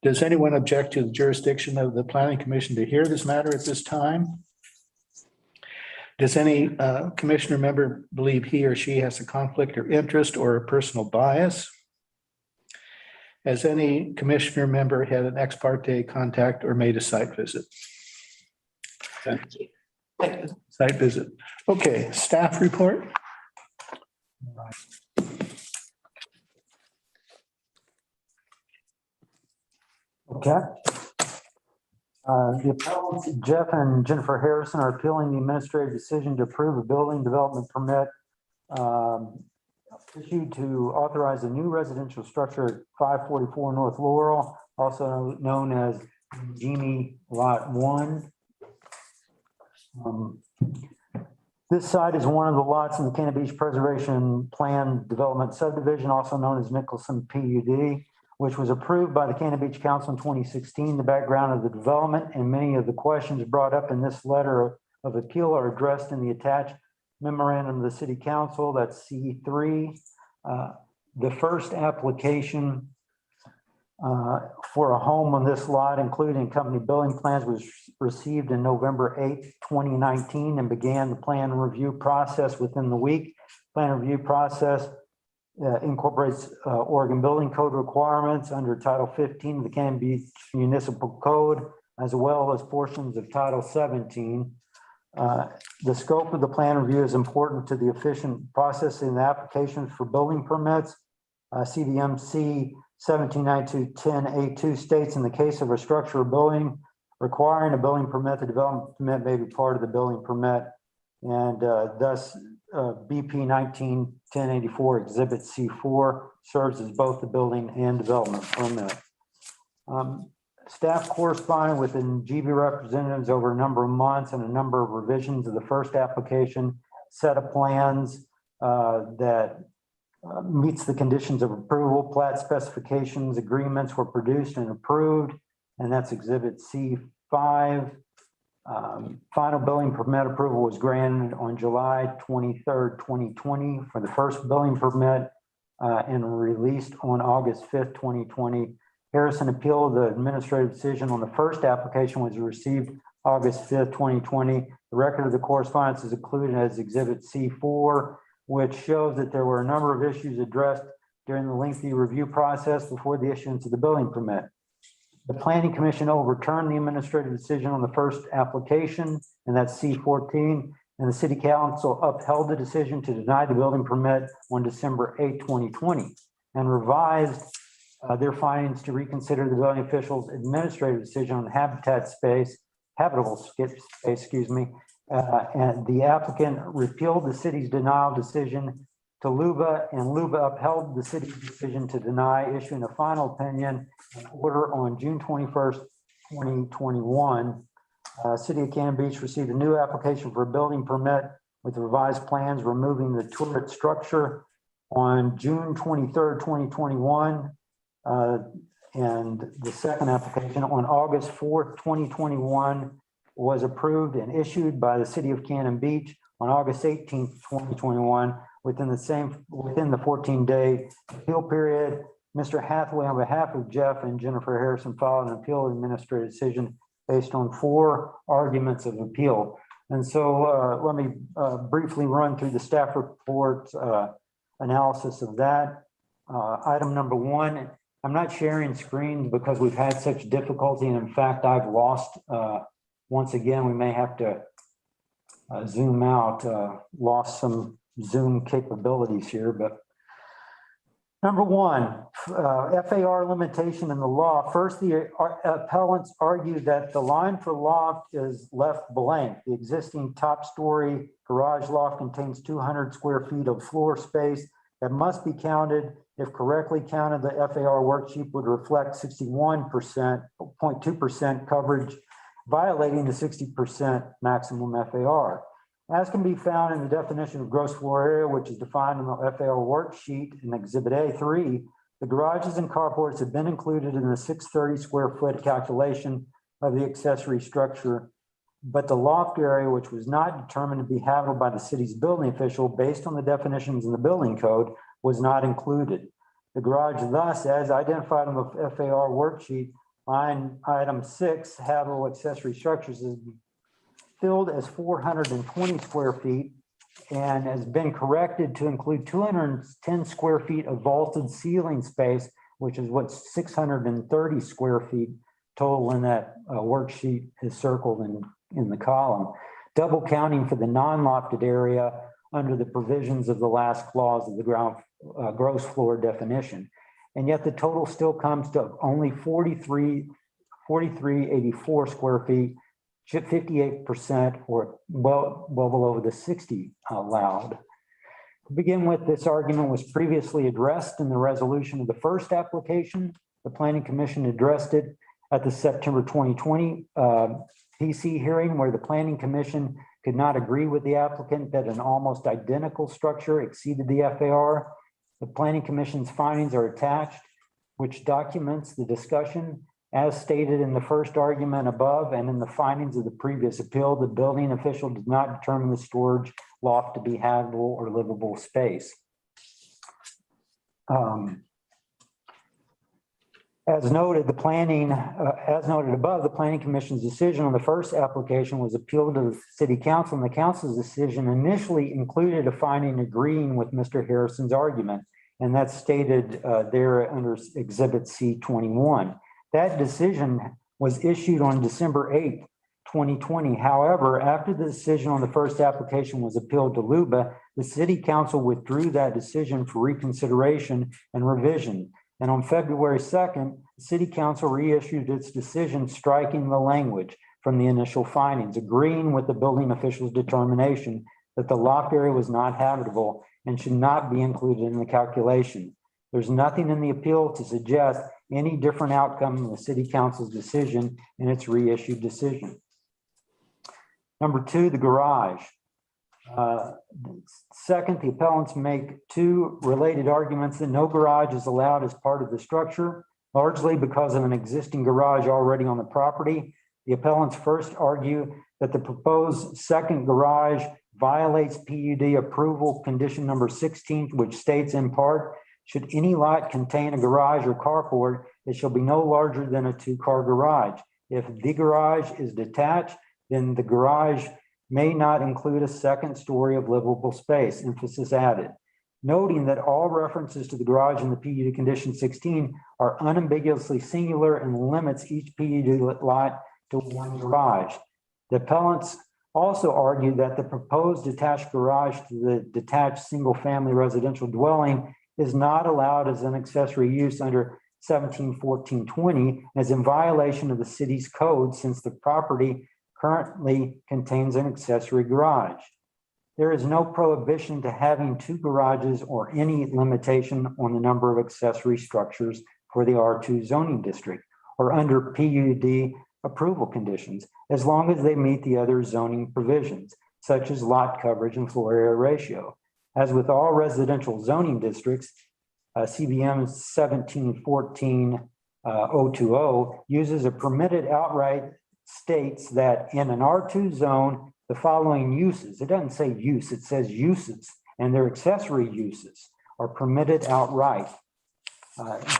Does anyone object to the jurisdiction of the Planning Commission to hear this matter at this time? Does any commissioner member believe he or she has a conflict or interest or a personal bias? Has any commissioner member had an ex parte contact or made a site visit? Site visit. Okay, staff report. Okay. The appellants, Jeff and Jennifer Harrison, are appealing the administrative decision to approve a building development permit issued to authorize a new residential structure at 544 North Laurel, also known as Genie Lot 1. This site is one of the lots in the Cannon Beach Preservation Plan Development Subdivision, also known as Nicholson PUD, which was approved by the Cannon Beach Council in 2016. The background of the development and many of the questions brought up in this letter of appeal are addressed in the attached memorandum of the City Council, that's C3. The first application for a home on this lot, including company building plans, was received in November 8th, 2019, and began the plan review process within the week. Plan review process incorporates Oregon Building Code requirements under Title 15 of the Cannon Beach Municipal Code, as well as portions of Title 17. The scope of the plan review is important to the efficient processing of the applications for building permits. CDMC 179210A2 states, in the case of a structure or building requiring a building permit, the development permit may be part of the building permit, and thus BP 191084 Exhibit C4 serves as both the building and development permit. Staff corresponded with the GB representatives over a number of months and a number of revisions of the first application, set of plans that meets the conditions of approval. Plat specifications agreements were produced and approved, and that's Exhibit C5. Final building permit approval was granted on July 23rd, 2020 for the first building permit and released on August 5th, 2020. Harrison appealed the administrative decision on the first application was received August 5th, 2020. The record of the correspondence is included as Exhibit C4, which shows that there were a number of issues addressed during the lengthy review process before the issuance of the building permit. The Planning Commission overturned the administrative decision on the first application, and that's C14, and the City Council upheld the decision to deny the building permit on December 8, 2020, and revised their findings to reconsider the building official's administrative decision on habitable space, excuse me, and the applicant repealed the city's denial decision to LUBA, and LUBA upheld the city's decision to deny, issuing a final opinion order on June 21st, 2021. City of Cannon Beach received a new application for a building permit with revised plans removing the turret structure on June 23rd, 2021. And the second application on August 4th, 2021 was approved and issued by the city of Cannon Beach on August 18th, 2021, within the 14-day appeal period. Mr. Hathaway, on behalf of Jeff and Jennifer Harrison, filed an appeal administrative decision based on 4 arguments of appeal. And so let me briefly run through the staff report analysis of that. Item number 1, I'm not sharing screens because we've had such difficulty. And in fact, I've lost, once again, we may have to zoom out, lost some Zoom capabilities here, but number 1, FAR limitation in the law. First, the appellants argue that the line for loft is left blank. The existing top-story garage loft contains 200 square feet of floor space that must be counted. If correctly counted, the FAR worksheet would reflect 61.2% coverage, violating the 60% maximum FAR. As can be found in the definition of gross floor area, which is defined in the FAR worksheet in Exhibit A3, the garages and carports have been included in the 630 square foot calculation of the accessory structure, but the loft area, which was not determined to be habitable by the city's building official based on the definitions in the building code, was not included. The garage thus, as identified on the FAR worksheet, line item 6, habitable accessory structures, is filled as 420 square feet and has been corrected to include 210 square feet of vaulted ceiling space, which is what 630 square feet total in that worksheet is circled in the column, double counting for the non-lofted area under the provisions of the last clause of the gross floor definition. And yet the total still comes to only 4384 square feet, 58%, or well below the 60 allowed. To begin with, this argument was previously addressed in the resolution of the first application. The Planning Commission addressed it at the September 2020 PC hearing, where the Planning Commission could not agree with the applicant that an almost identical structure exceeded the FAR. The Planning Commission's findings are attached, which documents the discussion. As stated in the first argument above and in the findings of the previous appeal, the building official did not determine the storage loft to be habitable or livable space. As noted above, the Planning Commission's decision on the first application was appealed to the City Council, and the Council's decision initially included a finding agreeing with Mr. Harrison's argument, and that's stated there under Exhibit C21. That decision was issued on December 8th, 2020. However, after the decision on the first application was appealed to LUBA, the City Council withdrew that decision for reconsideration and revision. And on February 2nd, the City Council reissued its decision, striking the language from the initial findings, agreeing with the building official's determination that the loft area was not habitable and should not be included in the calculation. There's nothing in the appeal to suggest any different outcome in the City Council's decision in its reissued decision. Number 2, the garage. Second, the appellants make 2 related arguments that no garage is allowed as part of the structure, largely because of an existing garage already on the property. The appellants first argue that the proposed second garage violates PUD approval condition number 16, which states in part, should any lot contain a garage or carport, it shall be no larger than a 2-car garage. If the garage is detached, then the garage may not include a second story of livable space, emphasis added. Noting that all references to the garage in the PUD condition 16 are unambiguously singular and limits each PUD lot to 1 garage. The appellants also argue that the proposed detached garage to the detached single-family residential dwelling is not allowed as an accessory use under 171420, as in violation of the city's code since the property currently contains an accessory garage. There is no prohibition to having 2 garages or any limitation on the number of accessory structures for the R2 zoning district or under PUD approval conditions, as long as they meet the other zoning provisions, such as lot coverage and floor area ratio. As with all residential zoning districts, CBM 1714-020, uses a permitted outright, states that in an R2 zone, the following uses, it doesn't say use, it says uses, and their accessory uses are permitted outright.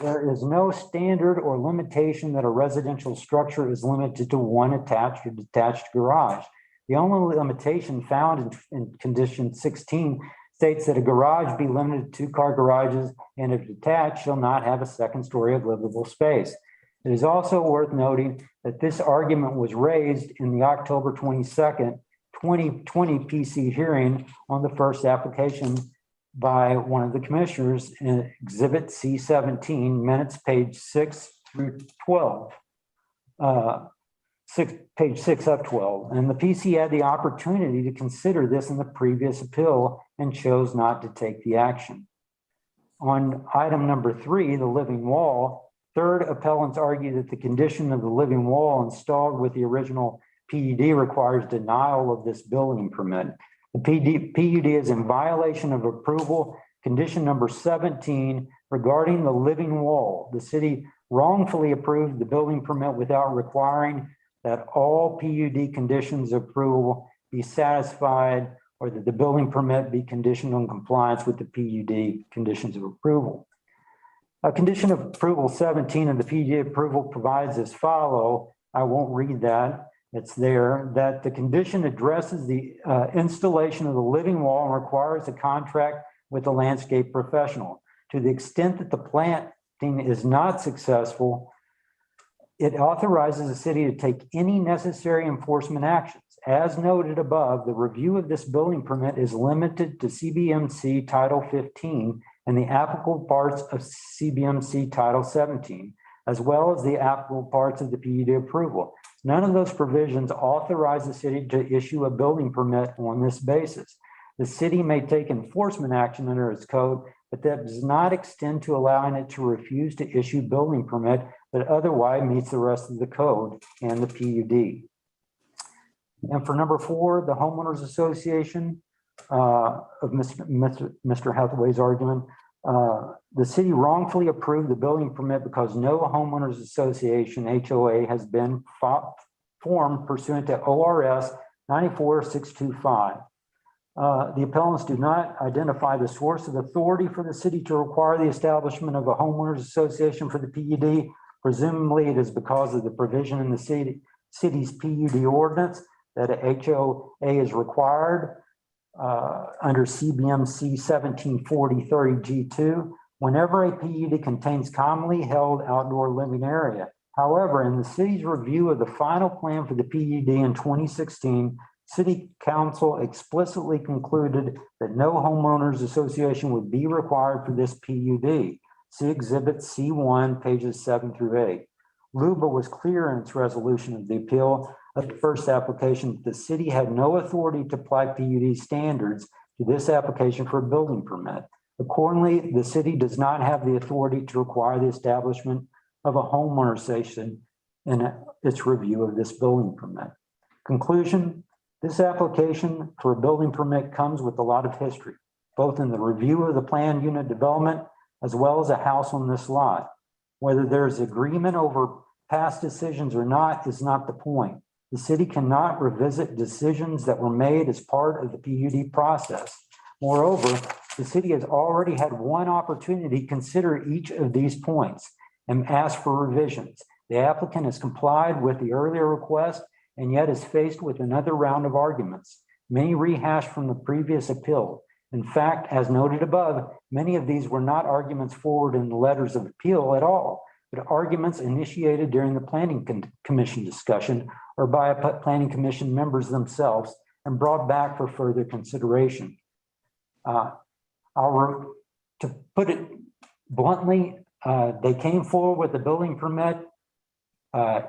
There is no standard or limitation that a residential structure is limited to one attached or detached garage. The only limitation found in condition 16 states that a garage be limited to 2-car garages, and if detached shall not have a second story of livable space. It is also worth noting that this argument was raised in the October 22nd, 2020 PC hearing on the first application by one of the commissioners in Exhibit C17, minutes page 6 through 12. Page 6 of 12. And the PC had the opportunity to consider this in the previous appeal and chose not to take the action. On item number 3, the living wall, third appellants argue that the condition of the living wall installed with the original PUD requires denial of this building permit. The PUD is in violation of approval. Condition number 17 regarding the living wall. The city wrongfully approved the building permit without requiring that all PUD conditions of approval be satisfied or that the building permit be conditioned on compliance with the PUD conditions of approval. A condition of approval 17 of the PUD approval provides as follow. I won't read that. It's there that the condition addresses the installation of the living wall and requires a contract with the landscape professional. To the extent that the planting is not successful, it authorizes the city to take any necessary enforcement actions. As noted above, the review of this building permit is limited to CBMC Title 15 and the applicable parts of CBMC Title 17, as well as the applicable parts of the PUD approval. None of those provisions authorize the city to issue a building permit on this basis. The city may take enforcement action under its code, but that does not extend to allowing it to refuse to issue building permit that otherwise meets the rest of the code and the PUD. And for number 4, the homeowners association of Mr. Hathaway's argument, the city wrongfully approved the building permit because no homeowners association HOA has been formed pursuant to ORS 94625. The appellants do not identify the source of authority for the city to require the establishment of a homeowners association for the PUD. Presumably, it is because of the provision in the city's PUD ordinance that a HOA is required under CBMC 1740-30G2 whenever a PUD contains commonly held outdoor living area. However, in the city's review of the final plan for the PUD in 2016, City Council explicitly concluded that no homeowners association would be required for this PUD. See Exhibit C1, pages 7 through 8. LUBA was clear in its resolution of the appeal of the first application that the city had no authority to apply PUD standards to this application for a building permit. Accordingly, the city does not have the authority to require the establishment of a homeowner association in its review of this building permit. Conclusion, this application for a building permit comes with a lot of history, both in the review of the planned unit development as well as a house on this lot. Whether there's agreement over past decisions or not is not the point. The city cannot revisit decisions that were made as part of the PUD process. Moreover, the city has already had one opportunity to consider each of these points and ask for revisions. The applicant has complied with the earlier request and yet is faced with another round of arguments, many rehashed from the previous appeal. In fact, as noted above, many of these were not arguments forward in the letters of appeal at all, but arguments initiated during the Planning Commission discussion or by Planning Commission members themselves and brought back for further consideration. To put it bluntly, they came forward with the building permit.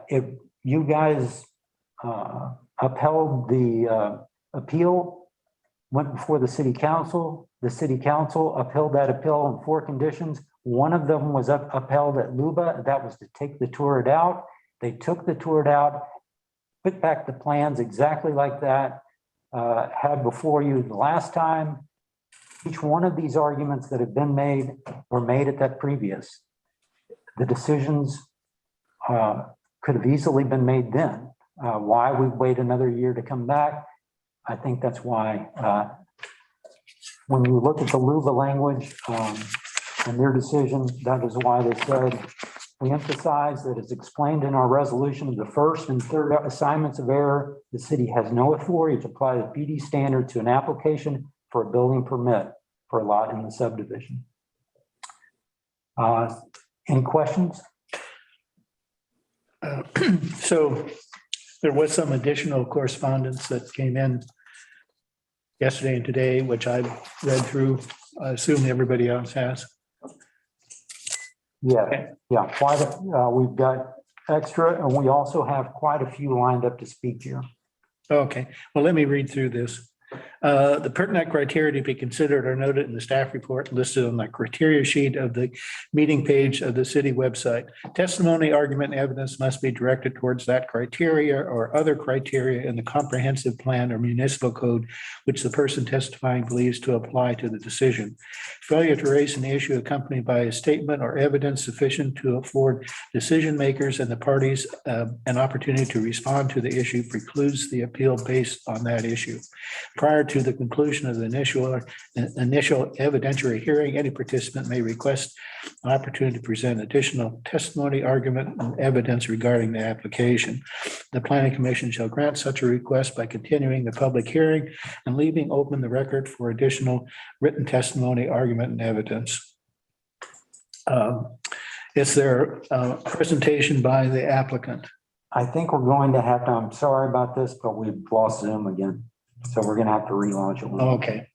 If you guys upheld the appeal, went before the city council upheld that appeal on 4 conditions. One of them was upheld at LUBA. That was to take the turret out. They took the turret out, put back the plans exactly like that, had before you the last time. Each one of these arguments that have been made were made at that previous. The decisions could have easily been made then. Why we wait another year to come back? I think that's why when you look at the LUVA language and their decision, that is why they said, we emphasize that as explained in our resolution of the first and third assignments of error, the city has no authority to apply the PD standard to an application for a building permit for a lot in the subdivision. Any questions? So there was some additional correspondence that came in yesterday and today, which I read through. I assume everybody else has. Yeah, yeah, we've got extra, and we also have quite a few lined up to speak here. Okay, well, let me read through this. The pertinent criteria to be considered are noted in the staff report listed on the criteria sheet of the meeting page of the city website. Testimony, argument, and evidence must be directed towards that criteria or other criteria in the comprehensive plan or municipal code which the person testifying believes to apply to the decision. Failure to raise an issue accompanied by a statement or evidence sufficient to afford decision makers and the parties an opportunity to respond to the issue precludes the appeal based on that issue. Prior to the conclusion of the initial evidentiary hearing, any participant may request an opportunity to present additional testimony, argument, and evidence regarding the application. The Planning Commission shall grant such a request by continuing the public hearing and leaving open the record for additional written testimony, argument, and evidence. Is there a presentation by the applicant? I think we're going to have to, I'm sorry about this, but we've lost Zoom again. So we're going to have to relaunch it. Okay.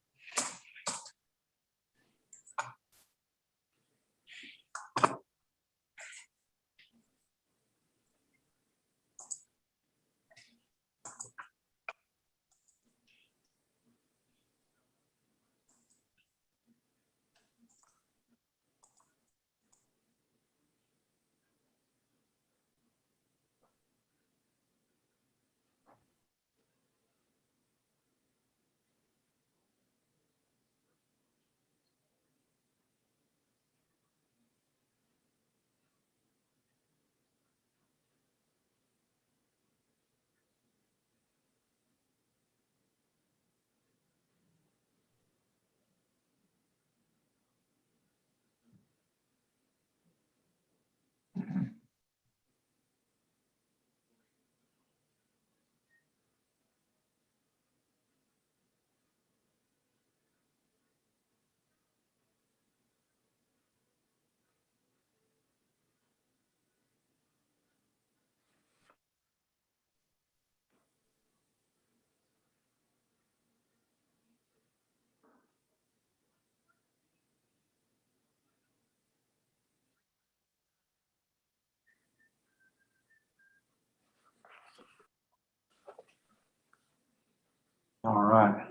All right.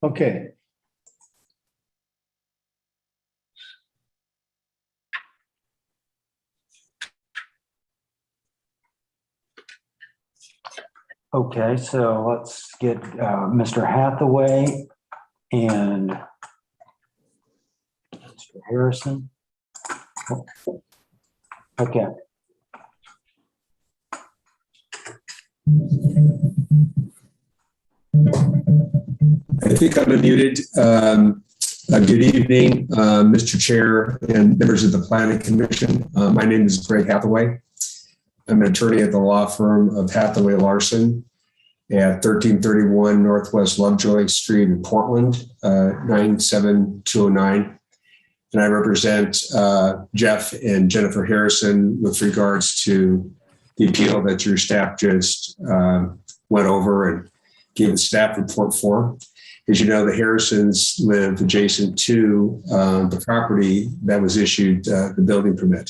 Okay. Okay, so let's get Mr. Hathaway and Mr. Harrison. Okay. I think I'm unmuted. Good evening, Mr. Chair and members of the Planning Commission. My name is Greg Hathaway. I'm an attorney at the law firm of Hathaway Larson at 1331 Northwest Lovejoy Street in Portland, 97209. And I represent Jeff and Jennifer Harrison with regards to the appeal that your staff just went over and gave a staff report for. As you know, the Harrisons live adjacent to the property that was issued the building permit.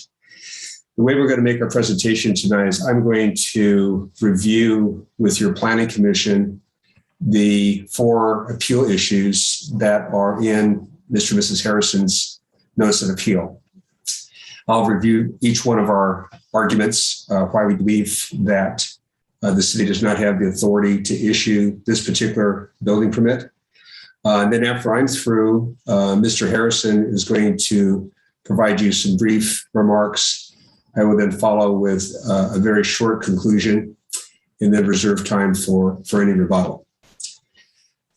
The way we're going to make our presentation tonight is I'm going to review with your Planning Commission the 4 appeal issues that are in Mr. and Mrs. Harrison's notice of appeal. I'll review each one of our arguments, why we believe that the city does not have the authority to issue this particular building permit. And then after I'm through, Mr. Harrison is going to provide you some brief remarks. I will then follow with a very short conclusion and then reserve time for any rebuttal.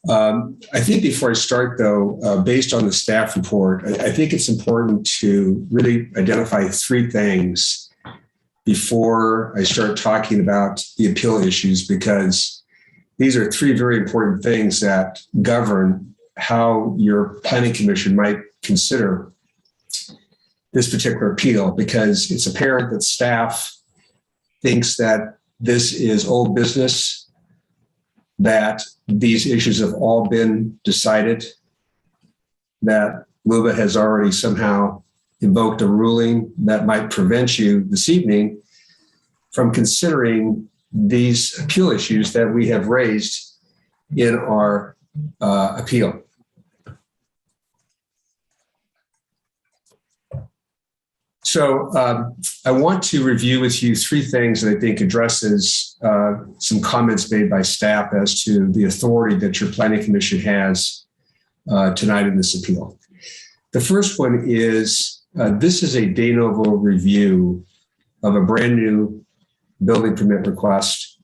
I think before I start, though, based on the staff report, I think it's important to really identify three things before I start talking about the appeal issues, because these are three very important things that govern how your planning commission might consider this particular appeal, because it's apparent that staff thinks that this is old business, that these issues have all been decided, that LUBA has already somehow invoked a ruling that might prevent you this evening from considering these appeal issues that we have raised in our appeal. So I want to review with you three things that I think addresses some comments made by staff as to the authority that your planning commission has tonight in this appeal. The first one is this is a de novo review of a brand new building permit request,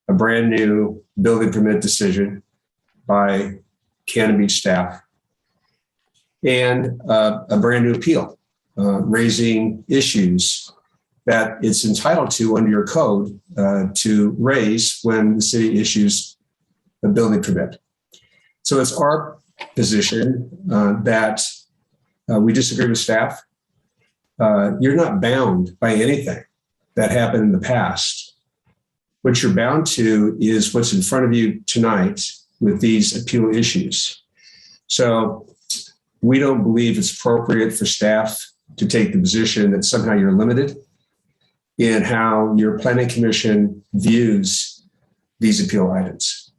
a brand new building permit decision by Cannon Beach staff, and a brand new appeal. Raising issues that it's entitled to under your code to raise when the city issues a building permit. So it's our position that we disagree with staff. You're not bound by anything that happened in the past. What you're bound to is what's in front of you tonight with these appeal issues. So we don't believe it's appropriate for staff to take the position that somehow you're limited in how your planning commission views these appeal items.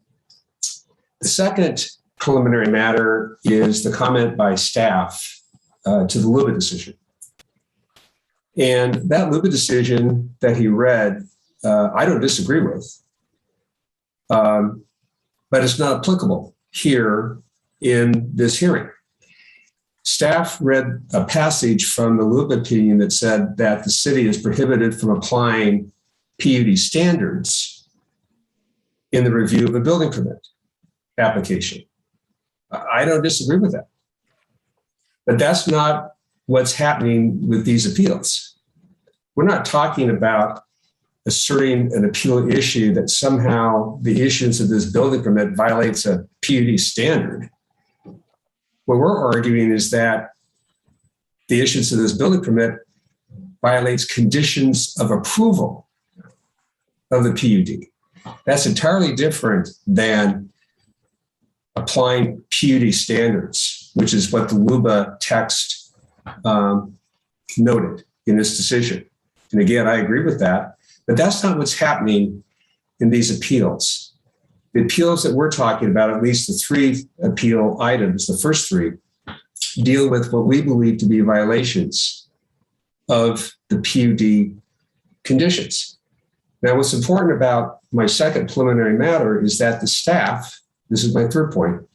The second preliminary matter is the comment by staff to the LUBA decision. And that LUBA decision that he read, I don't disagree with, but it's not applicable here in this hearing. Staff read a passage from the LUBA opinion that said that the city is prohibited from applying PUD standards in the review of a building permit application. I don't disagree with that. But that's not what's happening with these appeals. We're not talking about asserting an appeal issue that somehow the issuance of this building permit violates a PUD standard. What we're arguing is that the issuance of this building permit violates conditions of approval of the PUD. That's entirely different than applying PUD standards, which is what the LUBA text noted in this decision. And again, I agree with that, but that's not what's happening in these appeals. The appeals that we're talking about, at least the three appeal items, the first three, deal with what we believe to be violations of the PUD conditions. Now, what's important about my second preliminary matter is that the staff, this is my third point,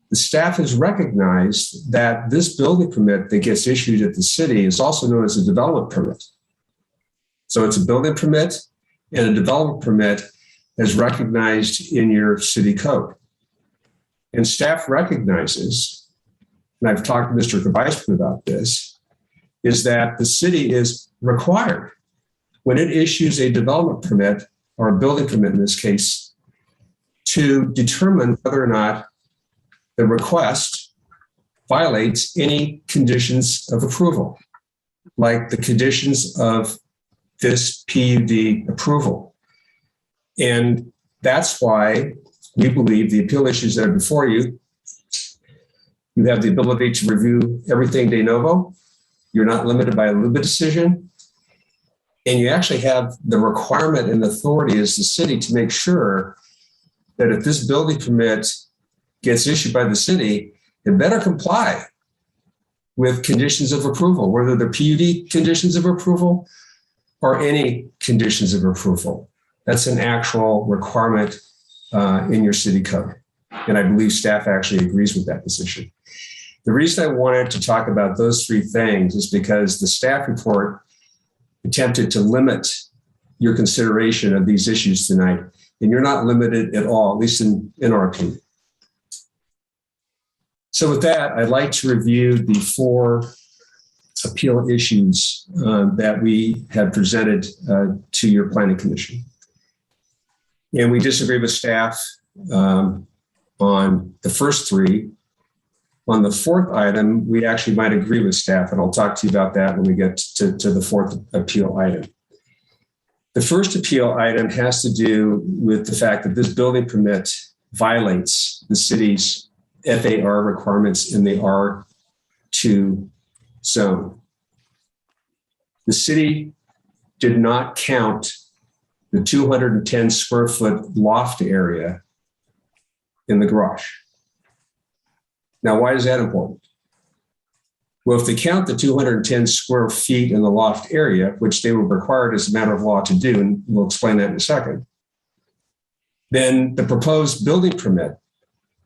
the staff has recognized that this building permit that gets issued at the city is also known as a development permit. So it's a building permit and a development permit as recognized in your city code. And staff recognizes, and I've talked to Mr. Cabaisman about this, is that the city is required, when it issues a development permit, or a building permit in this case, to determine whether or not the request violates any conditions of approval, like the conditions of this PUD approval. And that's why we believe the appeal issues that are before you, you have the ability to review everything de novo. You're not limited by a LUBA decision. And you actually have the requirement and authority as the city to make sure that if this building permit gets issued by the city, it better comply with conditions of approval, whether they're PUD conditions of approval or any conditions of approval. That's an actual requirement in your city code. And I believe staff actually agrees with that position. The reason I wanted to talk about those three things is because the staff report attempted to limit your consideration of these issues tonight, and you're not limited at all, at least in our opinion. So with that, I'd like to review the 4 appeal issues that we have presented to your planning commission. And we disagree with staff on the first 3. On the 4th item, we actually might agree with staff, and I'll talk to you about that when we get to the 4th appeal item. The first appeal item has to do with the fact that this building permit violates the city's FAR requirements in the R2 zone. The city did not count the 210 square foot loft area in the garage. Now, why is that important? Well, if they count the 210 square feet in the loft area, which they were required as a matter of law to do, and we'll explain that in a second, then the proposed building permit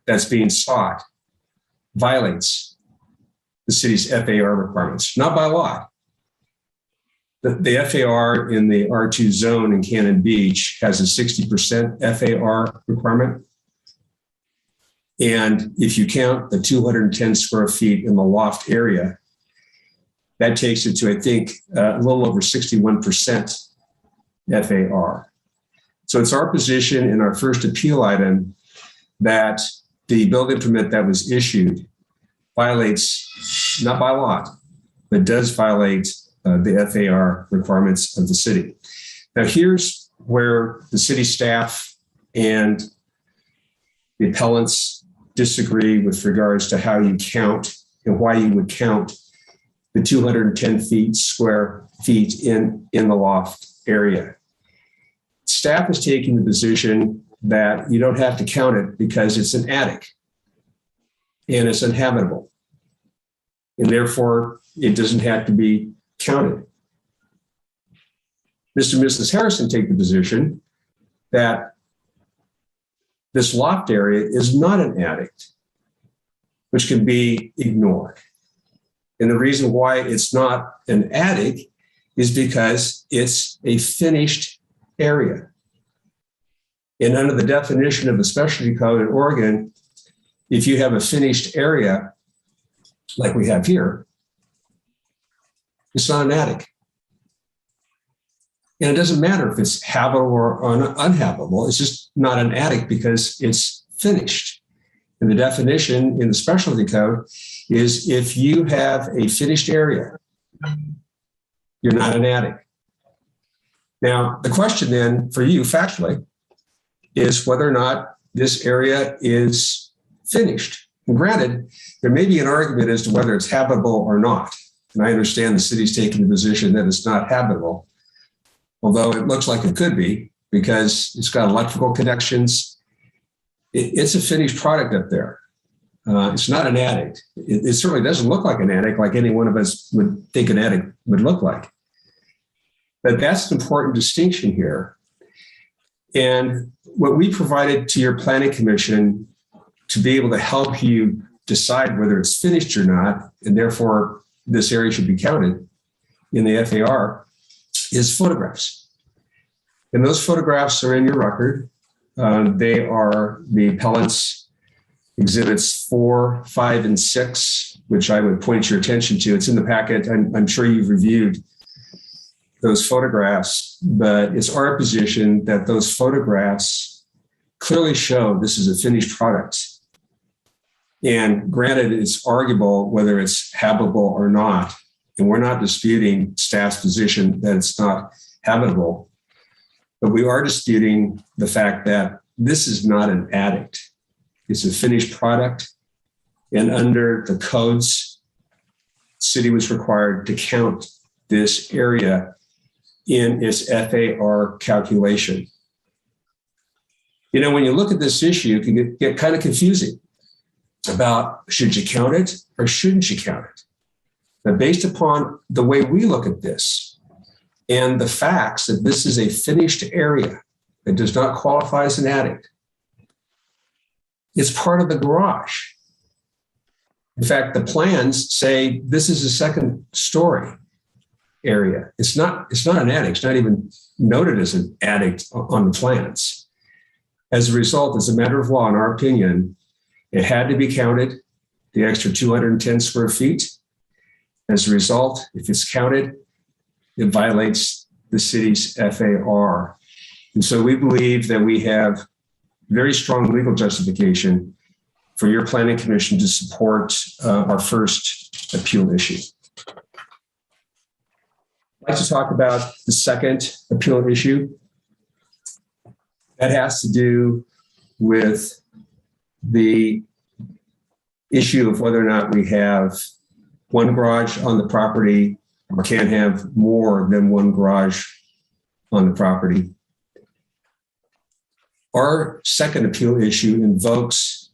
that's being sought violates the city's FAR requirements, not by law. The FAR in the R2 zone in Cannon Beach has a 60% FAR requirement. And if you count the 210 square feet in the loft area, that takes it to, I think, a little over 61% FAR. So it's our position in our first appeal item that the building permit that was issued violates, not by law, but does violate the FAR requirements of the city. Now, here's where the city staff and the appellants disagree with regards to how you count and why you would count the 210 square feet in the loft area. Staff is taking the position that you don't have to count it because it's an attic and it's uninhabitable. And therefore, it doesn't have to be counted. Mr. and Mrs. Harrison take the position that this loft area is not an attic, which can be ignored. And the reason why it's not an attic is because it's a finished area. And under the definition of the specialty code in Oregon, if you have a finished area like we have here, it's not an attic. And it doesn't matter if it's habitable or uninhabitable. It's just not an attic because it's finished. And the definition in the specialty code is if you have a finished area, you're not an attic. Now, the question then for you factually is whether or not this area is finished. And granted, there may be an argument as to whether it's habitable or not. And I understand the city's taking the position that it's not habitable, although it looks like it could be because it's got electrical connections. It's a finished product up there. It's not an attic. It certainly doesn't look like an attic like any one of us would think an attic would look like. But that's an important distinction here. And what we provided to your planning commission to be able to help you decide whether it's finished or not, and therefore this area should be counted in the FAR, is photographs. And those photographs are in your record. They are the appellant's exhibits 4, 5, and 6, which I would point your attention to. It's in the packet. I'm sure you've reviewed those photographs, but it's our position that those photographs clearly show this is a finished product. And granted, it's arguable whether it's habitable or not. And we're not disputing staff's position that it's not habitable, but we are disputing the fact that this is not an attic. It's a finished product. And under the codes, the city was required to count this area in its FAR calculation. You know, when you look at this issue, it can get kind of confusing about should you count it or shouldn't you count it? But based upon the way we look at this and the facts that this is a finished area that does not qualify as an attic, it's part of the garage. In fact, the plans say this is a second story area. It's not an attic. It's not even noted as an attic on the plans. As a result, as a matter of law, in our opinion, it had to be counted, the extra 210 square feet. As a result, if it's counted, it violates the city's FAR. And so we believe that we have very strong legal justification for your planning commission to support our first appeal issue. I'd like to talk about the second appeal issue. That has to do with the issue of whether or not we have one garage on the property or can have more than one garage on the property. Our second appeal issue invokes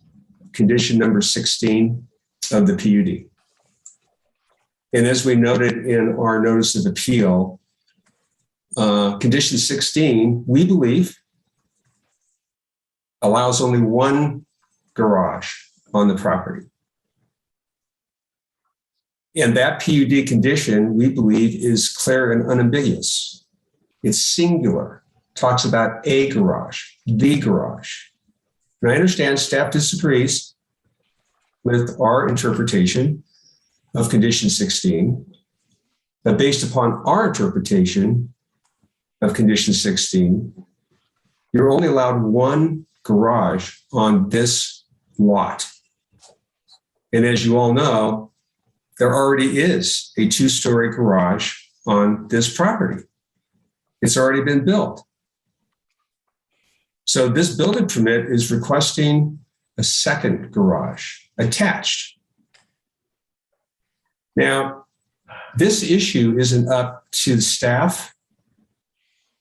condition number 16 of the PUD. And as we noted in our notice of appeal, condition 16, we believe, allows only one garage on the property. And that PUD condition, we believe, is clear and unambiguous. It's singular, talks about a garage, the garage. And I understand staff disagrees with our interpretation of condition 16, but based upon our interpretation of condition 16, you're only allowed one garage on this lot. And as you all know, there already is a two-story garage on this property. It's already been built. So this building permit is requesting a second garage attached. Now, this issue isn't up to the staff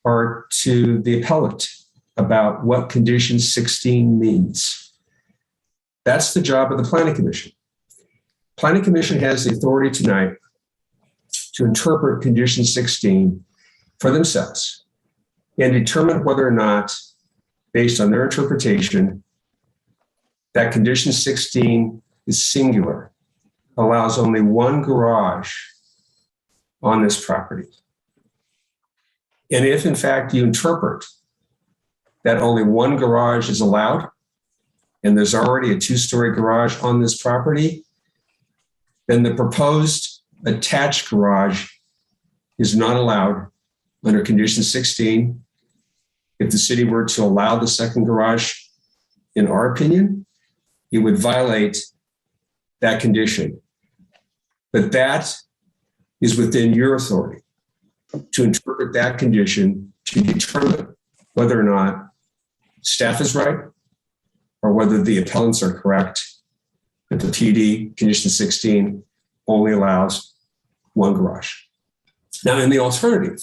or to the appellate about what condition 16 means. That's the job of the Planning Commission. Planning Commission has the authority tonight to interpret condition 16 for themselves and determine whether or not, based on their interpretation, that condition 16 is singular, allows only one garage on this property. And if in fact you interpret that only one garage is allowed, and there's already a two-story garage on this property, then the proposed attached garage is not allowed under condition 16. If the city were to allow the second garage, in our opinion, it would violate that condition. But that is within your authority to interpret that condition to determine whether or not staff is right or whether the appellants are correct that the PD condition 16 only allows one garage. Now, in the alternative,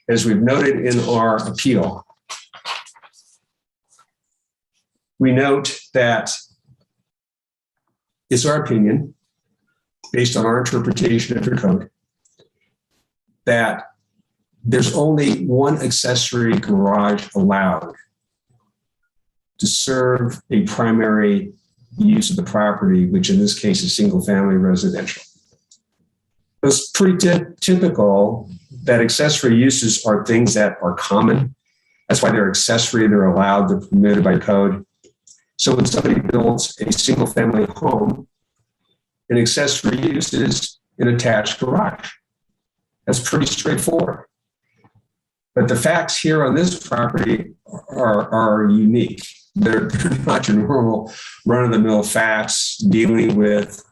as we've noted in our appeal, we note that it's our opinion, based on our interpretation of your code, that there's only one accessory garage allowed to serve a primary use of the property, which in this case is single-family residential. It's pretty typical that accessory uses are things that are common. That's why they're accessory, they're allowed, they're permitted by code. So when somebody builds a single-family home, an accessory use is an attached garage. That's pretty straightforward. But the facts here on this property are unique. They're not your normal run-of-the-mill facts dealing with,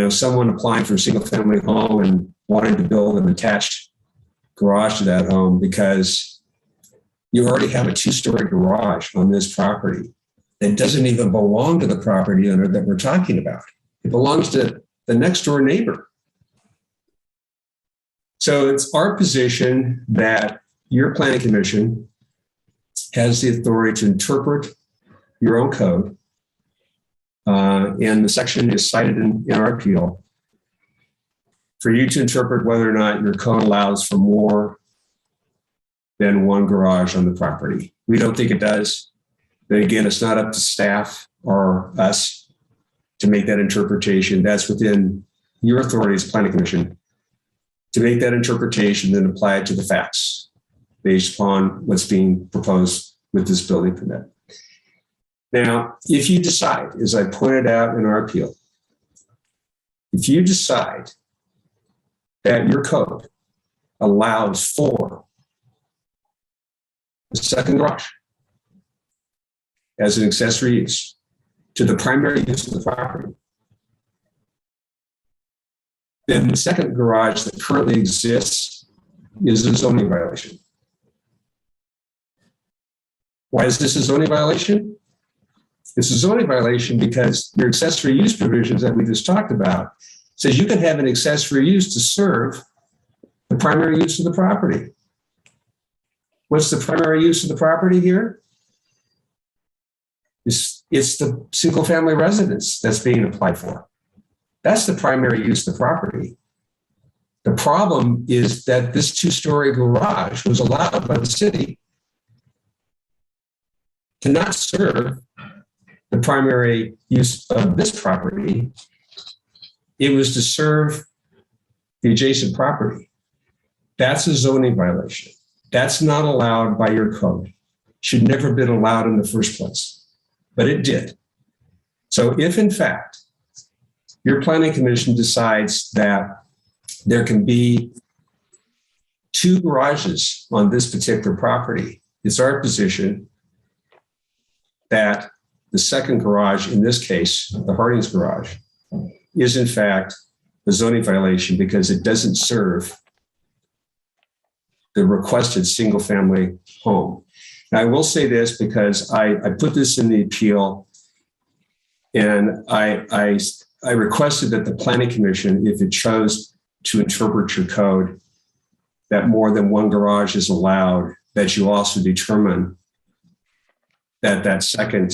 someone applying for a single-family home and wanting to build an attached garage to that home because you already have a two-story garage on this property. It doesn't even belong to the property owner that we're talking about. It belongs to the next-door neighbor. So it's our position that your planning commission has the authority to interpret your own code. And the section is cited in our appeal for you to interpret whether or not your code allows for more than one garage on the property. We don't think it does. But again, it's not up to staff or us to make that interpretation. That's within your authority as Planning Commission to make that interpretation and apply it to the facts based upon what's being proposed with this building permit. Now, if you decide, as I pointed out in our appeal, if you decide that your code allows for the second garage as an accessory use to the primary use of the property, then the second garage that currently exists is a zoning violation. Why is this a zoning violation? It's a zoning violation because your accessory use provisions that we just talked about says you can have an accessory use to serve the primary use of the property. What's the primary use of the property here? It's the single family residence that's being applied for. That's the primary use of the property. The problem is that this two-story garage was allowed by the city to not serve the primary use of this property. It was to serve the adjacent property. That's a zoning violation. That's not allowed by your code. Should never have been allowed in the first place, but it did. So if in fact your planning commission decides that there can be two garages on this particular property, it's our position that the second garage, in this case, the Harding's garage, is in fact a zoning violation because it doesn't serve the requested single family home. Now, I will say this because I put this in the appeal and I requested that the planning commission, if it chose to interpret your code, that more than one garage is allowed, that you also determine that that second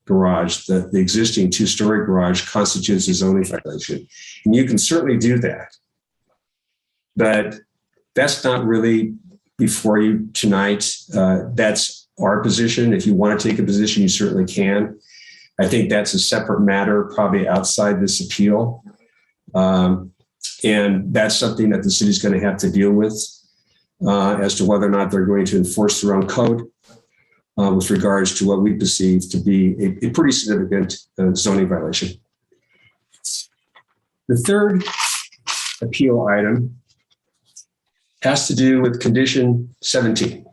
garage, the existing two-story garage, constitutes a zoning violation. And you can certainly do that. But that's not really before you tonight. That's our position. If you want to take a position, you certainly can. I think that's a separate matter, probably outside this appeal. And that's something that the city's going to have to deal with as to whether or not they're going to enforce their own code with regards to what we perceive to be a pretty significant zoning violation. The third appeal item has to do with condition 17.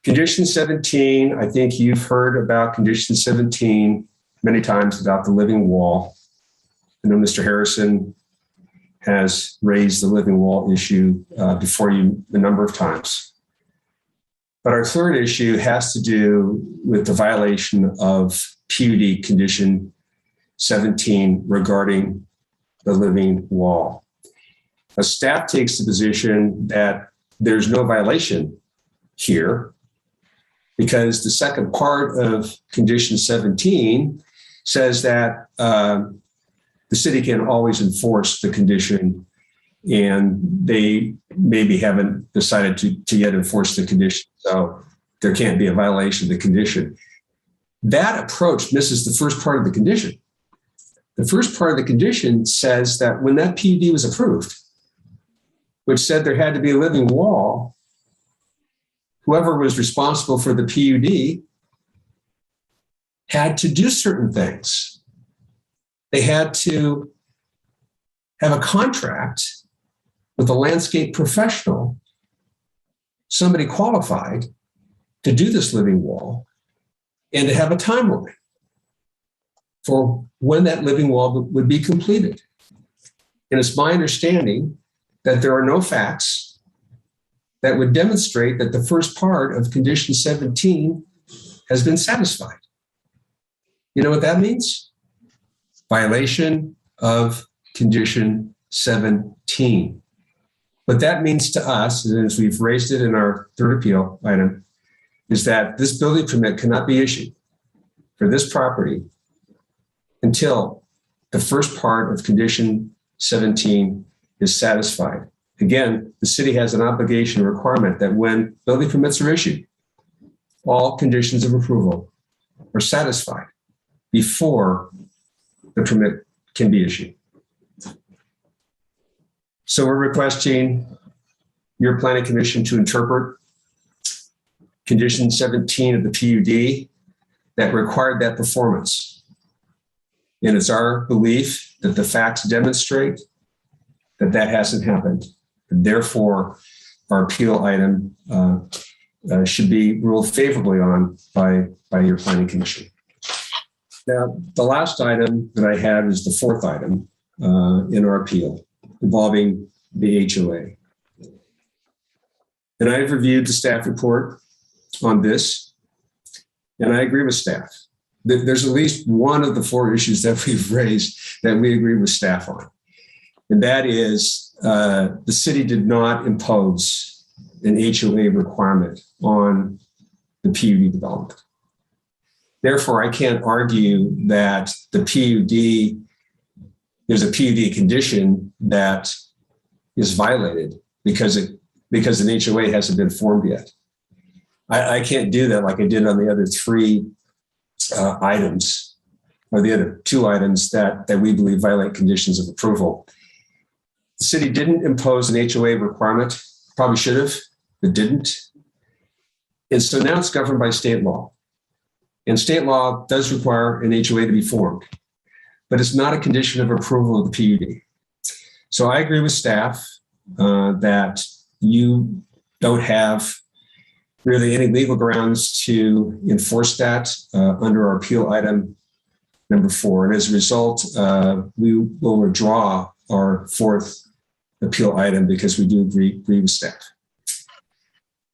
Condition 17, I think you've heard about condition 17 many times about the living wall. I know Mr. Harrison has raised the living wall issue before you a number of times. But our third issue has to do with the violation of PUD condition 17 regarding the living wall. A staff takes the position that there's no violation here because the second part of condition 17 says that the city can always enforce the condition and they maybe haven't decided to yet enforce the condition. So there can't be a violation of the condition. That approach misses the first part of the condition. The first part of the condition says that when that PUD was approved, which said there had to be a living wall, whoever was responsible for the PUD had to do certain things. They had to have a contract with a landscape professional, somebody qualified to do this living wall, and to have a timeline for when that living wall would be completed. And it's my understanding that there are no facts that would demonstrate that the first part of condition 17 has been satisfied. You know what that means? Violation of condition 17. What that means to us, and as we've raised it in our third appeal item, is that this building permit cannot be issued for this property until the first part of condition 17 is satisfied. Again, the city has an obligation or requirement that when building permits are issued, all conditions of approval are satisfied before the permit can be issued. So we're requesting your planning commission to interpret condition 17 of the PUD that required that performance. And it's our belief that the facts demonstrate that that hasn't happened. Therefore, our appeal item should be ruled favorably on by your planning commission. Now, the last item that I have is the fourth item in our appeal involving the HOA. And I've reviewed the staff report on this, and I agree with staff. There's at least one of the four issues that we've raised that we agree with staff on. And that is the city did not impose an HOA requirement on the PUD development. Therefore, I can't argue that the PUD, there's a PUD condition that is violated because an HOA hasn't been formed yet. I can't do that like I did on the other three items, or the other two items that we believe violate conditions of approval. The city didn't impose an HOA requirement, probably should have, but didn't. And so now it's governed by state law. And state law does require an HOA to be formed, but it's not a condition of approval of the PUD. So I agree with staff that you don't have really any legal grounds to enforce that under our appeal item number 4. And as a result, we will withdraw our fourth appeal item because we do agree with staff.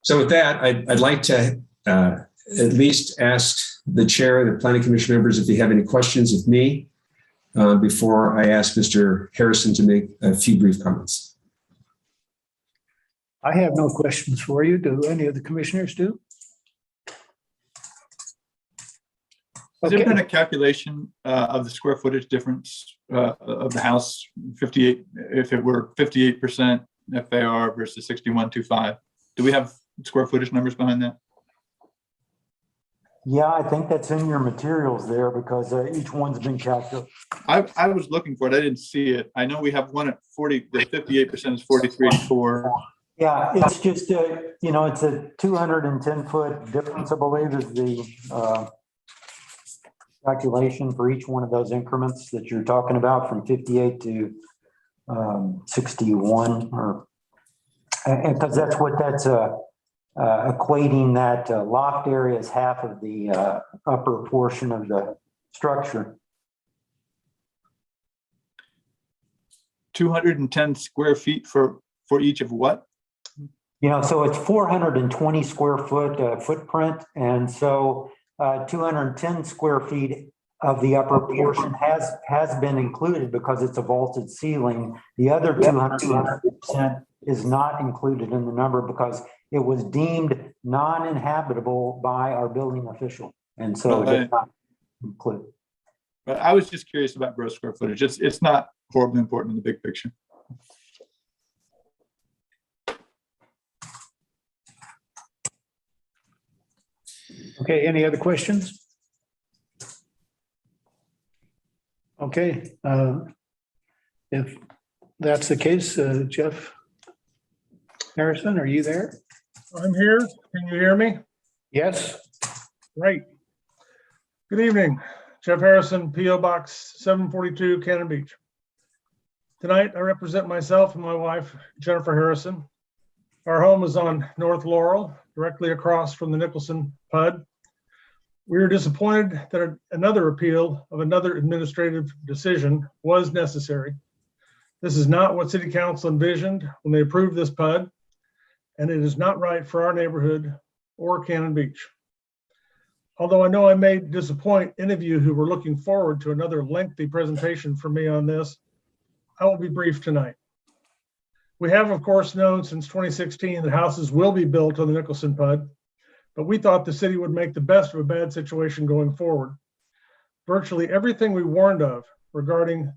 So with that, I'd like to at least ask the chair and the planning commission members if you have any questions of me before I ask Mr. Harrison to make a few brief comments. I have no questions for you. Do any of the commissioners do? Has there been a calculation of the square footage difference of the house 58, if it were 58% FAR versus 6125? Do we have square footage numbers behind that? Yeah, I think that's in your materials there because each one's been calculated. I was looking for it. I didn't see it. I know we have one at 40, the 58% is 43.4. Yeah, it's just, it's a 210-foot difference, I believe, is the calculation for each one of those increments that you're talking about from 58 to 61, or because that's what that's equating that loft area as half of the upper portion of the structure. 210 square feet for each of what? So it's 420 square foot footprint. And so 210 square feet of the upper portion has been included because it's a vaulted ceiling. The other 200% is not included in the number because it was deemed non-inhabitable by our building official. And so it did not include. But I was just curious about gross square footage. It's not horribly important in the big picture. Okay, any other questions? Okay, if that's the case, Jeff Harrison, are you there? I'm here. Can you hear me? Yes. Great. Good evening. Jeff Harrison, P.O. Box 742, Cannon Beach. Tonight, I represent myself and my wife, Jennifer Harrison. Our home is on North Laurel, directly across from the Nicholson PUD. We are disappointed that another appeal of another administrative decision was necessary. This is not what City Council envisioned when they approved this PUD, and it is not right for our neighborhood or Cannon Beach. Although I know I may disappoint any of you who were looking forward to another lengthy presentation from me on this, I will be brief tonight. We have, of course, known since 2016 that houses will be built on the Nicholson PUD, but we thought the city would make the best of a bad situation going forward. Virtually everything we warned of regarding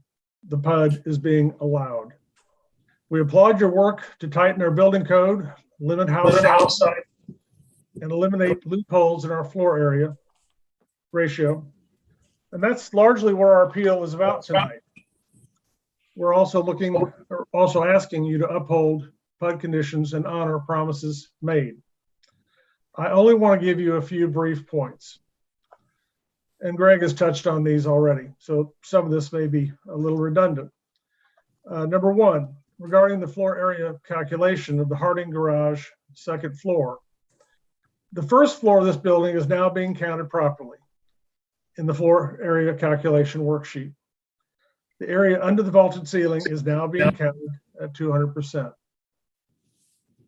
the PUD is being allowed. We applaud your work to tighten our building code, limit house size, and eliminate loopholes in our floor area ratio. And that's largely where our appeal is about tonight. We're also asking you to uphold PUD conditions and honor promises made. I only want to give you a few brief points. And Greg has touched on these already, so some of this may be a little redundant. Number one, regarding the floor area calculation of the Harding Garage second floor. The first floor of this building is now being counted properly in the floor area calculation worksheet. The area under the vaulted ceiling is now being counted at 200%.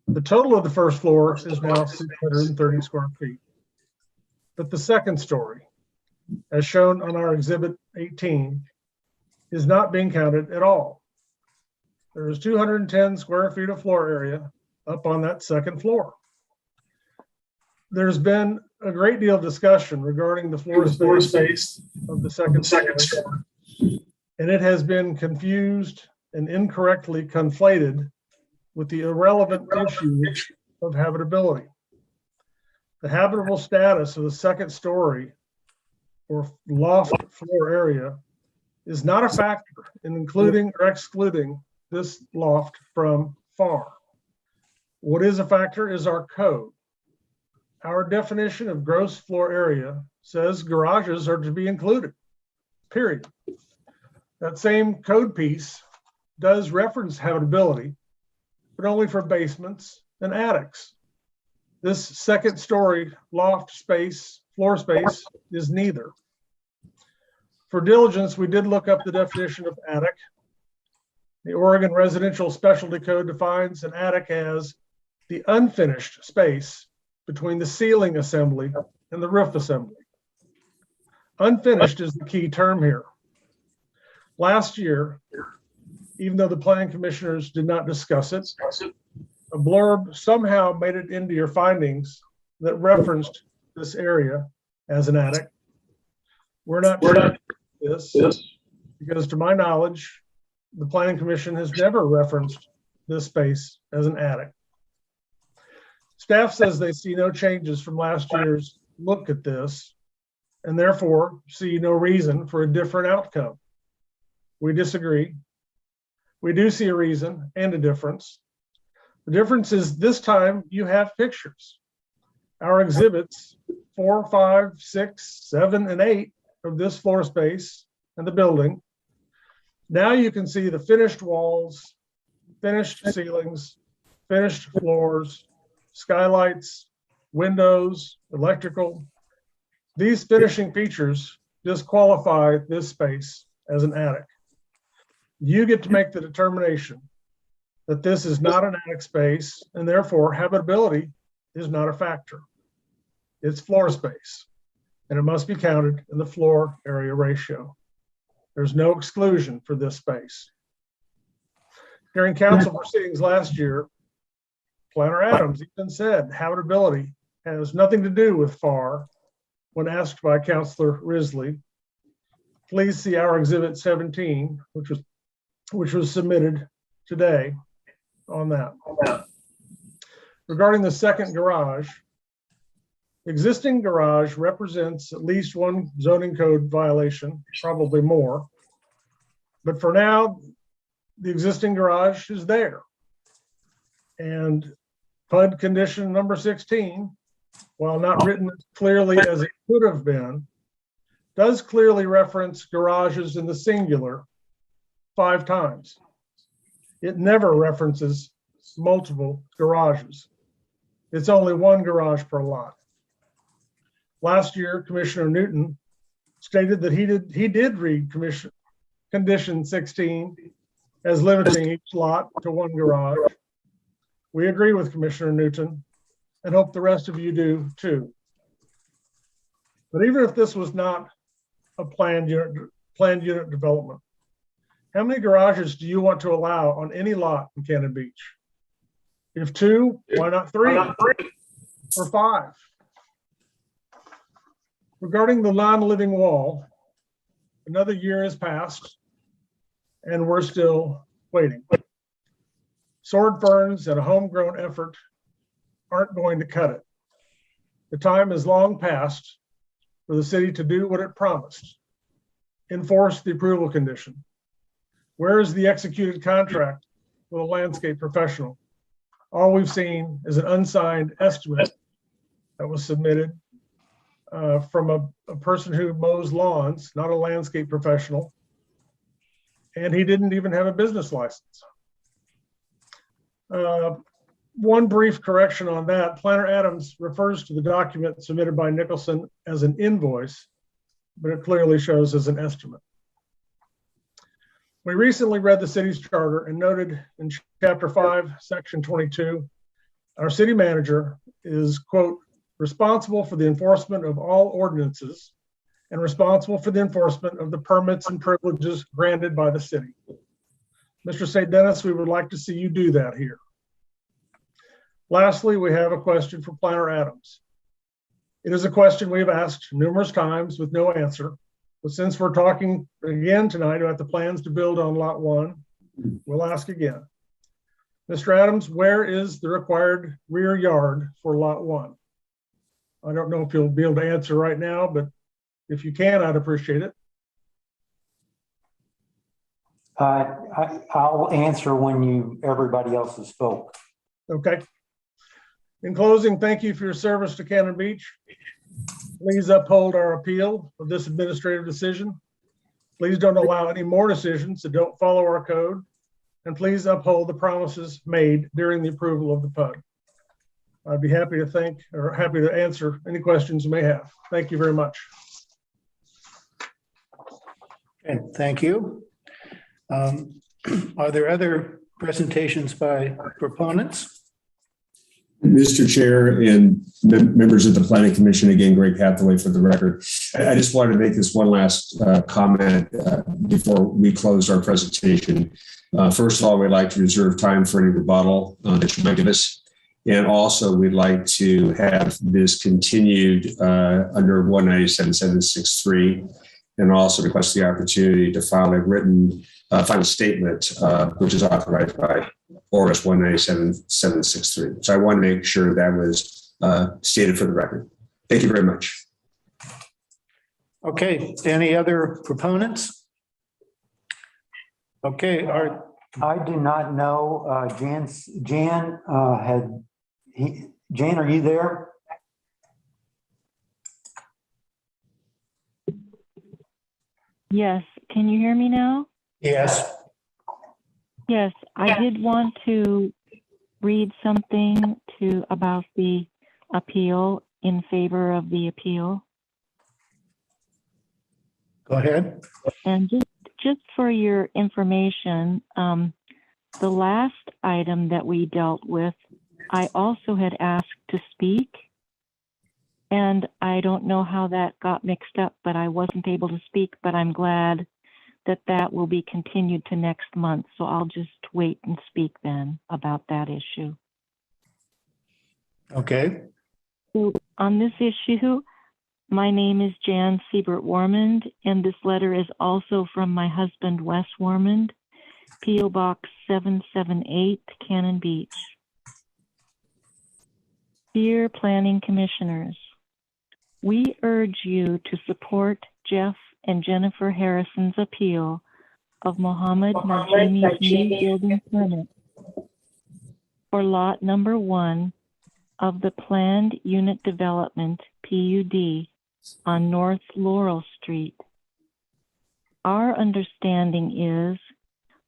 The total of the first floor is now 630 square feet. But the second story, as shown on our exhibit 18, is not being counted at all. There is 210 square feet of floor area up on that second floor. There's been a great deal of discussion regarding the floor space of the second story, and it has been confused and incorrectly conflated with the irrelevant issue of habitability. The habitable status of the second story or loft floor area is not a factor in including or excluding this loft from FAR. What is a factor is our code. Our definition of gross floor area says garages are to be included, period. That same code piece does reference habitability, but only for basements and attics. This second story loft space, floor space, is neither. For diligence, we did look up the definition of attic. The Oregon Residential Specialty Code defines an attic as the unfinished space between the ceiling assembly and the roof assembly. Unfinished is the key term here. Last year, even though the planning commissioners did not discuss it, a blurb somehow made it into your findings that referenced this area as an attic. We're not doing this because, to my knowledge, the planning commission has never referenced this space as an attic. Staff says they see no changes from last year's look at this and therefore see no reason for a different outcome. We disagree. We do see a reason and a difference. The difference is this time you have pictures. Our exhibits 4, 5, 6, 7, and 8 of this floor space and the building. Now you can see the finished walls, finished ceilings, finished floors, skylights, windows, electrical. These finishing features disqualify this space as an attic. You get to make the determination that this is not an attic space and therefore habitability is not a factor. It's floor space and it must be counted in the floor area ratio. There's no exclusion for this space. During council proceedings last year, Planner Adams even said habitability has nothing to do with FAR when asked by Councilor Risley. Please see our exhibit 17, which was submitted today on that. Regarding the second garage, existing garage represents at least one zoning code violation, probably more. But for now, the existing garage is there. And PUD condition number 16, while not written as clearly as it could have been, does clearly reference garages in the singular 5 times. It never references multiple garages. It's only one garage per lot. Last year, Commissioner Newton stated that he did read condition 16 as limiting each lot to one garage. We agree with Commissioner Newton and hope the rest of you do too. But even if this was not a planned unit development, how many garages do you want to allow on any lot in Cannon Beach? If 2, why not 3 or 5? Regarding the non-living wall, another year has passed and we're still waiting. Sword ferns and a homegrown effort aren't going to cut it. The time is long past for the city to do what it promised, enforce the approval condition? Where is the executed contract with a landscape professional? All we've seen is an unsigned estimate that was submitted from a person who mows lawns, not a landscape professional. And he didn't even have a business license. One brief correction on that, Planner Adams refers to the document submitted by Nicholson as an invoice, but it clearly shows as an estimate. We recently read the city's charter and noted in chapter 5, section 22, our city manager is, quote, responsible for the enforcement of all ordinances and responsible for the enforcement of the permits and privileges granted by the city. Mr. St. Dennis, we would like to see you do that here. Lastly, we have a question for Planner Adams. It is a question we have asked numerous times with no answer, but since we're talking again tonight about the plans to build on Lot 1, we'll ask again. Mr. Adams, where is the required rear yard for Lot 1? I don't know if you'll be able to answer right now, but if you can, I'd appreciate it. I'll answer when everybody else has spoke. Okay. In closing, thank you for your service to Cannon Beach. Please uphold our appeal of this administrative decision. Please don't allow any more decisions that don't follow our code. And please uphold the promises made during the approval of the PUD. I'd be happy to answer any questions you may have. Thank you very much. Okay, thank you. Are there other presentations by proponents? Mr. Chair and members of the Planning Commission, again, Greg Hathaway for the record. I just wanted to make this one last comment before we close our presentation. First of all, we'd like to reserve time for any rebuttal that you might give us. And also, we'd like to have this continued under 197.763, and also request the opportunity to file a written final statement, which is authorized by ORS 197.763. So I want to make sure that was stated for the record. Thank you very much. Okay, any other proponents? Okay, I do not know. Jan, are you there? Yes, can you hear me now? Yes. Yes, I did want to read something about the appeal in favor of the appeal. Go ahead. And just for your information, the last item that we dealt with, I also had asked to speak. And I don't know how that got mixed up, but I wasn't able to speak, but I'm glad that that will be continued to next month. So I'll just wait and speak then about that issue. Okay. So on this issue, my name is Jan Siebert-Warmond, and this letter is also from my husband, Wes Warmond, P.O. Box 778, Cannon Beach. Dear Planning Commissioners, we urge you to support Jeff and Jennifer Harrison's appeal of Mohammed Najimi's new building permit for lot number 1 of the planned unit development PUD on North Laurel Street. Our understanding is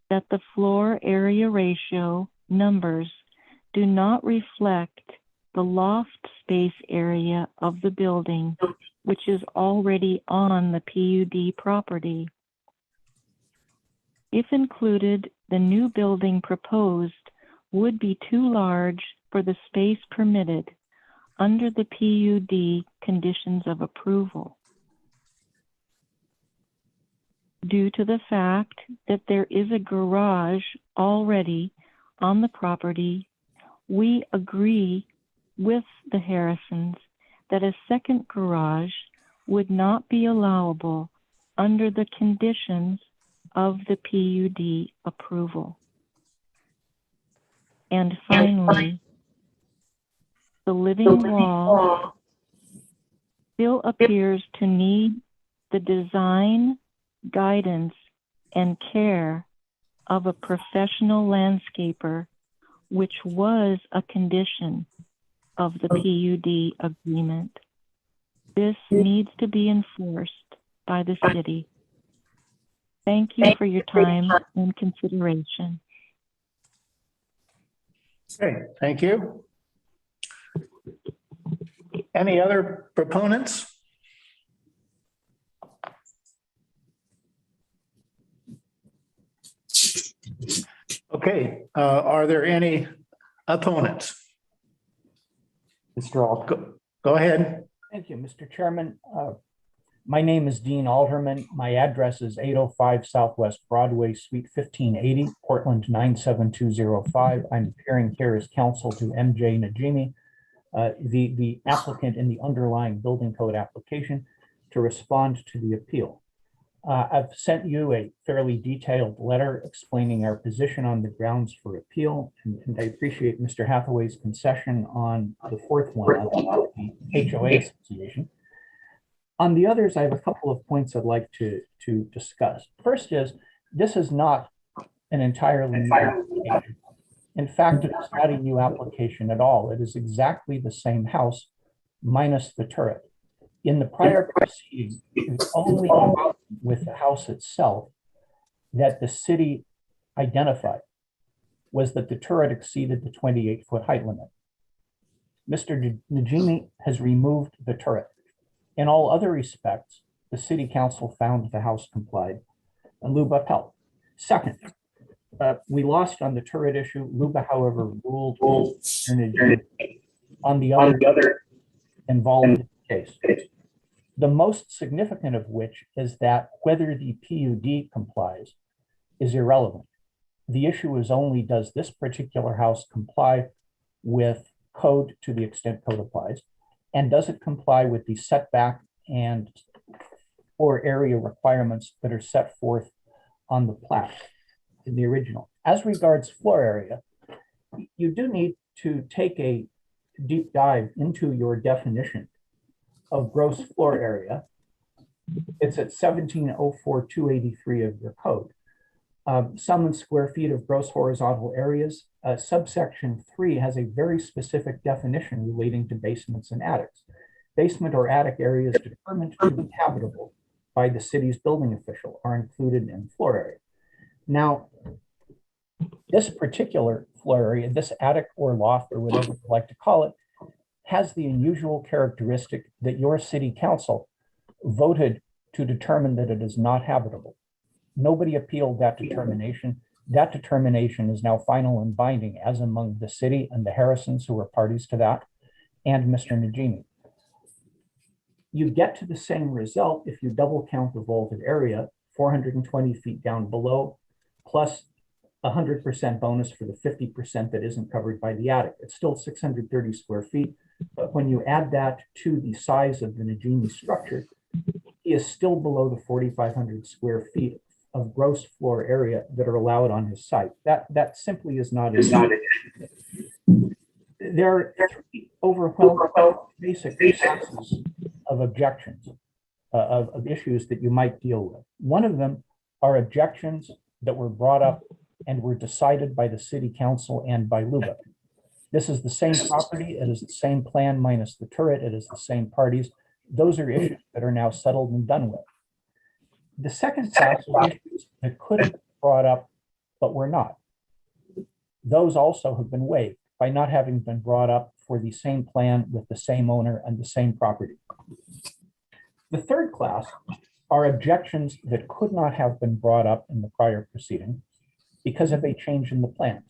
that the floor area ratio numbers do not reflect the loft space area of the building, which is already on the PUD property. If included, the new building proposed would be too large for the space permitted under the PUD conditions of approval. Due to the fact that there is a garage already on the property, we agree with the Harrisons that a second garage would not be allowable under the conditions of the PUD approval. And finally, the living wall still appears to need the design, guidance, and care of a professional landscaper, which was a condition of the PUD agreement. This needs to be enforced by the city. Thank you for your time and consideration. Okay, thank you. Any other proponents? Okay, are there any opponents? Mr. Alderman. Go ahead. Thank you, Mr. Chairman. My name is Dean Alderman. My address is 805 Southwest Broadway, Suite 1580, Portland 97205. I'm appearing here as counsel to MJ Najimi, the applicant in the underlying building code application, to respond to the appeal. I've sent you a fairly detailed letter explaining our position on the grounds for appeal, and I appreciate Mr. Hathaway's concession on the fourth one, on the HOA association. On the others, I have a couple of points I'd like to discuss. First is, this is not an entirely new application. In fact, it is not a new application at all. It is exactly the same house minus the turret. In the prior proceeding, it was only with the house itself that the city identified was that the turret exceeded the 28-foot height limit. Mr. Najimi has removed the turret. In all other respects, the city council found the house complied, and LUBA upheld. Second, we lost on the turret issue. LUBA, however, ruled on the other involved case. The most significant of which is that whether the PUD complies is irrelevant. The issue is only, does this particular house comply with code to the extent code applies, and does it comply with the setback and or area requirements that are set forth on the plat in the original. As regards floor area, you do need to take a deep dive into your definition of gross floor area. It's at 1704-283 of your code. Sum in square feet of gross horizontal areas. Subsection 3 has a very specific definition relating to basements and attics. Basement or attic areas determined to be habitable by the city's building official are included in floor area. Now, this particular floor area, this attic or loft or whatever you like to call it, has the unusual characteristic that your city council voted to determine that it is not habitable. Nobody appealed that determination. That determination is now final and binding, as among the city and the Harrisons, who were parties to that, and Mr. Najimi. You get to the same result if you double count the vaulted area, 420 feet down below, plus 100% bonus for the 50% that isn't covered by the attic. It's still 630 square feet, but when you add that to the size of the Najimi structure, he is still below the 4,500 square feet of gross floor area that are allowed on his site. That simply is not enough. There are three overwhelming basic classes of objections, of issues that you might deal with. One of them are objections that were brought up and were decided by the city council and by LUBA. This is the same property, it is the same plan minus the turret, it is the same parties. Those are issues that are now settled and done with. The second class of issues that could have been brought up, but were not. Those also have been waived by not having been brought up for the same plan with the same owner and the same property. The third class are objections that could not have been brought up in the prior proceeding because of a change in the plans.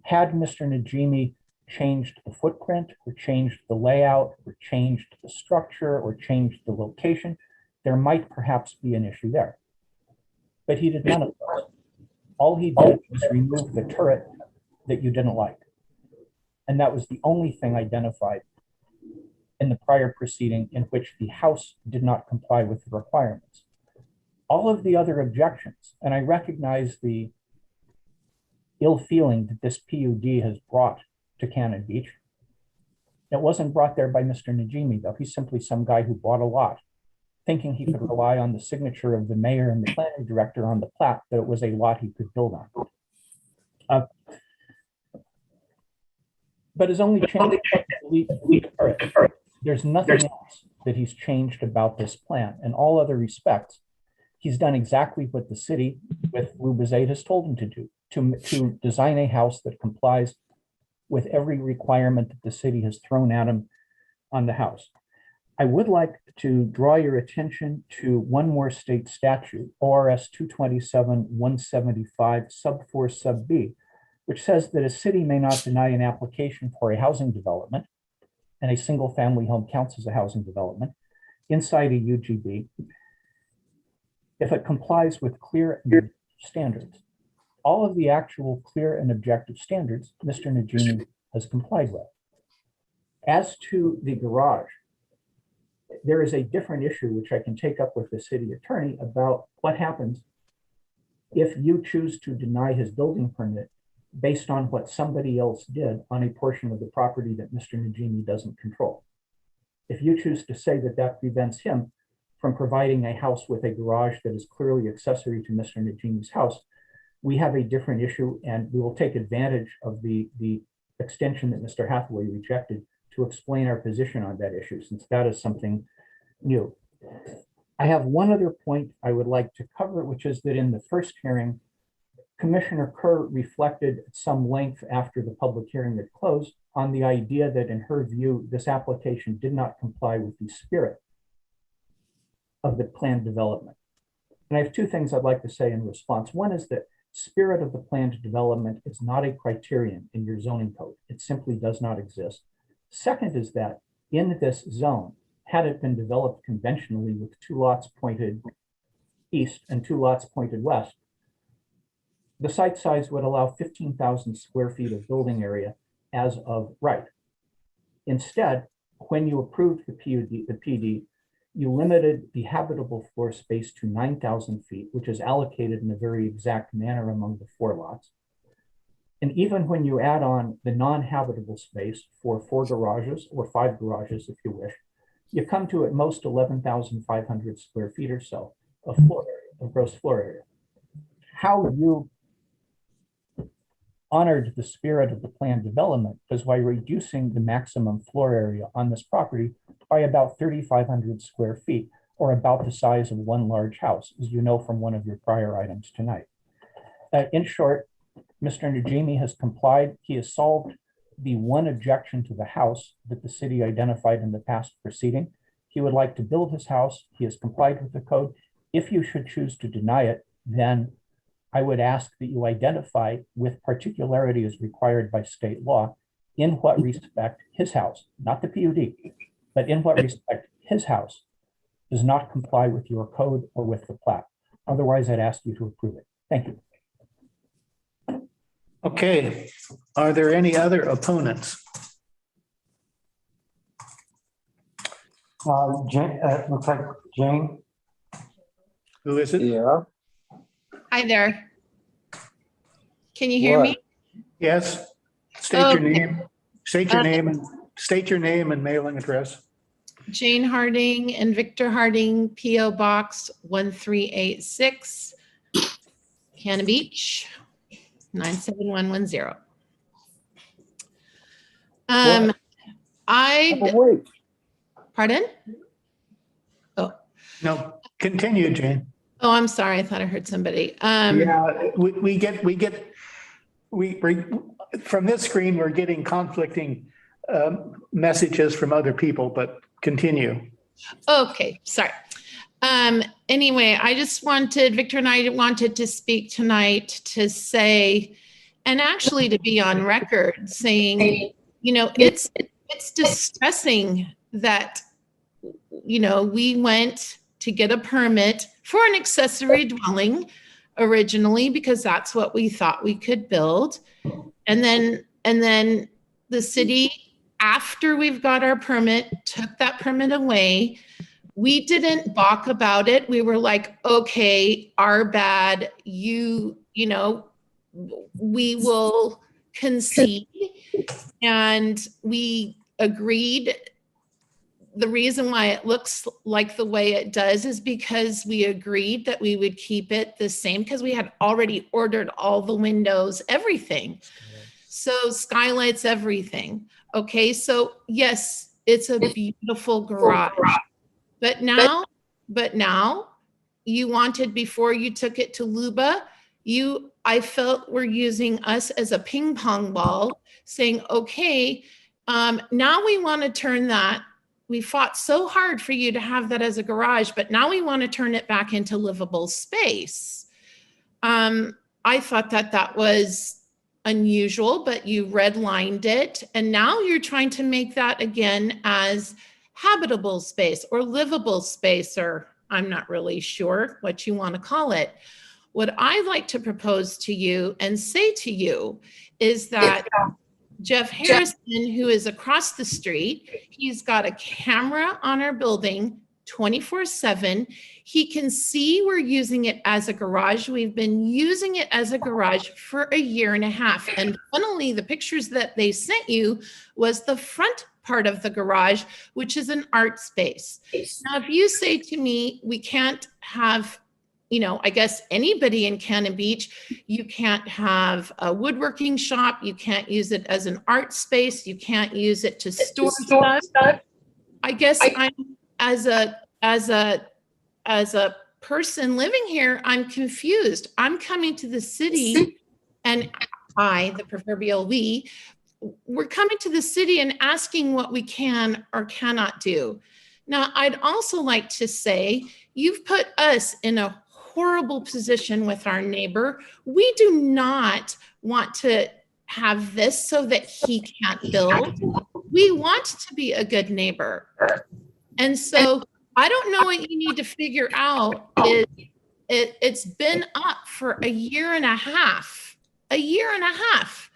Had Mr. Najimi changed the footprint or changed the layout or changed the structure or changed the location, there might perhaps be an issue there. But he did none of those. All he did was remove the turret that you didn't like. And that was the only thing identified in the prior proceeding in which the house did not comply with the requirements. All of the other objections, and I recognize the ill feeling that this PUD has brought to Cannon Beach. It wasn't brought there by Mr. Najimi, though. He's simply some guy who bought a lot thinking he could rely on the signature of the mayor and the planning director on the plat, that it was a lot he could build on. But his only change, there's nothing else that he's changed about this plan. In all other respects, he's done exactly what the city with Lou Bezade has told him to do, to design a house that complies with every requirement that the city has thrown at him on the house. I would like to draw your attention to one more state statute, ORS 227-175 sub 4 sub B, which says that a city may not deny an application for a housing development, and a single family home counts as a housing development inside a UGB if it complies with clear standards. All of the actual clear and objective standards Mr. Najimi has complied with. As to the garage, there is a different issue which I can take up with the city attorney about what happens if you choose to deny his building permit based on what somebody else did on a portion of the property that Mr. Najimi doesn't control. If you choose to say that that prevents him from providing a house with a garage that is clearly accessory to Mr. Najimi's house, we have a different issue, and we will take advantage of the extension that Mr. Hathaway rejected to explain our position on that issue, since that is something new. I have one other point I would like to cover, which is that in the first hearing, Commissioner Kerr reflected at some length after the public hearing had closed on the idea that in her view, this application did not comply with the spirit of the planned development. And I have two things I'd like to say in response. One is that spirit of the planned development is not a criterion in your zoning code. It simply does not exist. Second is that in this zone, had it been developed conventionally with 2 lots pointed east and 2 lots pointed west, the site size would allow 15,000 square feet of building area as of right. Instead, when you approved the PD, you limited the habitable floor space to 9,000 feet, which is allocated in a very exact manner among the 4 lots. And even when you add on the non-habitable space for 4 garages or 5 garages, if you wish, you come to at most 11,500 square feet or so of floor area, of gross floor area. How you honored the spirit of the planned development was by reducing the maximum floor area on this property by about 3,500 square feet, or about the size of 1 large house, as you know from one of your prior items tonight. In short, Mr. Najimi has complied. He has solved the one objection to the house that the city identified in the past proceeding. He would like to build his house. He has complied with the code. If you should choose to deny it, then I would ask that you identify with particularity as required by state law in what respect his house, not the PUD, but in what respect his house does not comply with your code or with the plat. Otherwise, I'd ask you to approve it. Thank you. Okay, are there any other opponents? Jane, looks like Jane. Who is it? Yeah. Hi there. Can you hear me? Yes. State your name. State your name and mailing address. Jane Harding and Victor Harding, P.O. Box 1386, Cannon Beach, 97110. Pardon? Oh. No, continue, Jane. Oh, I'm sorry. I thought I heard somebody. Yeah, we from this screen, we're getting conflicting messages from other people, but continue. Okay, sorry. Anyway, Victor and I wanted to speak tonight to say, and actually to be on record saying, it's distressing that, we went to get a permit for an accessory dwelling originally, because that's what we thought we could build. And then the city, after we've got our permit, took that permit away. We didn't balk about it. We were like, okay, our bad. We will concede. And we agreed the reason why it looks like the way it does is because we agreed that we would keep it the same because we had already ordered all the windows, everything. So skylights, everything. Okay, so yes, it's a beautiful garage. But now you wanted, before you took it to Luba, I felt were using us as a ping pong ball, saying, okay, now we want to turn that. We fought so hard for you to have that as a garage, but now we want to turn it back into livable space. I thought that was unusual, but you redlined it. And now you're trying to make that again as habitable space or livable space, or I'm not really sure what you want to call it. What I'd like to propose to you and say to you is that Jeff Harrison, who is across the street, he's got a camera on our building 24/7. He can see we're using it as a garage. We've been using it as a garage for 1.5 years. And funnily, the pictures that they sent you was the front part of the garage, which is an art space. Now, if you say to me, we can't have, I guess anybody in Cannon Beach, you can't have a woodworking shop, you can't use it as an art space, you can't use it to store stuff. I guess I'm as a person living here, I'm confused. I'm coming to the city, and the proverbial we're coming to the city and asking what we can or cannot do. Now, I'd also like to say, you've put us in a horrible position with our neighbor. We do not want to have this so that he can't build. We want to be a good neighbor. And so I don't know what you need to figure out is it's been up for 1.5 years. 1.5 years.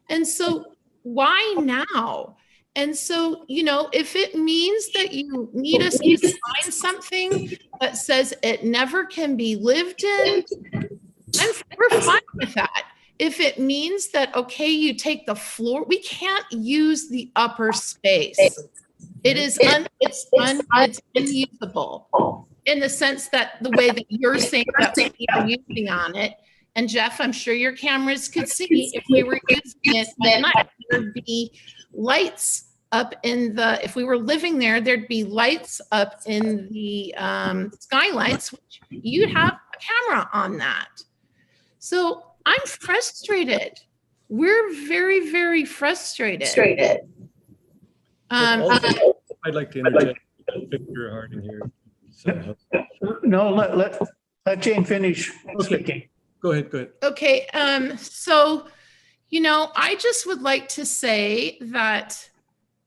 And so why now? And so, if it means that you need us to sign something that says it never can be lived in, we're fine with that. If it means that, okay, you take the floor, we can't use the upper space. It is it's unusable in the sense that the way that you're saying that we are using on it. And Jeff, I'm sure your cameras could see if we were using it at night, there'd be lights up if we were living there, there'd be lights up in the skylights, which you'd have a camera on that. So I'm frustrated. We're very, very frustrated. I'd like to interject Victor Harding here. So, no, let Jane finish speaking. Go ahead. Okay, so, I just would like to say that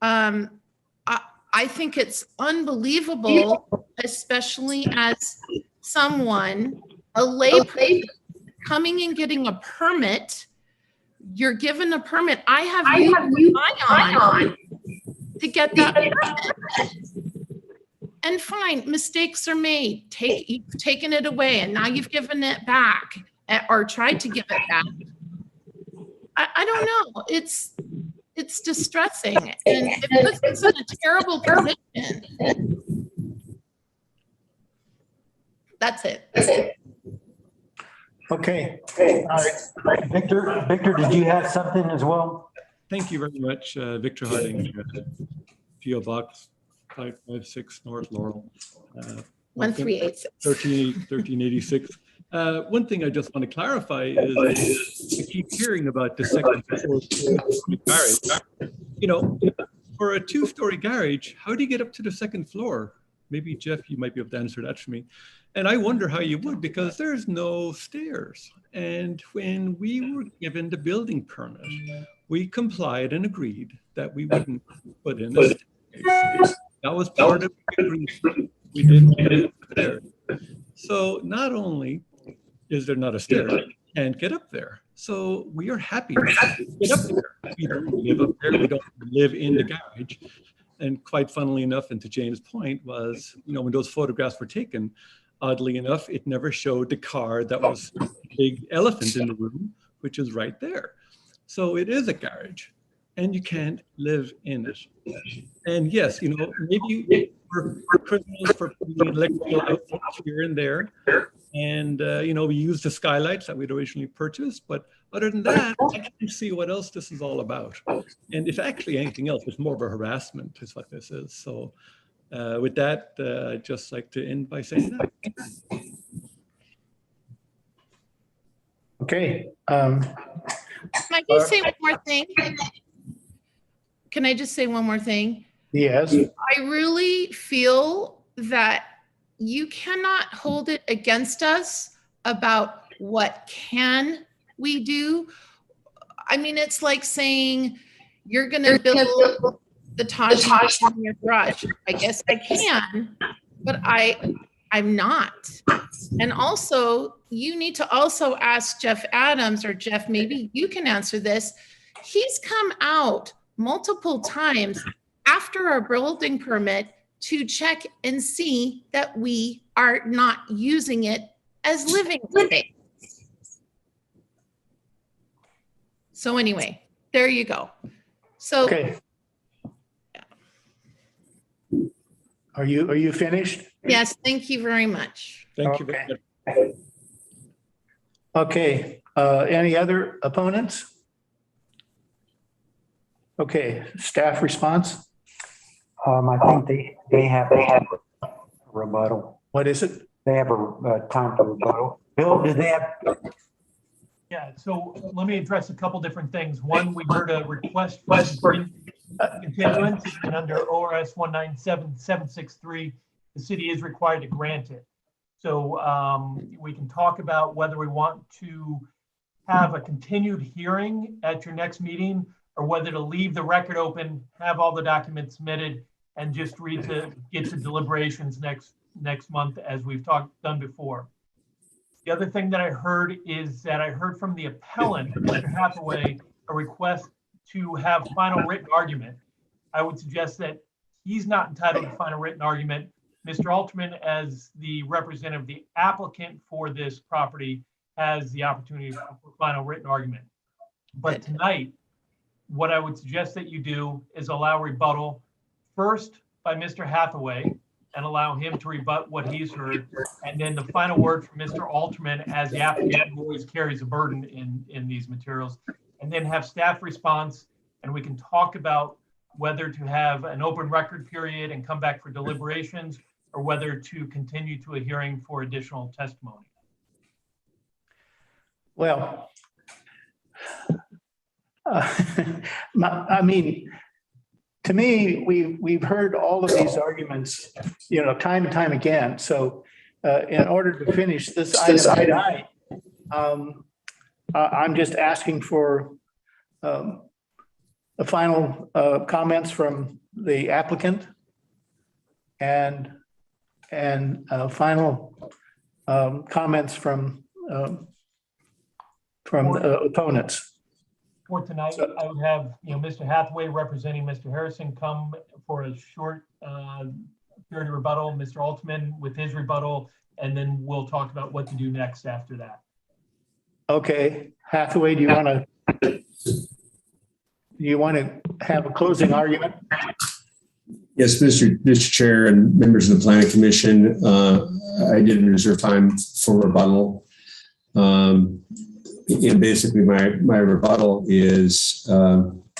I think it's unbelievable, especially as someone, a layperson coming and getting a permit. You're given a permit. I have you on to get that permit. And fine, mistakes are made. You've taken it away and now you've given it back or tried to give it back. I don't know. It's distressing and it puts us in a terrible position. That's it. Okay. Victor, did you have something as well? Thank you very much, Victor Harding, P.O. Box 556 North Laurel. 1386. 1386. One thing I just want to clarify is I keep hearing about the second floor garage. For a 2-story garage, how do you get up to the second floor? Maybe Jeff, you might be able to answer that for me. And I wonder how you would, because there's no stairs. And when we were given the building permit, we complied and agreed that we wouldn't put in a staircase. That was part of the agreement. We didn't get it there. So not only is there not a stair, and get up there. So we are happy to get up there. We don't live up there. We don't live in the garage. And quite funnily enough, and to Jane's point was, when those photographs were taken, oddly enough, it never showed the car that was the big elephant in the room, which is right there. So it is a garage. and you can't live in it. And yes, maybe we're criminals for putting electrical outfits here and there. And, we use the skylights that we'd originally purchased. But other than that, I can't see what else this is all about. And if actually anything else, it's more of a harassment is what this is. So with that, I'd just like to end by saying that. Okay. Can I just say one more thing? Can I just say one more thing? Yes. I really feel that you cannot hold it against us about what can we do. I mean, it's like saying you're going to build the Taj Mahal in your garage. I guess I can, but I'm not. And also, you need to also ask Jeff Adams, or Jeff, maybe you can answer this. He's come out multiple times after our building permit to check and see that we are not using it as living space. So anyway, there you go. So okay. Are you finished? Yes, thank you very much. Thank you very much. Okay, any other opponents? Okay, staff response? I think they have a rebuttal. What is it? They have a time for rebuttal. Bill, do they have? Yeah, so let me address a couple different things. One, we heard a request for continuance, and under ORS 197763, the city is required to grant it. So we can talk about whether we want to have a continued hearing at your next meeting, or whether to leave the record open, have all the documents submitted, and just get to deliberations next month, as we've done before. The other thing that I heard is that I heard from the appellant, Mr. Hathaway, a request to have final written argument. I would suggest that he's not entitled to final written argument. Mr. Alterman, as the representative of the applicant for this property, has the opportunity for final written argument. But tonight, what I would suggest that you do is allow rebuttal first by Mr. Hathaway, and allow him to rebut what he's heard, and then the final word from Mr. Alterman, as the applicant always carries a burden in these materials, and then have staff response, and we can talk about whether to have an open record period and come back for deliberations, or whether to continue to a hearing for additional testimony. Well, I mean, to me, we've heard all of these arguments, time and time again. So in order to finish this item tonight, I'm just asking for the final comments from the applicant and final comments from the opponents. For tonight, I would have, Mr. Hathaway representing Mr. Harrison come for a short period of rebuttal, Mr. Altman with his rebuttal, and then we'll talk about what to do next after that. Okay, Hathaway, do you want to have a closing argument? Yes, Mr. Chair and members of the Planning Commission, I did reserve time for rebuttal. Basically, my rebuttal is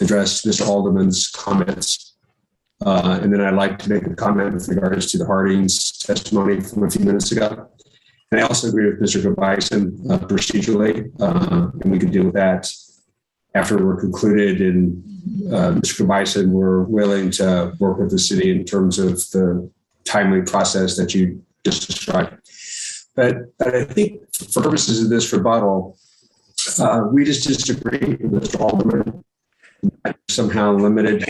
address Mr. Alderman's comments. And then I'd like to make a comment with regards to the Harding's testimony from a few minutes ago. And I also agree with Mr. Bison procedurally, and we could deal with that after we're concluded. And Mr. Bison, we're willing to work with the city in terms of the timely process that you just described. But I think for purposes of this rebuttal, we just disagree with Mr. Alderman. Somehow limited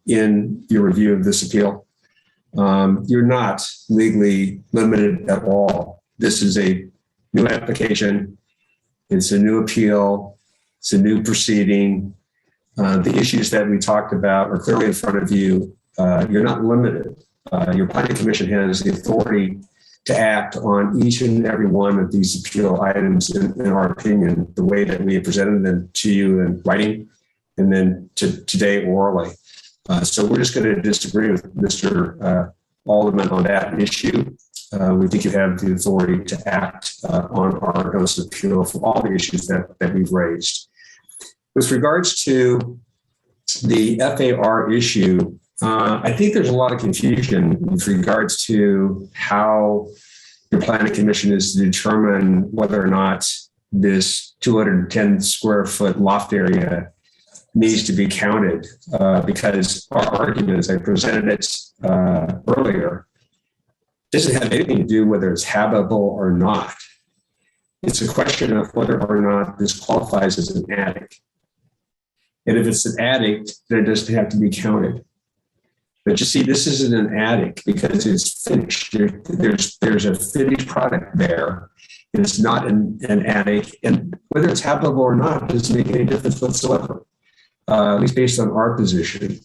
in your review of this appeal. You're not legally limited at all. This is a new application. It's a new appeal. It's a new proceeding. The issues that we talked about are clearly in front of you. You're not limited. Your Planning Commission has the authority to act on each and every one of these appeal items, in our opinion, the way that we have presented them to you in writing and then today orally. So we're just going to disagree with Mr. Alderman on that issue. We think you have the authority to act on our notice of appeal for all the issues that we've raised. With regards to the FAR issue, I think there's a lot of confusion with regards to how the planning commission is to determine whether or not this 210 square foot loft area needs to be counted, because our argument, as I presented it earlier, doesn't have anything to do whether it's habitable or not. It's a question of whether or not this qualifies as an attic. And if it's an attic, then it doesn't have to be counted. But you see, this isn't an attic because it's finished. There's a finished product there. It's not an attic. And whether it's habitable or not doesn't make any difference whatsoever, at least based on our position.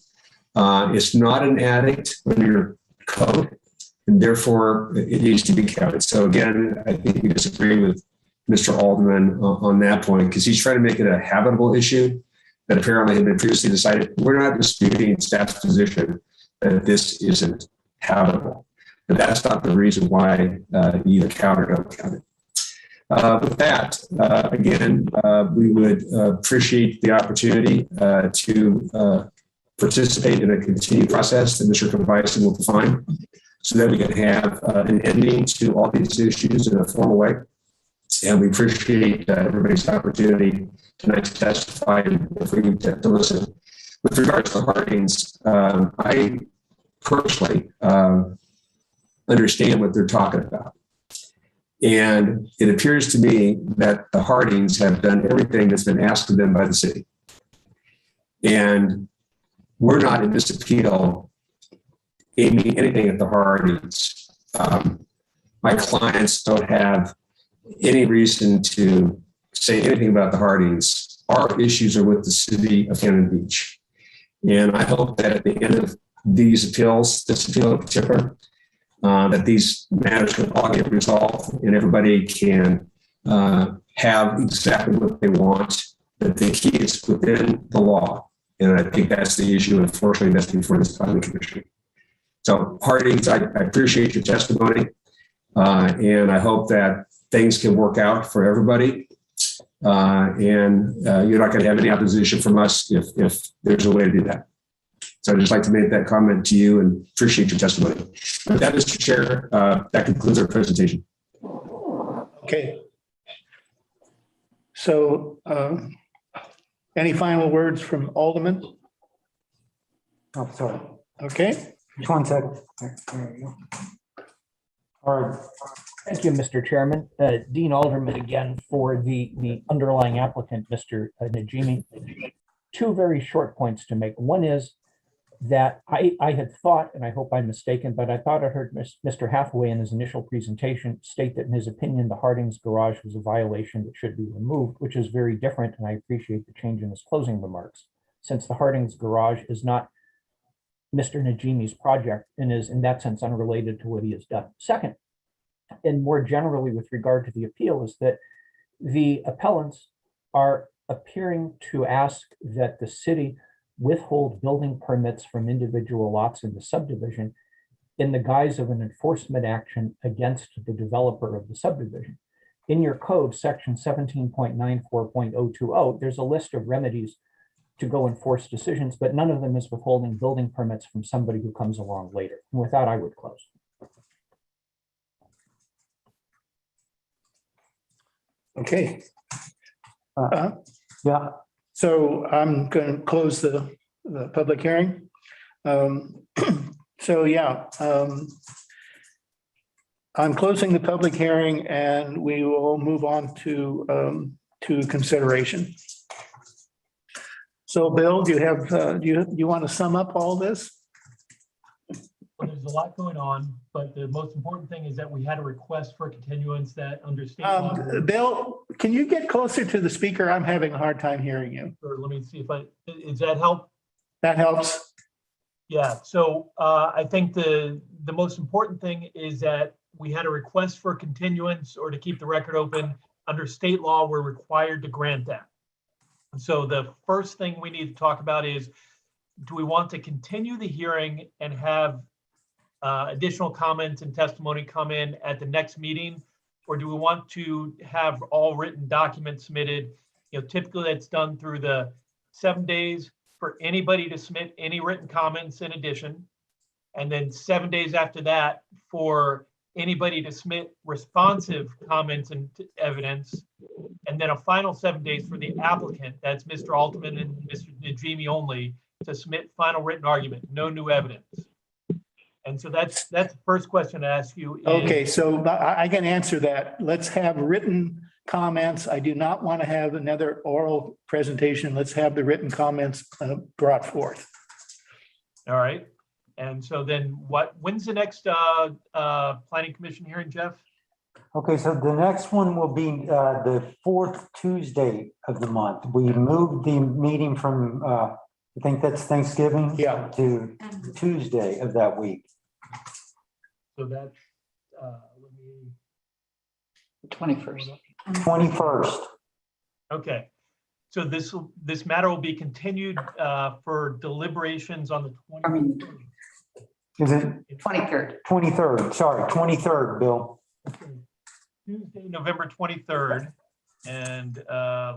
It's not an attic under your code, and therefore it needs to be counted. So again, I think we disagree with Mr. Alderman on that point, because he's trying to make it a habitable issue that apparently had been previously decided. We're not disputing staff's position that this isn't habitable, but that's not the reason why you either count or don't count it. With that, again, we would appreciate the opportunity to participate in a continued process that Mr. Bison will define, so that we can have an ending to all these issues in a formal way. And we appreciate everybody's opportunity tonight to testify and for you to listen. With regards to Hardings, I personally understand what they're talking about. And it appears to me that the Hardings have done everything that's been asked of them by the city. And we're not in this appeal aiming anything at the Hardings. My clients don't have any reason to say anything about the Hardings. Our issues are with the city of Cannon Beach. And I hope that at the end of these appeals, this appeal in particular, that these matters can all get resolved and everybody can have exactly what they want, that the key is within the law. And I think that's the issue, unfortunately, that's before this planning commission. So Hardings, I appreciate your testimony. And I hope that things can work out for everybody. And you're not going to have any opposition from us if there's a way to do that. So I'd just like to make that comment to you and appreciate your testimony. With that, Mr. Chair, that concludes our presentation. Okay. So any final words from Alderman? Oh, sorry. Okay. Just 1 second. There you go. All right. Thank you, Mr. Chairman. Dean Alderman again for the underlying applicant, Mr. Najimi. 2 very short points to make. One is that I had thought, and I hope I'm mistaken, but I thought I heard Mr. Hathaway in his initial presentation state that in his opinion, the Hardings garage was a violation that should be removed, which is very different. And I appreciate the change in his closing remarks, since the Hardings garage is not Mr. Najimi's project and is in that sense unrelated to what he has done. Second, and more generally with regard to the appeal, is that the appellants are appearing to ask that the city withhold building permits from individual lots in the subdivision in the guise of an enforcement action against the developer of the subdivision. In your code, section 17.94.020, there's a list of remedies to go enforce decisions, but none of them is withholding building permits from somebody who comes along later. And with that, I would close. Okay. Yeah. So I'm going to close the public hearing. So yeah, I'm closing the public hearing and we will move on to consideration. So Bill, do you have, do you want to sum up all this? Well, there's a lot going on, but the most important thing is that we had a request for continuance that under state law. Bill, can you get closer to the speaker? I'm having a hard time hearing you. Or let me see if does that help? That helps. Yeah, so I think the most important thing is that we had a request for continuance or to keep the record open. Under state law, we're required to grant that. So the first thing we need to talk about is, do we want to continue the hearing and have additional comments and testimony come in at the next meeting? Or do we want to have all written documents submitted? You know, typically that's done through the 7 days for anybody to submit any written comments in addition. And then 7 days after that for anybody to submit responsive comments and evidence. And then a final 7 days for the applicant, that's Mr. Altman and Mr. Najimi only, to submit final written argument, no new evidence. And so that's the first question to ask you. Is, Okay, so I can answer that. Let's have written comments. I do not want to have another oral presentation. Let's have the written comments brought forth. all right. And so then when's the next planning commission hearing, Jeff? Okay, so the next one will be the fourth Tuesday of the month. We moved the meeting from, I think that's Thanksgiving. Yeah. To Tuesday of that week. So that's, let me. 21st. 21st. Okay. So this matter will be continued for deliberations on the 23rd. Is it 23rd. 23rd? Sorry, 23rd, Bill. Tuesday, November 23rd. And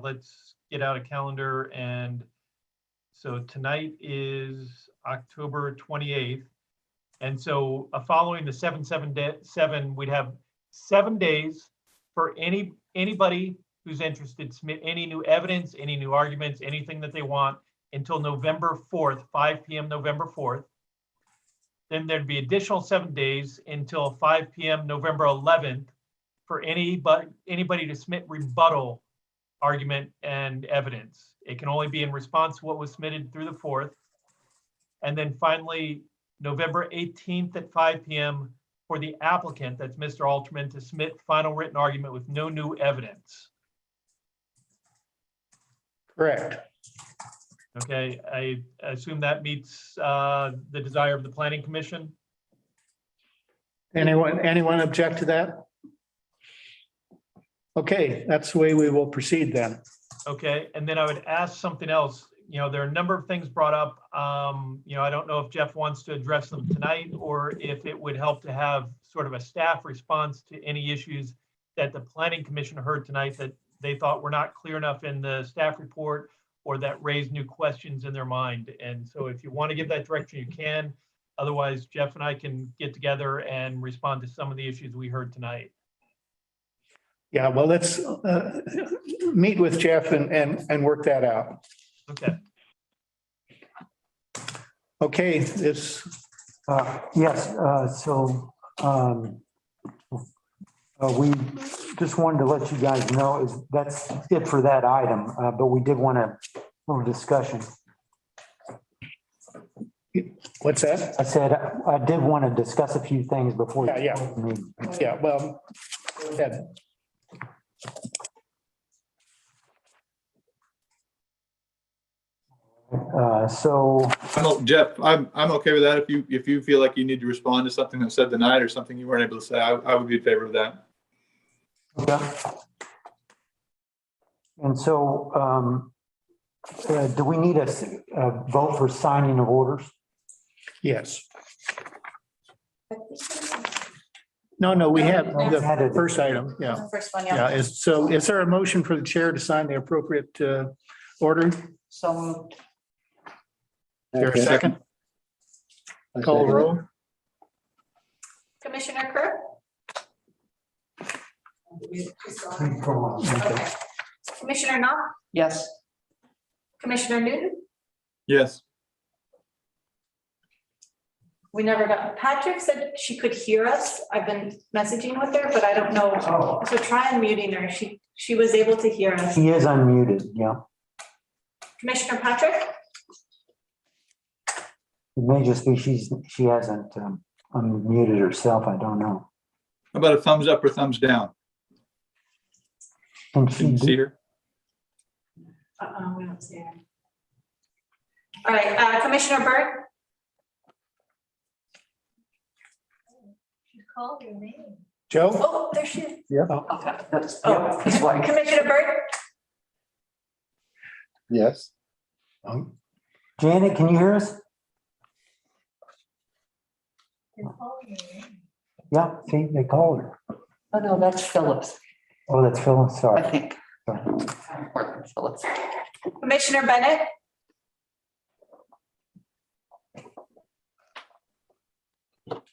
let's get out a calendar. And so tonight is October 28th. And so following the 7/7/7, we'd have 7 days for anybody who's interested to submit any new evidence, any new arguments, anything that they want until November 4th, 5 p.m. November 4th. Then there'd be additional 7 days until 5 p.m. November 11th for anybody to submit rebuttal argument and evidence. It can only be in response to what was submitted through the 4th. And then finally, November 18th at 5 p.m. for the applicant, that's Mr. Alterman, to submit final written argument with no new evidence. Correct. Okay, I assume that meets the desire of the Planning Commission. Anyone object to that? Okay, that's the way we will proceed then. Okay, and then I would ask something else. You know, there are a number of things brought up. You know, I don't know if Jeff wants to address them tonight or if it would help to have sort of a staff response to any issues that the Planning Commission heard tonight that they thought were not clear enough in the staff report or that raised new questions in their mind. And so if you want to give that direction, you can. Otherwise, Jeff and I can get together and respond to some of the issues we heard tonight. Yeah, well, let's meet with Jeff and work that out. Okay. Okay, this. Yes, so we just wanted to let you guys know that's it for that item, but we did want a little discussion. What's that? I said I did want to discuss a few things before. Yeah, well, go ahead. So Jeff, I'm okay with that. If you feel like you need to respond to something that was said tonight or something you weren't able to say, I would be in favor of that. okay. And so do we need a vote for signing of orders? Yes. No, we have the first item. Yeah. The first one, Yeah. Is there a motion for the chair to sign the appropriate order? So moved. Is there a second? Call the roll. Commissioner Kerr? Okay. Commissioner Knopf? Yes. Commissioner Newton? Yes. We never got, Patrick said she could hear us. I've been messaging with her, but I don't know. So try unmuting her. She was able to hear us. He is unmuted, yeah. Commissioner Patrick? It may just be she hasn't unmuted herself, I don't know. How about a thumbs up or thumbs down? Can you see her? We don't see her. All right, Commissioner Byrd? She called your name. Joe? Oh, there she is. Yeah. Okay. Oh, Commissioner Byrd? Yes. Janet, can you hear us? Yeah, see, they called her. Oh, no, that's Phyllis, Oh, that's Phyllis, I sorry. think. Sorry. Or Phyllis. Commissioner Bennett?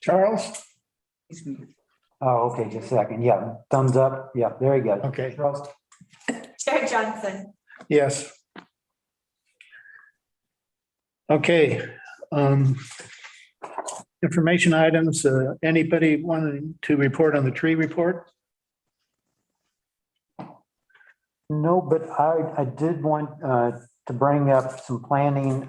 Charles? Oh, okay, just a second. Yeah, thumbs up. Yeah, there you go. Okay. Chair Johnson? Yes. Okay. Information items, anybody wanting to report on the tree report? No, but I did want to bring up some planning.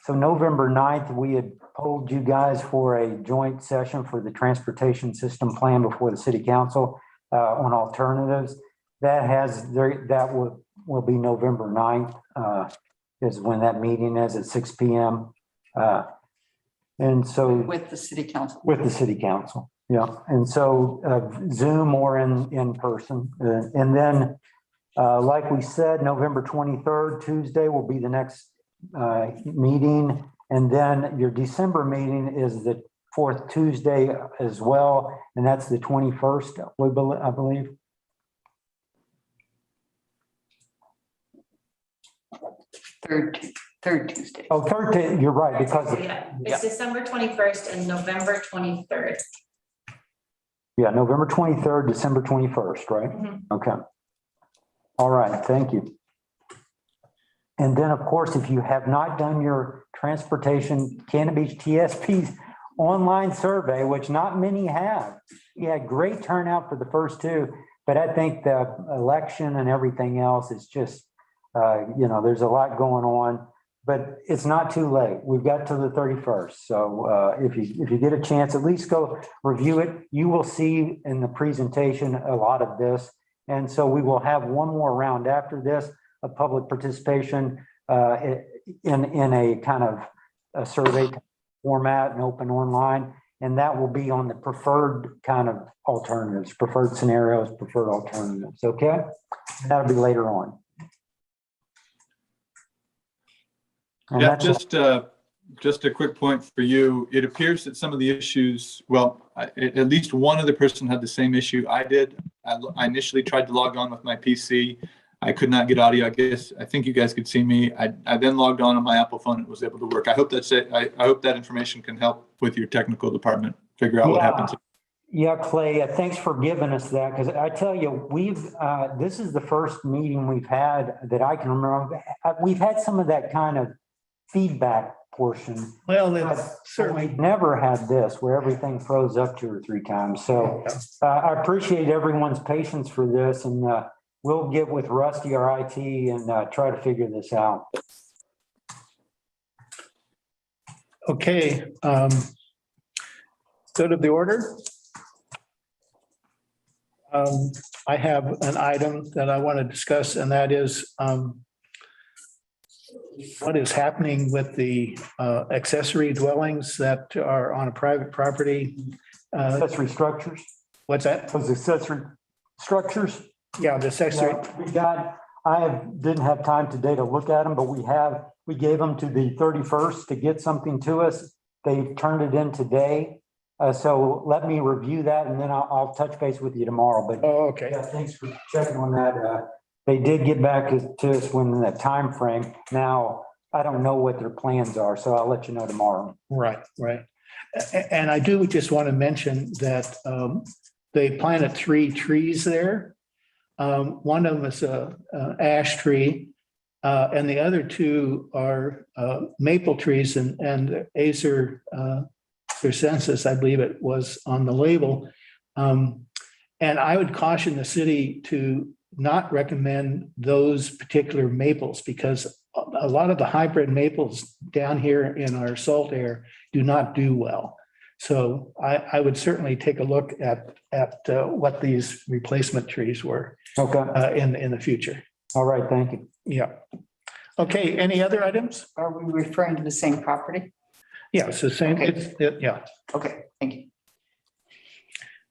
So November 9th, we had polled you guys for a joint session for the transportation system plan before the city council on alternatives. That will be November 9th is when that meeting is at 6 p.m. And so With the city council. with the city council, yeah. And so Zoom or in person. And then, like we said, November 23rd, Tuesday will be the next meeting. And then your December meeting is the fourth Tuesday as well. And that's the 21st, I believe. Third Tuesday. Oh, third, you're right, because, Yeah, it's December 21st and November 23rd. yeah, November 23rd, December 21st, right? Okay. All right, thank you. And then, of course, if you have not done your transportation Cannon Beach TSP online survey, which not many have, you had great turnout for the first two, but I think the election and everything else is just, there's a lot going on, but it's not too late. We've got to the 31st. So if you get a chance, at least go review it. You will see in the presentation a lot of this. And so we will have one more round after this of public participation in a kind of a survey format and open online. And that will be on the preferred kind of alternatives, preferred scenarios, preferred alternatives. Okay. That'll be later on. And Yeah, that's just a quick point for you. It appears that some of the issues, at least one other person had the same issue I did. I initially tried to log on with my PC. I could not get audio. I think you guys could see me. I then logged on my Apple phone and was able to work. I hope that's it. I hope that information can help with your technical department, figure out what happens. Yeah, Clay, thanks for giving us that. Because I tell you, this is the first meeting we've had that I can remember. We've had some of that kind of feedback portion. Well, it's certainly we've never had this where everything froze up 2 or 3 times. So I appreciate everyone's patience for this, and we'll get with Rusty, our IT, and try to figure this out. okay. Go to the order. I have an item that I want to discuss, and that is what is happening with the accessory dwellings that are on a private property. Accessory structures. What's that? Those accessory structures. Yeah, the accessory. I didn't have time today to look at them, but we gave them to the 31st to get something to us. They turned it in today. So let me review that, and then I'll touch base with you tomorrow. But okay. Yeah, thanks for checking on that. They did get back to us when the time frame. Now, I don't know what their plans are, so I'll let you know tomorrow. Right. And I do just want to mention that they planted 3 trees there. One of them is a ash tree, and the other 2 are maple trees, and Acer Circensis, I believe it was on the label. And I would caution the city to not recommend those particular maples, because a lot of the hybrid maples down here in our salt air do not do well. So I would certainly take a look at what these replacement trees were in the future. All right, thank you. Yeah. Okay, any other items? Are we referring to the same property? Yeah, it's the same. Okay. Yeah. Okay, thank you.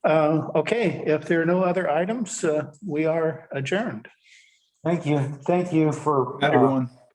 Okay, if there are no other items, we are adjourned. Thank you. Thank you for everyone.